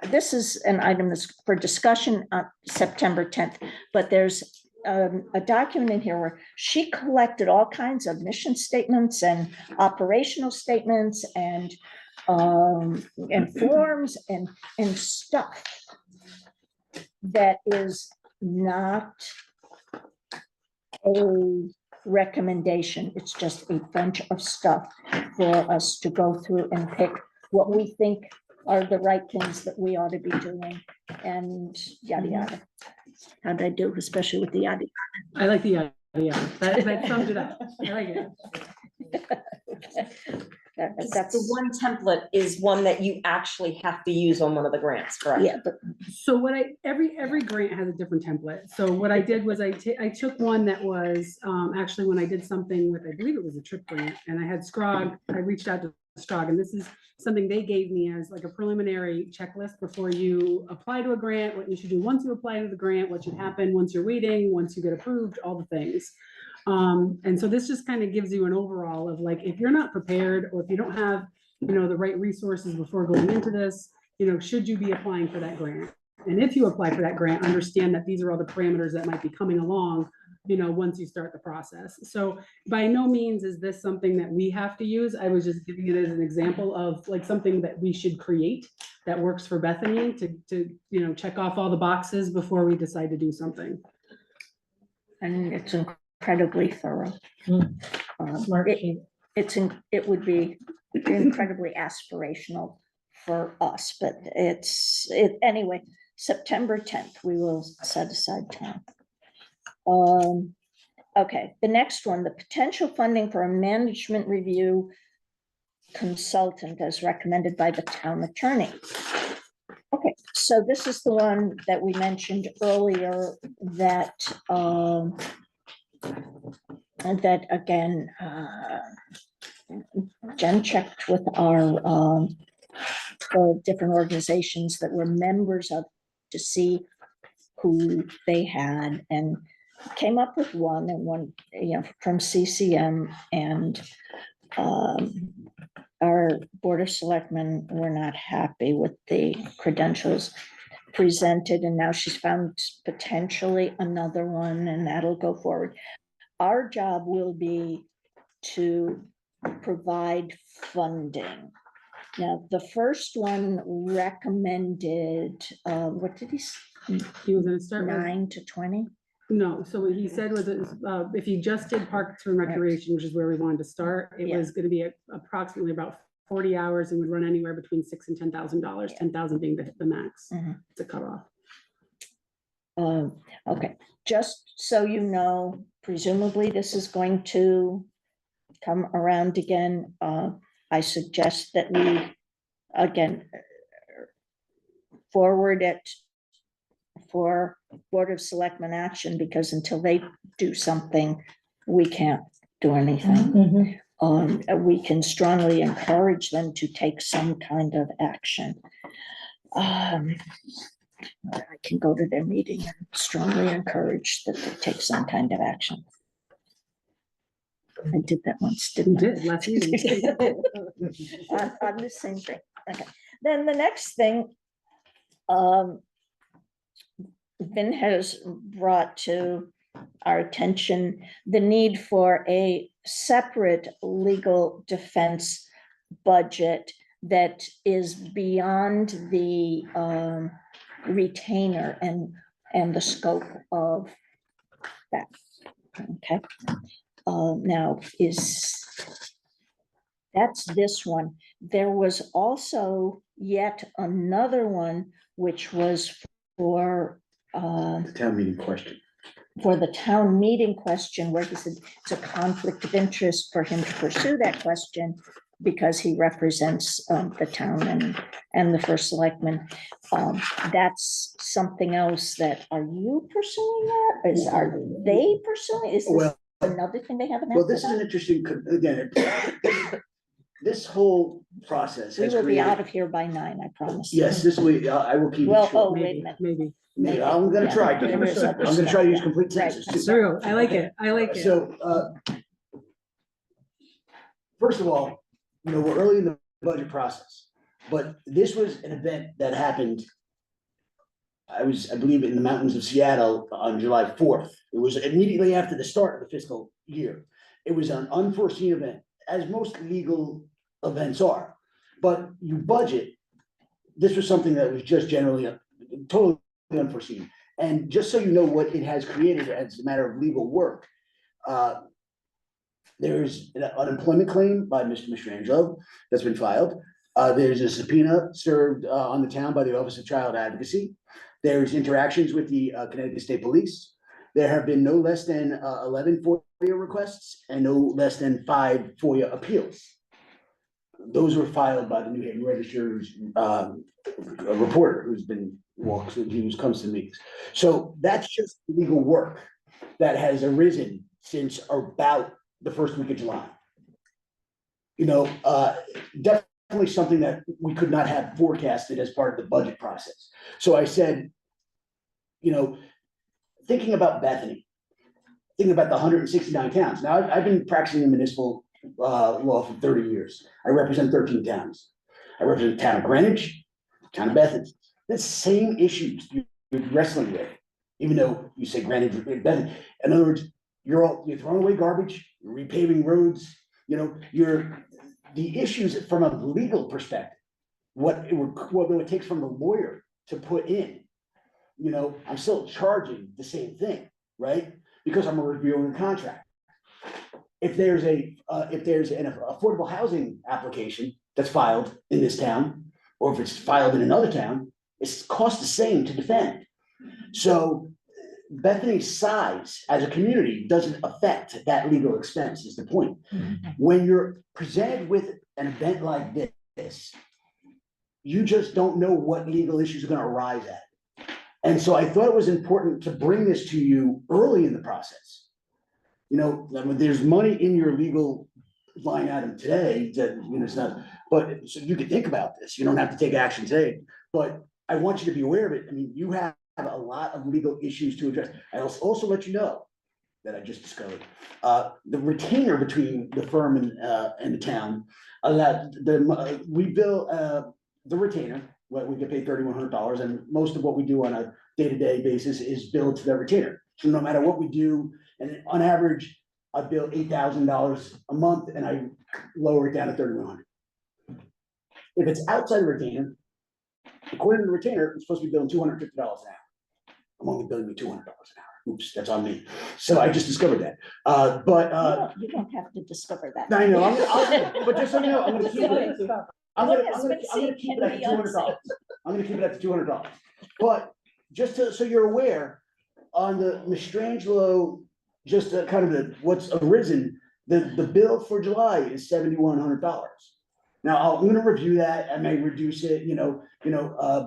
This is an item that's for discussion on September 10th, but there's a document in here where she collected all kinds of mission statements and operational statements and forms and stuff that is not a recommendation. It's just a bunch of stuff for us to go through and pick what we think are the right things that we ought to be doing and yada yada. How did I do, especially with the yada? I like the idea. That sums it up. I like it. That's The one template is one that you actually have to use on one of the grants, correct? yeah, but So every grant has a different template. So what I did was I took one that was actually when I did something with, I believe it was a trip grant, and I had Scrog, I reached out to Scrog, and this is something they gave me as like a preliminary checklist before you apply to a grant, what you should do once you apply to the grant, what should happen once you're waiting, once you get approved, all the things. And so this just kind of gives you an overall of like, if you're not prepared, or if you don't have, the right resources before going into this, should you be applying for that grant? And if you apply for that grant, understand that these are all the parameters that might be coming along, once you start the process. So by no means is this something that we have to use. I was just giving it as an example of like something that we should create that works for Bethany to check off all the boxes before we decide to do something. and it's incredibly thorough. Smart sheet. It would be incredibly aspirational for us, but anyway, September 10th, we will set aside time. Okay, the next one, the potential funding for a management review consultant as recommended by the town attorney. Okay, so this is the one that we mentioned earlier that again, Jen checked with our the different organizations that we're members of to see who they had, and came up with one and one, from CCM, and our Board of Selectmen were not happy with the credentials presented, and now she's found potentially another one, and that'll go forward. Our job will be to provide funding. Now, the first one recommended, what did he, He was gonna start with, 9 to 20? no, so what he said was, if you just did Parks and Recreation, which is where we wanted to start, it Yeah. was gonna be approximately about 40 hours and would run anywhere between $6,000 and $10,000, 10,000 being the max Mhm. to cut off. Okay, just so you know, presumably this is going to come around again. I suggest that we, again, forward it for Board of Selectmen action, because until they do something, we can't do anything. We can strongly encourage them to take some kind of action. I can go to their meeting and strongly encourage that they take some kind of action. I did that once, You didn't I? did, last meeting. On the same thing. Okay. Then the next thing, Vin has brought to our attention the need for a separate legal defense budget that is beyond the retainer and the scope of that. Okay. Now that's this one. There was also yet another one, which was for The town meeting question. for the town meeting question, where he said it's a conflict of interest for him to pursue that question because he represents the town and the first selectman. That's something else that, are you pursuing that? Are they pursuing? Is this Well, another thing they haven't? Well, this is an interesting, again, this whole process We has will be out created. of here by 9, I promise. Yes, this way, I will keep it Well, oh, short. wait a Maybe, minute. maybe. Maybe, I'm gonna Yeah, try, there is I'm other gonna try stuff, to use yeah. complete Right. sentences too. True, I like it, I like it. So, first of all, we're early in the budget process, but this was an event that happened. I believe, in the mountains of Seattle on July 4th. It was immediately after the start of the fiscal year. It was an unforeseen event, as most legal events are. But you budget, this was something that was just generally totally unforeseen. And just so you know what it has created as a matter of legal work, there's an unemployment claim by Mr. Mastrangelo that's been filed. There's a subpoena served on the town by the Office of Child Advocacy. There's interactions with the Connecticut State Police. There have been no less than 11 FOIA requests and no less than 5 FOIA appeals. Those were filed by the New Haven Register's reporter who's comes to meetings. So that's just legal work that has arisen since about the first week of July. Definitely something that we could not have forecasted as part of the budget process. So I said, thinking about Bethany, thinking about the 169 towns. Now, I've been practicing in municipal law for 30 years. I represent 13 towns. I represent the town of Greenwich, town of Bethany. The same issues you're wrestling with, even though you say Greenwich, Bethany. In other words, you're throwing away garbage, you're repaving roads, the issues from a legal perspective, what it takes from the lawyer to put in, I'm still charging the same thing, right? Because I'm reviewing the contract. If there's an affordable housing application that's filed in this town, or if it's filed in another town, it's cost the same to defend. So Bethany's size as a community doesn't affect that legal expense, is the point. When you're presented with an event like this, you just don't know what legal issues are going to arise at. And so I thought it was important to bring this to you early in the process. There's money in your legal line item today that, it's not, but so you can think about this. You don't have to take action today, but I want you to be aware of it. I mean, you have a lot of legal issues to address. I'll also let you know that I just discovered. The retainer between the firm and the town, we bill, the retainer, what we get paid $3,100, and most of what we do on a day-to-day basis is billed to the retainer. So no matter what we do, and on average, I bill $8,000 a month and I lower it down to $3,100. If it's outside the retainer, according to the retainer, I'm supposed to be billing $250 an hour. I'm only billing me $200 an hour. Oops, that's on me. So I just discovered that. You don't have to discover that. I know, but just so you know, I'm gonna keep it. I'm What gonna has been seen keep can it at be $200. I'm gonna keep it at $200. But just so you're aware, on the Mastrangelo, just kind of what's arisen, the bill for July is $7,100. Now, I'm gonna review that, I may reduce it,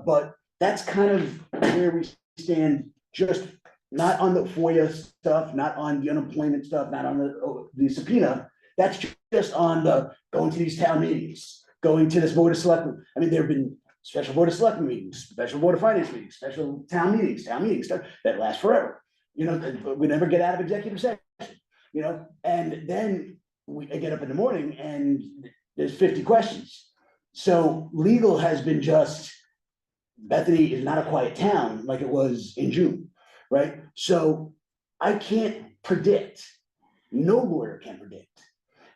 but that's kind of where we stand, just not on the FOIA stuff, not on the unemployment stuff, not on the subpoena. That's just on the going to these town meetings, going to this board of selectmen. I mean, there have been special board of selectmen meetings, special board of finance meetings, special town meetings stuff that last forever. We never get out of executive session, and then I get up in the morning and there's 50 questions. So legal has been Bethany is not a quiet town like it was in June, right? So I can't predict, no lawyer can predict.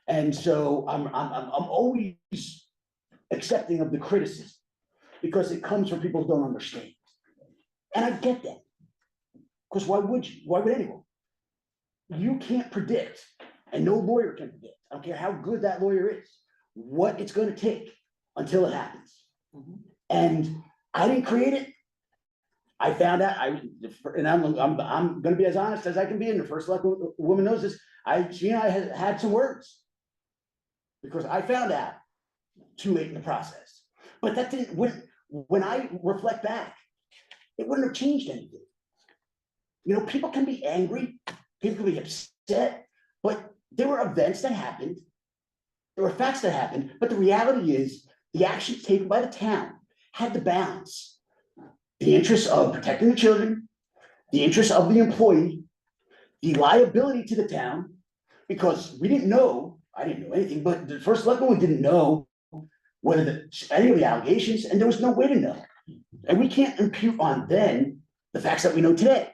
And so I'm always accepting of the criticism because it comes from people who don't understand. And I get that. Because why would you? Why would anyone? You can't predict, and no lawyer can predict. I don't care how good that lawyer is, what it's going to take until it happens. And I didn't create it. I found out. And I'm going to be as honest as I can be. And the first select woman knows this. She and I had some words because I found out too late in the process. But that didn't. When I reflect back, it wouldn't have changed anything. People can be angry, people can be upset, but there were events that happened, there were facts that happened, but the reality is the actions taken by the town had to balance the interests of protecting the children, the interests of the employee, the liability to the town, because I didn't know anything, but the first selectman, we didn't know whether any of the allegations, and there was no way to know. And we can't impute on then the facts that we know today.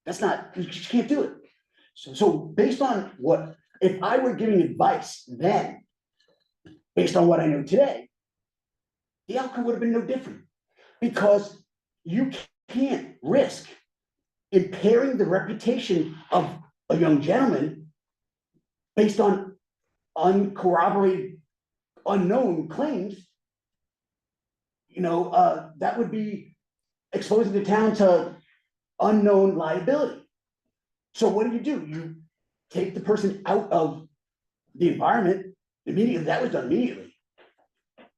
You just can't do it. So based on if I were giving advice then, based on what I know today, the outcome would have been no different. Because you can't risk impairing the reputation of a young gentleman based on uncorroborated, unknown claims. That would be exposing the town to unknown liability. So what do? You take the person out of the environment immediately. That was done immediately.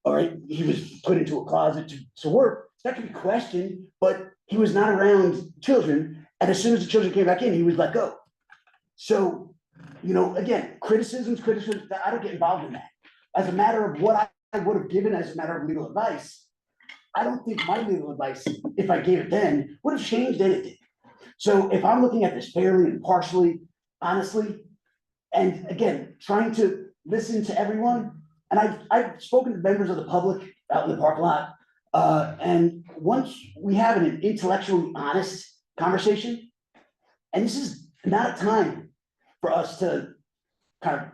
All right, he was put into a closet to work. That could be questioned, but he was not around children. And as soon as the children came back in, he was let go. So, again, criticisms, I don't get involved in that. As a matter of what I would have given as a matter of legal advice, I don't think my legal advice, if I gave it then, would have changed anything. So if I'm looking at this fairly, impartially, honestly, and again, trying to listen to everyone, and I've spoken to members of the public out in the parking lot, and once we have an intellectually honest conversation, and this is not a time for us to kind of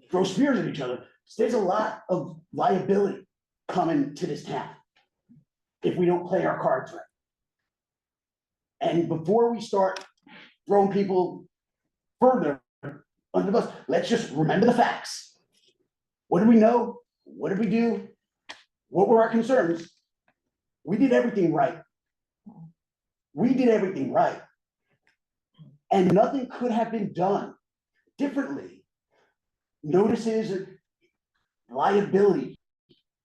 throw spears at each other. There's a lot of liability coming to this town if we don't play our cards right. And before we start throwing people further under the bus, let's just remember the facts. What do we know? What did we do? What were our concerns? We did everything right. We did everything right. And nothing could have been done differently. Notices, liability.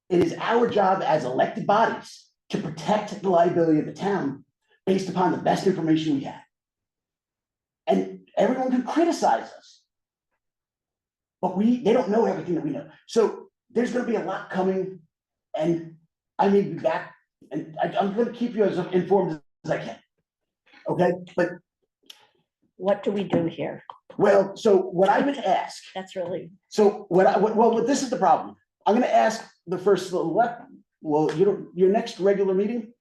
It is our job as elected bodies to protect the liability of the town based upon the best information we have. And everyone can criticize us, but they don't know everything that we know. So there's going to be a lot coming, and I may be back, and I'm going to keep you as informed as I can. Okay, but what do we do here? Well, so what I would ask, That's really, well, this is the problem. I'm gonna ask the first select, well, your next regular meeting?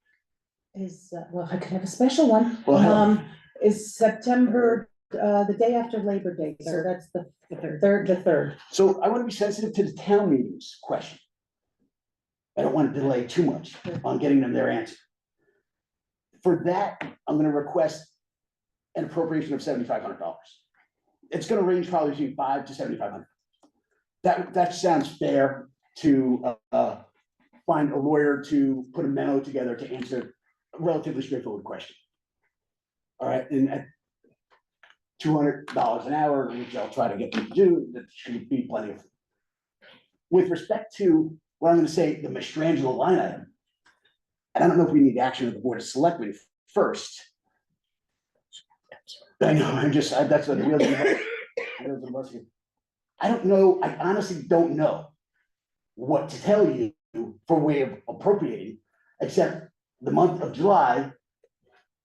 Is, well, I could have a special one, Well, hell. is September, the day after Labor Day, so that's the third. So I want to be sensitive to the town meetings question. I don't want to delay too much on getting them their answer. For that, I'm gonna request an appropriation of $7,500. It's gonna range probably between $500 to $7,500. That sounds fair to find a lawyer to put a memo together to answer a relatively straightforward question. All right, and at $200 an hour, which I'll try to get them to do, that should be plenty of. With respect to what I'm gonna say, the Mastrangelo line item, and I don't know if we need action of the Board of Selectmen first. I know, that's what the wheels of the bus here. I don't know, I honestly don't know what to tell you for way of appropriating, except the month of July,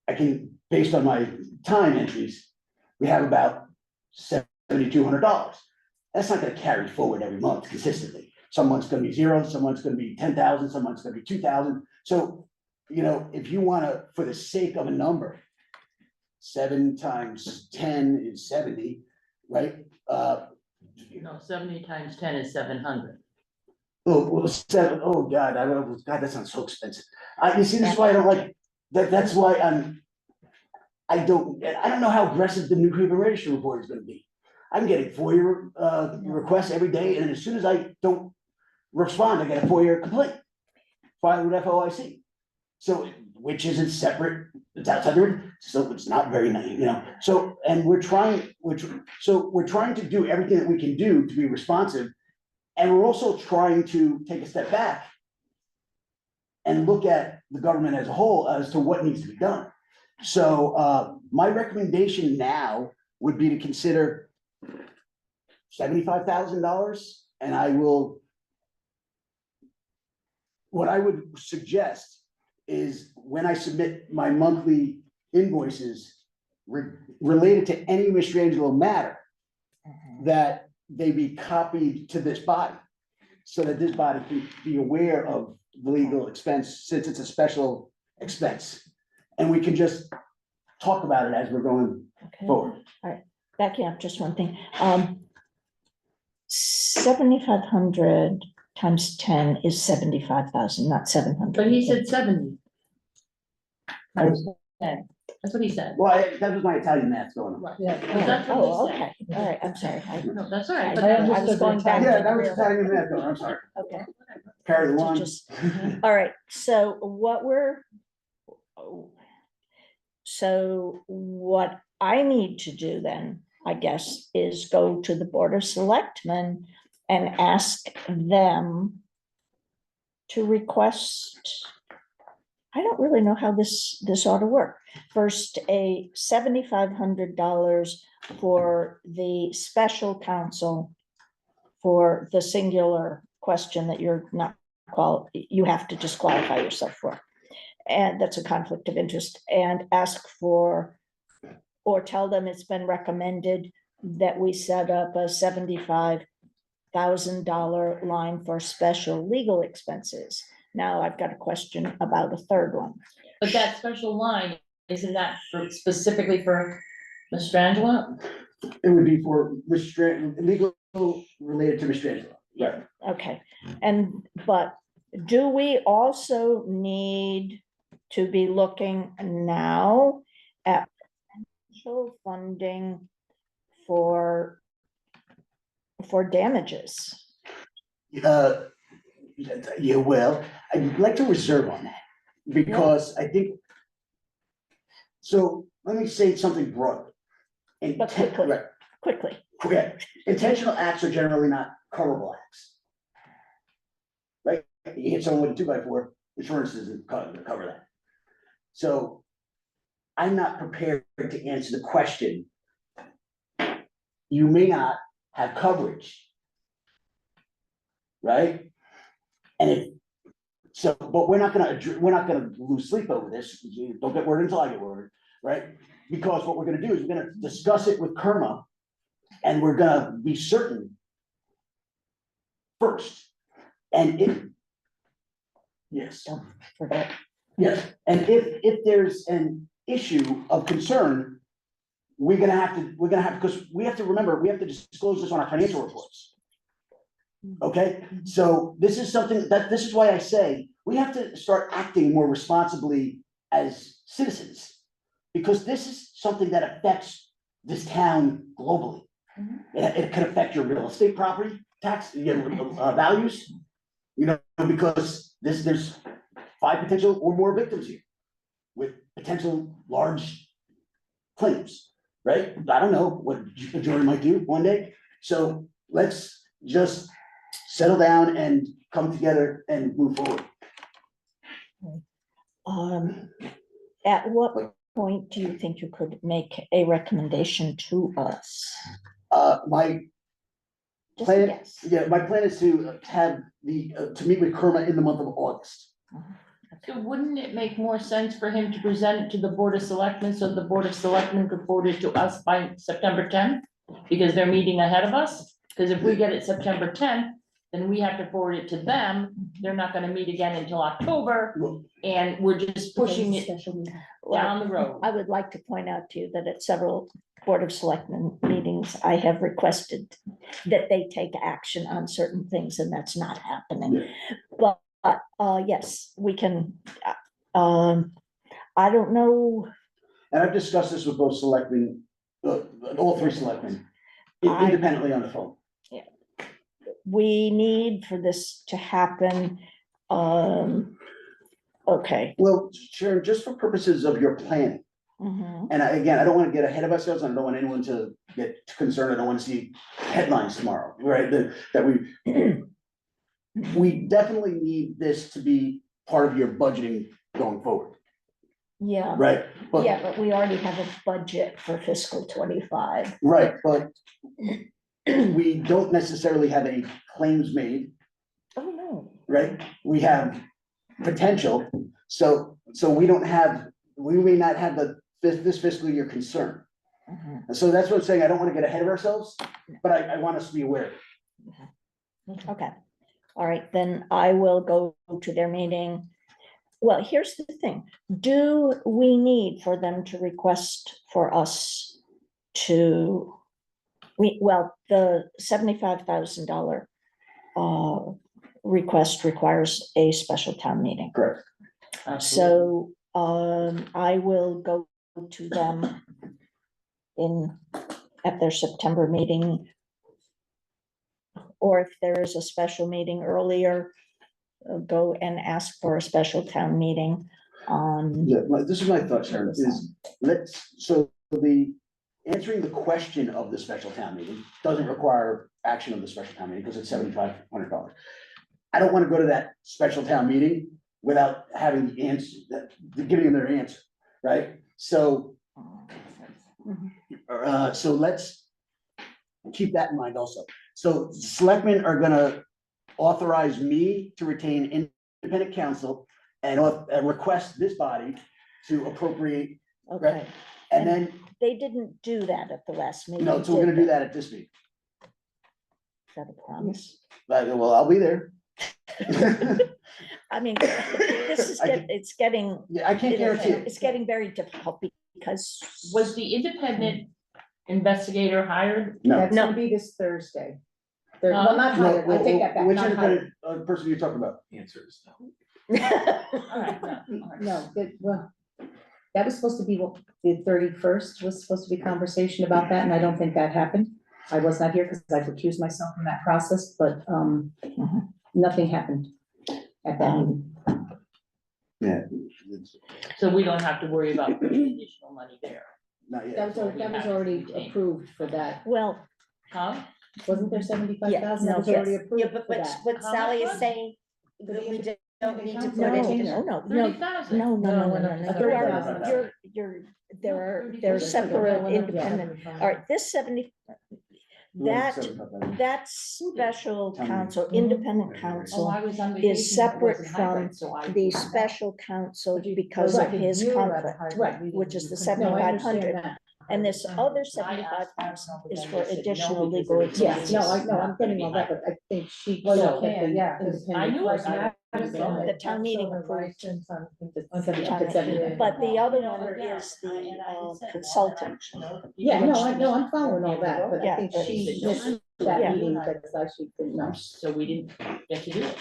I can, based on my time entries, we have about $7,200. That's not gonna carry forward every month consistently. Some months gonna be 0, some months gonna be 10,000, some months gonna be 2,000. So, if you wanna, for the sake of a number, 7 times 10 is 70, right? No, 70 times 10 is 700. Oh, 7, oh, God, God, that sounds so expensive. You see, this is why I don't like, that's why I don't know how aggressive the New Haven Register report is gonna be. I'm getting FOIA requests every day, and as soon as I don't respond, I get a FOIA complaint. Filed with FOIC. So, which isn't separate, it's outside the ring, so it's not very nice, so, and we're trying to do everything that we can do to be responsive. And we're also trying to take a step back and look at the government as a whole as to what needs to be done. So, my recommendation now would be to consider $75,000, and what I would suggest is when I submit my monthly invoices related to any Mastrangelo matter, that they be copied to this body, so that this body can be aware of the legal expense, since it's a special expense. And we can just talk about it as we're going okay, forward. backing up just one thing. 7,500 times 10 is 75,000, not 700. But he said 70. Times 10. That's what he said. Well, that was my Italian math going on. Right. Yeah. But that's what Oh, he said. okay, all right, I'm sorry. No, that's all right. I But I that was- was going back. Yeah, to that was real- Italian math going on, I'm sorry. Okay. Carry the To one. just- All right, so what I need to do then, I guess, is go to the Board of Selectmen and ask them to request, I don't really know how this ought to work. First, a $7,500 for the special counsel for the singular question that you're not you have to disqualify yourself for. And that's a conflict of interest, and ask for, or tell them it's been recommended that we set up a $75,000 line for special legal expenses. Now I've got a question about a third one. But that special line, isn't that specifically for Mastrangelo? It would be for legal related to Mastrangelo. Right. Okay, but do we also need to be looking now at potential funding for damages? Yeah, well, I'd like to reserve on that, because I think. So let me say something broad. But quickly. Intentional acts are generally not coverable acts. Right, you hit someone with a 2x4, insurance doesn't cover that. So I'm not prepared to answer the question. You may not have coverage. Right? And but we're not gonna lose sleep over this. Don't get word until I get word, right? because what we're gonna do is we're gonna discuss it with Kerma, and we're gonna be certain first, and if, yes, Don't forget. yes, and if there's an issue of concern, we're gonna have, because we have to remember, we have to disclose this on our financial reports. Okay, so this is something this is why I say, we have to start acting more responsibly as citizens. Because this is something that affects this town globally. It could affect your real estate property tax, values. You know, because there's 5 potential or more victims here. With potential large claims, right? I don't know what the jury might do one day. So let's just settle down and come together and move forward. At what point do you think you could make a recommendation to us? My Just a plan, guess. yeah, my plan is to have to meet with Kerma in the month of August. So wouldn't it make more sense for him to present it to the Board of Selectmen, so the Board of Selectmen could forward it to us by September tenth? Because they're meeting ahead of us, because if we get it September tenth, then we have to forward it to them, they're not gonna meet again until October, and we're just pushing it down the road. I would like to point out to you that at several Board of Selectmen meetings, I have requested that they take action on certain things, and that's not happening. But, yes, we can, I don't know. And I've discussed this with both selectmen, all 3 selectmen, independently on the phone. We need for this to happen. Okay. Well, Sharon, just for purposes of your planning, Mhm. and again, I don't want to get ahead of ourselves, and I don't want anyone to get concerned, I don't want to see headlines tomorrow, right? That we definitely need this to be part of your budgeting going forward, Yeah, right? But, yeah, but we already have a budget for fiscal 25. right, but we don't necessarily have any claims made, Oh, no. right? We have potential, so we don't have, we may not have this fiscal year concern. Mhm. And so that's what I'm saying, I don't want to get ahead of ourselves, but I want us to be aware. Okay, all right, then I will go to their meeting. Well, here's the thing, do we need for them to request for us to, the $75,000 request requires a special town meeting. Correct. So, I will go to them at their September meeting. Or if there is a special meeting earlier, go and ask for a special town meeting on. Yeah, this is my thought, Sharon, is answering the question of the special town meeting doesn't require action of the special town meeting because it's $7,500. I don't want to go to that special town meeting without having the answer, giving them their answer, right? So, so let's keep that in mind also. So selectmen are gonna authorize me to retain independent counsel and request this body to appropriate, Okay, and then, they didn't do that at the last meeting. no, so we're gonna do that at this meeting. Is that a promise? Well, I'll be there. I mean, this is, it's getting. Yeah, I can't guarantee it. It's getting very difficult because. Was the independent investigator hired? No. That's No. gonna be this Thursday. Well, not No, hired, I take that back, which not hired. independent person are you talking about? Answers. No, that was supposed to be, the 31st was supposed to be conversation about that, and I don't think that happened. I was not here because I've recused myself from that process, but, nothing happened at that meeting. Yeah. So we don't have to worry about putting additional money there, Not yet. That was already approved for that. Well, huh? Wasn't there 75,000 that was yes. already approved for but that? what How Sally much is was saying, that we don't need to put no, it in. no. 30,000. No. $30,000. There are separate independent, all right, this 70, That special counsel, Mm-hmm. independent Oh, counsel I was on vacation, is it separate wasn't from hybrid, so I the did that. special counsel But you- because of Right, his you're at a conflict, hybrid Right, meeting, which is you the couldn't- No, I 7,500. understand that. And this I other asked 75,000 them, is and for they said no, additional because legal it was- Yes, no, expenses. I'm getting all that, but I think she Well, you felt that can, the yeah, 'cause I independent knew it, person. I- The town meeting approved. License on. On 7,500. But the other You know, one yeah, is the and I had said, well, consultant. you know, Yeah, you no, I'm following all that, but I Yeah, think but- she missed that Yeah. meeting because I she didn't know. So we didn't get to do it.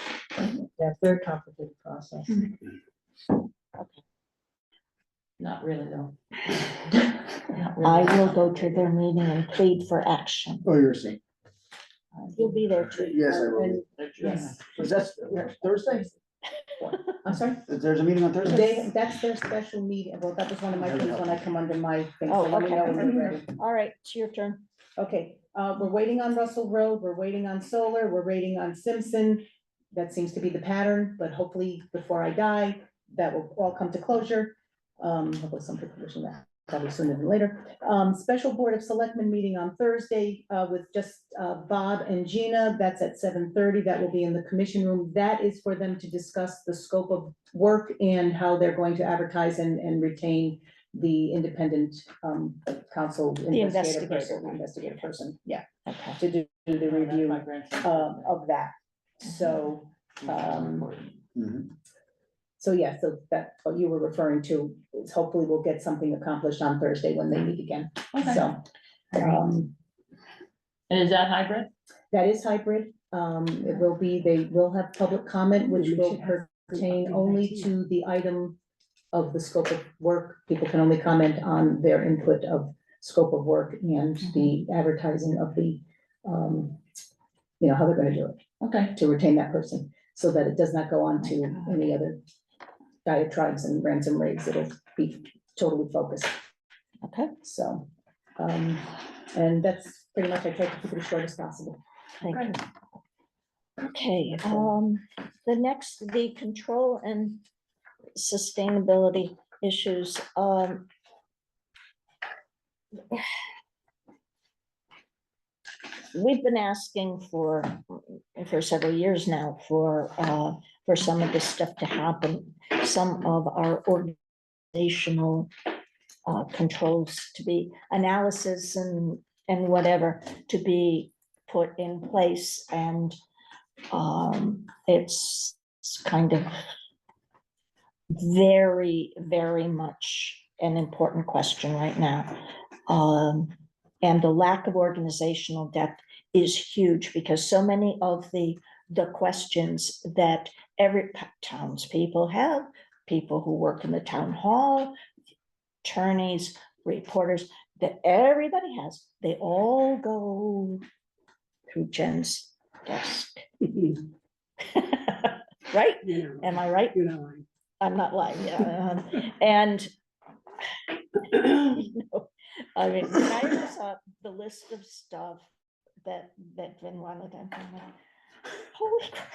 Yeah, very complicated process. Not really, though. I will go to their meeting and plead for action. Oh, you're saying, You'll be there too. yes, I will. And- Yes, Is that Thursday? I'm sorry? There's a meeting on Thursday? That's their special meeting. Well, that was one of my things when I come under my thing, so Oh, let me know okay. when you're ready. All right, it's your turn. Okay, we're waiting on Russell Road, we're waiting on Solar, we're waiting on Simpson. That seems to be the pattern, but hopefully before I die, that will all come to closure. Hopefully some conclusion that, probably sooner than later. Special Board of Selectmen meeting on Thursday, with just, Bob and Gina, that's at 7:30, that will be in the commission room. That is for them to discuss the scope of work and how they're going to advertise and retain the independent, council investigator person, yeah, Okay. to do the review, My grandson. of that. So, Mhm. so yeah, so that's what you were referring to, is hopefully we'll get something accomplished on Thursday when they meet again. Okay. So, And is that hybrid? that is hybrid. It will be, they will have public comment, which will pertain only to the item of the scope of work. People can only comment on their input of scope of work and the advertising of the, how they're gonna do it. Okay. To retain that person, so that it does not go on to any other diatribes and ransom raids. It'll be totally focused. Okay, So, and that's pretty much, I tried to keep it as short as possible. thank you. Okay, the next, the control and sustainability issues, we've been asking for several years now for some of this stuff to happen. Some of our organizational controls to be analysis and whatever to be put in place, and it's kind of very, very much an important question right now. And the lack of organizational depth is huge, because so many of the questions that every townspeople have, people who work in the town hall, attorneys, reporters, that everybody has, they all go through Jen's desk. Right? Am I right? You're not lying. I'm not lying, yeah. And you know, I mean, when I saw the list of stuff that Vin wanted, I'm like, holy crap.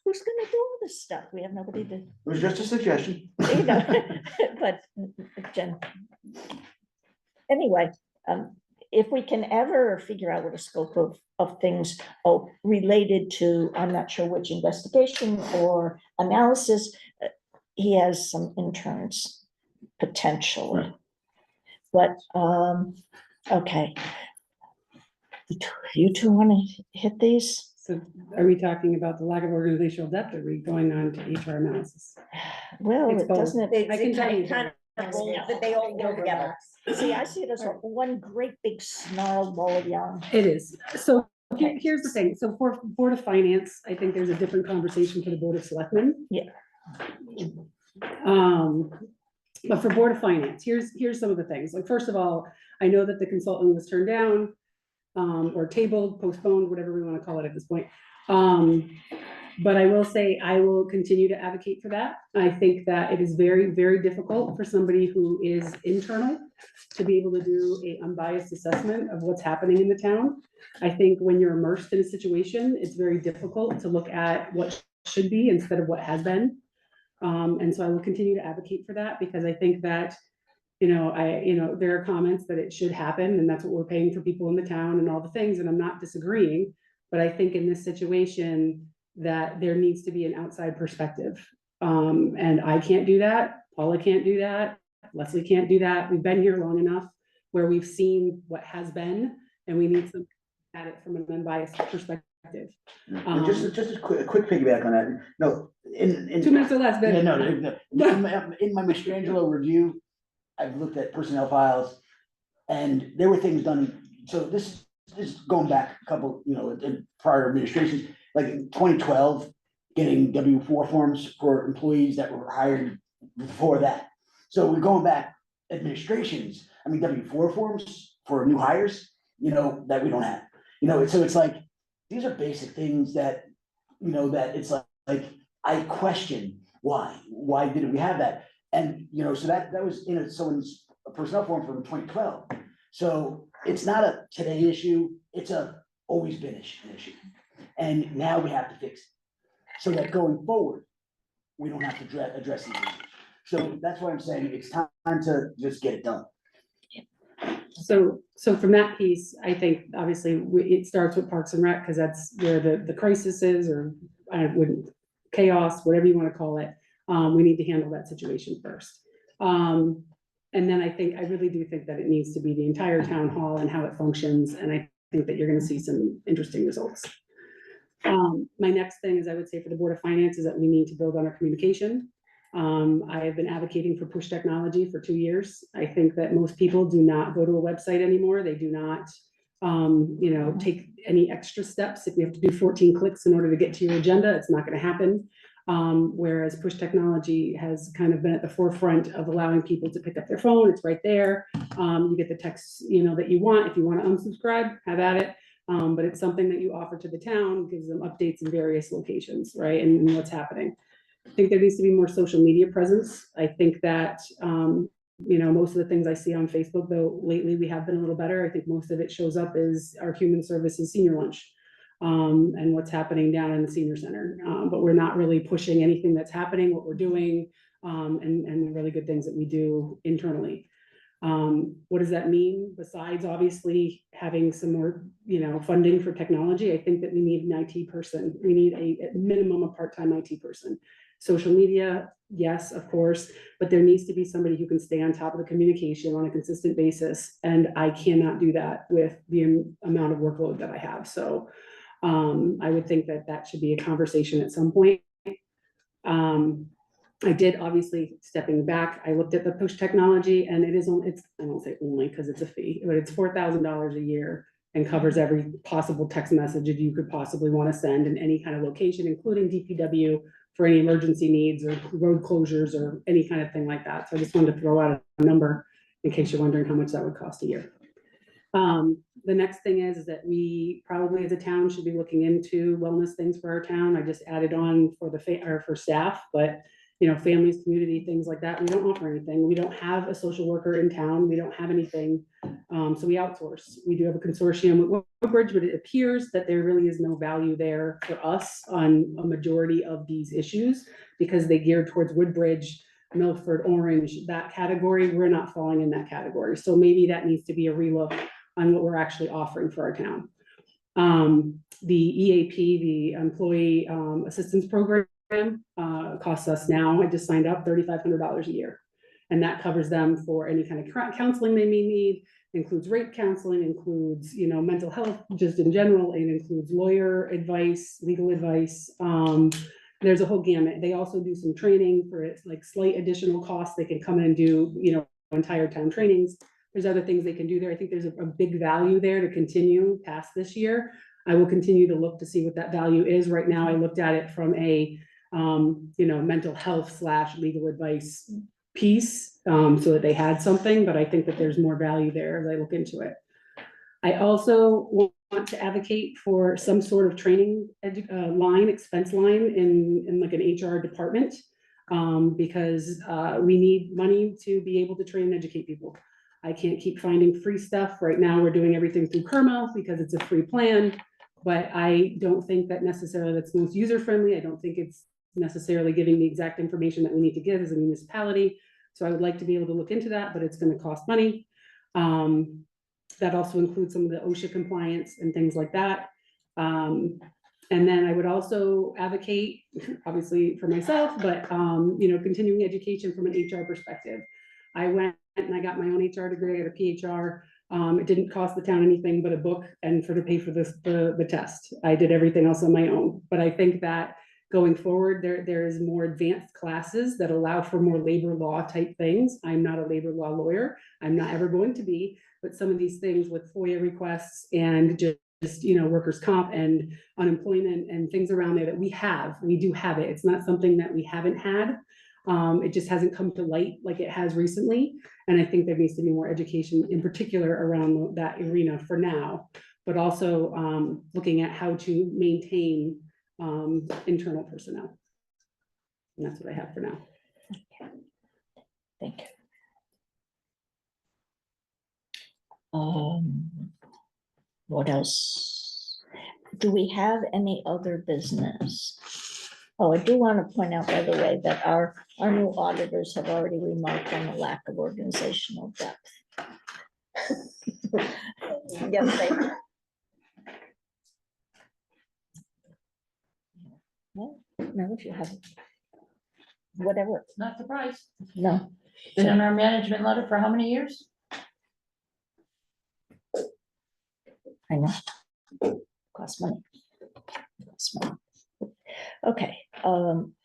Who's gonna do all this stuff? We have nobody to, It was just a suggestion. you know, but Jen. Anyway, if we can ever figure out what a scope of things related to, I'm not sure which investigation or analysis, he has some interns potentially. But, okay. You two want to hit these? So are we talking about the lack of organizational depth, or are we going on to HR analysis? Well, It's it both. doesn't, I can tell you. kind of roll- they all go together. see, I see it as a one great big snarled ball of yarn. It is. So Okay. here's the thing. So for Board of Finance, I think there's a different conversation for the Board of Selectmen. Yeah. But for Board of Finance, here's some of the things. Like, first of all, I know that the consultant was turned down, or tabled, postponed, whatever we want to call it at this point. But I will say, I will continue to advocate for that. I think that it is very, very difficult for somebody who is internal to be able to do an unbiased assessment of what's happening in the town. I think when you're immersed in a situation, it's very difficult to look at what should be instead of what has been. And so I will continue to advocate for that, because I think that there are comments that it should happen, and that's what we're paying for people in the town and all the things, and I'm not disagreeing. But I think in this situation that there needs to be an outside perspective. And I can't do that, Paula can't do that, Leslie can't do that. We've been here long enough where we've seen what has been, and we need to at it from an unbiased perspective. And just a quick piggyback on that, no, in. 2 minutes or less, Yeah, Ben. no, in my Mastrangelo review, I've looked at personnel files, and there were things done, so this is going back a couple, in prior administrations, like in 2012, getting W-4 forms for employees that were hired before that. So we're going back administrations, W-4 forms for new hires, that we don't have. So it's like, these are basic things that, that it's like, I question why didn't we have that? And, so that was in someone's personnel form from 2012. So it's not a today issue, it's always been an issue. And now we have to fix it, so that going forward, we don't have to address these issues. So that's why I'm saying it's time to just get it done. So from that piece, I think obviously it starts with Parks and Rec, because that's where the crisis is, or chaos, whatever you want to call it. We need to handle that situation first. And then I really do think that it needs to be the entire town hall and how it functions. And I think that you're going to see some interesting results. My next thing is, I would say for the Board of Finance, is that we need to build on our communication. I have been advocating for push technology for 2 years. I think that most people do not go to a website anymore. They do not, take any extra steps. If you have to do 14 clicks in order to get to your agenda, it's not going to happen. Whereas push technology has kind of been at the forefront of allowing people to pick up their phone. It's right there. You get the text, that you want. If you want to unsubscribe, have at it. But it's something that you offer to the town, gives them updates in various locations, right? And what's happening. I think there needs to be more social media presence. I think that, most of the things I see on Facebook, though lately we have been a little better. I think most of it shows up as our human services senior lunch, and what's happening down in the senior center. But we're not really pushing anything that's happening, what we're doing, and the really good things that we do internally. What does that mean? Besides obviously having some more, funding for technology, I think that we need an IT person. We need at minimum a part-time IT person. Social media, yes, of course, but there needs to be somebody who can stay on top of the communication on a consistent basis. And I cannot do that with the amount of workload that I have. So I would think that that should be a conversation at some point. I did, obviously, stepping back, I looked at the push technology, and I won't say only because it's a fee, but it's $4,000 a year and covers every possible text message that you could possibly want to send in any kind of location, including DPW for any emergency needs or road closures or any kind of thing like that. So I just wanted to throw out a number in case you're wondering how much that would cost a year. The next thing is that we probably as a town should be looking into wellness things for our town. I just added on for for staff, but families, community, things like that. We don't offer anything. We don't have a social worker in town. We don't have anything. So we outsource. We do have a consortium with Woodbridge, but it appears that there really is no value there for us on a majority of these issues because they geared towards Woodbridge, Milford, Orange, that category. We're not falling in that category. So maybe that needs to be a relook on what we're actually offering for our town. The EAP, the Employee Assistance Program, costs us now, I just signed up $3,500 a year. And that covers them for any kind of counseling they may need, includes rape counseling, includes, mental health just in general, and includes lawyer advice, legal advice. There's a whole gamut. They also do some training for it's like slight additional costs. They can come in and do, entire town trainings. There's other things they can do there. I think there's a big value there to continue past this year. I will continue to look to see what that value is. Right now, I looked at it from a mental health / legal advice piece, so that they had something, but I think that there's more value there as I look into it. I also want to advocate for some sort of training expense line in like an HR department, because we need money to be able to train and educate people. I can't keep finding free stuff. Right now, we're doing everything through Kerma because it's a free plan, but I don't think that necessarily that's most user-friendly. I don't think it's necessarily giving the exact information that we need to give as a municipality. So I would like to be able to look into that, but it's gonna cost money. That also includes some of the OSHA compliance and things like that. And then I would also advocate, obviously for myself, but, continuing education from an HR perspective. I went and I got my own HR degree, I got a PHR. It didn't cost the town anything but a book and to pay for the test. I did everything else on my own. But I think that going forward, there is more advanced classes that allow for more labor law type things. I'm not a labor law lawyer. I'm not ever going to be, but some of these things with FOIA requests and just workers' comp and unemployment and things around there that we do have it. It's not something that we haven't had. It just hasn't come to light like it has recently. And I think there needs to be more education in particular around that arena for now, but also looking at how to maintain internal personnel. And that's what I have for now. Thank you. What else? Do we have any other business? Oh, I do want to point out, by the way, that our new auditors have already remarked on the lack of organizational depth. Yes, they. No, if you have, whatever, Not surprised. no. Been in our management letter for how many years? I know. Cost money. Cost money. Okay,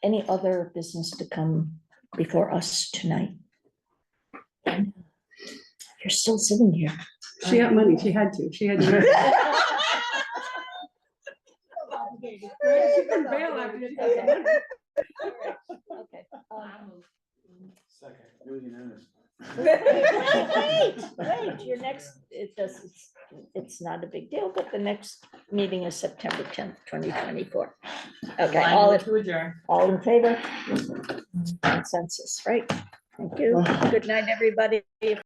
any other business to come before us tonight? You're still sitting here. She got money, she had to. She couldn't bail after she got the money. Okay. Second, it was unanimous. Wait, your next, it's not a big deal, but the next meeting is September 10th, 2024. Okay, To adjourn. all in favor? Consensus, right? Thank you. Good night, everybody.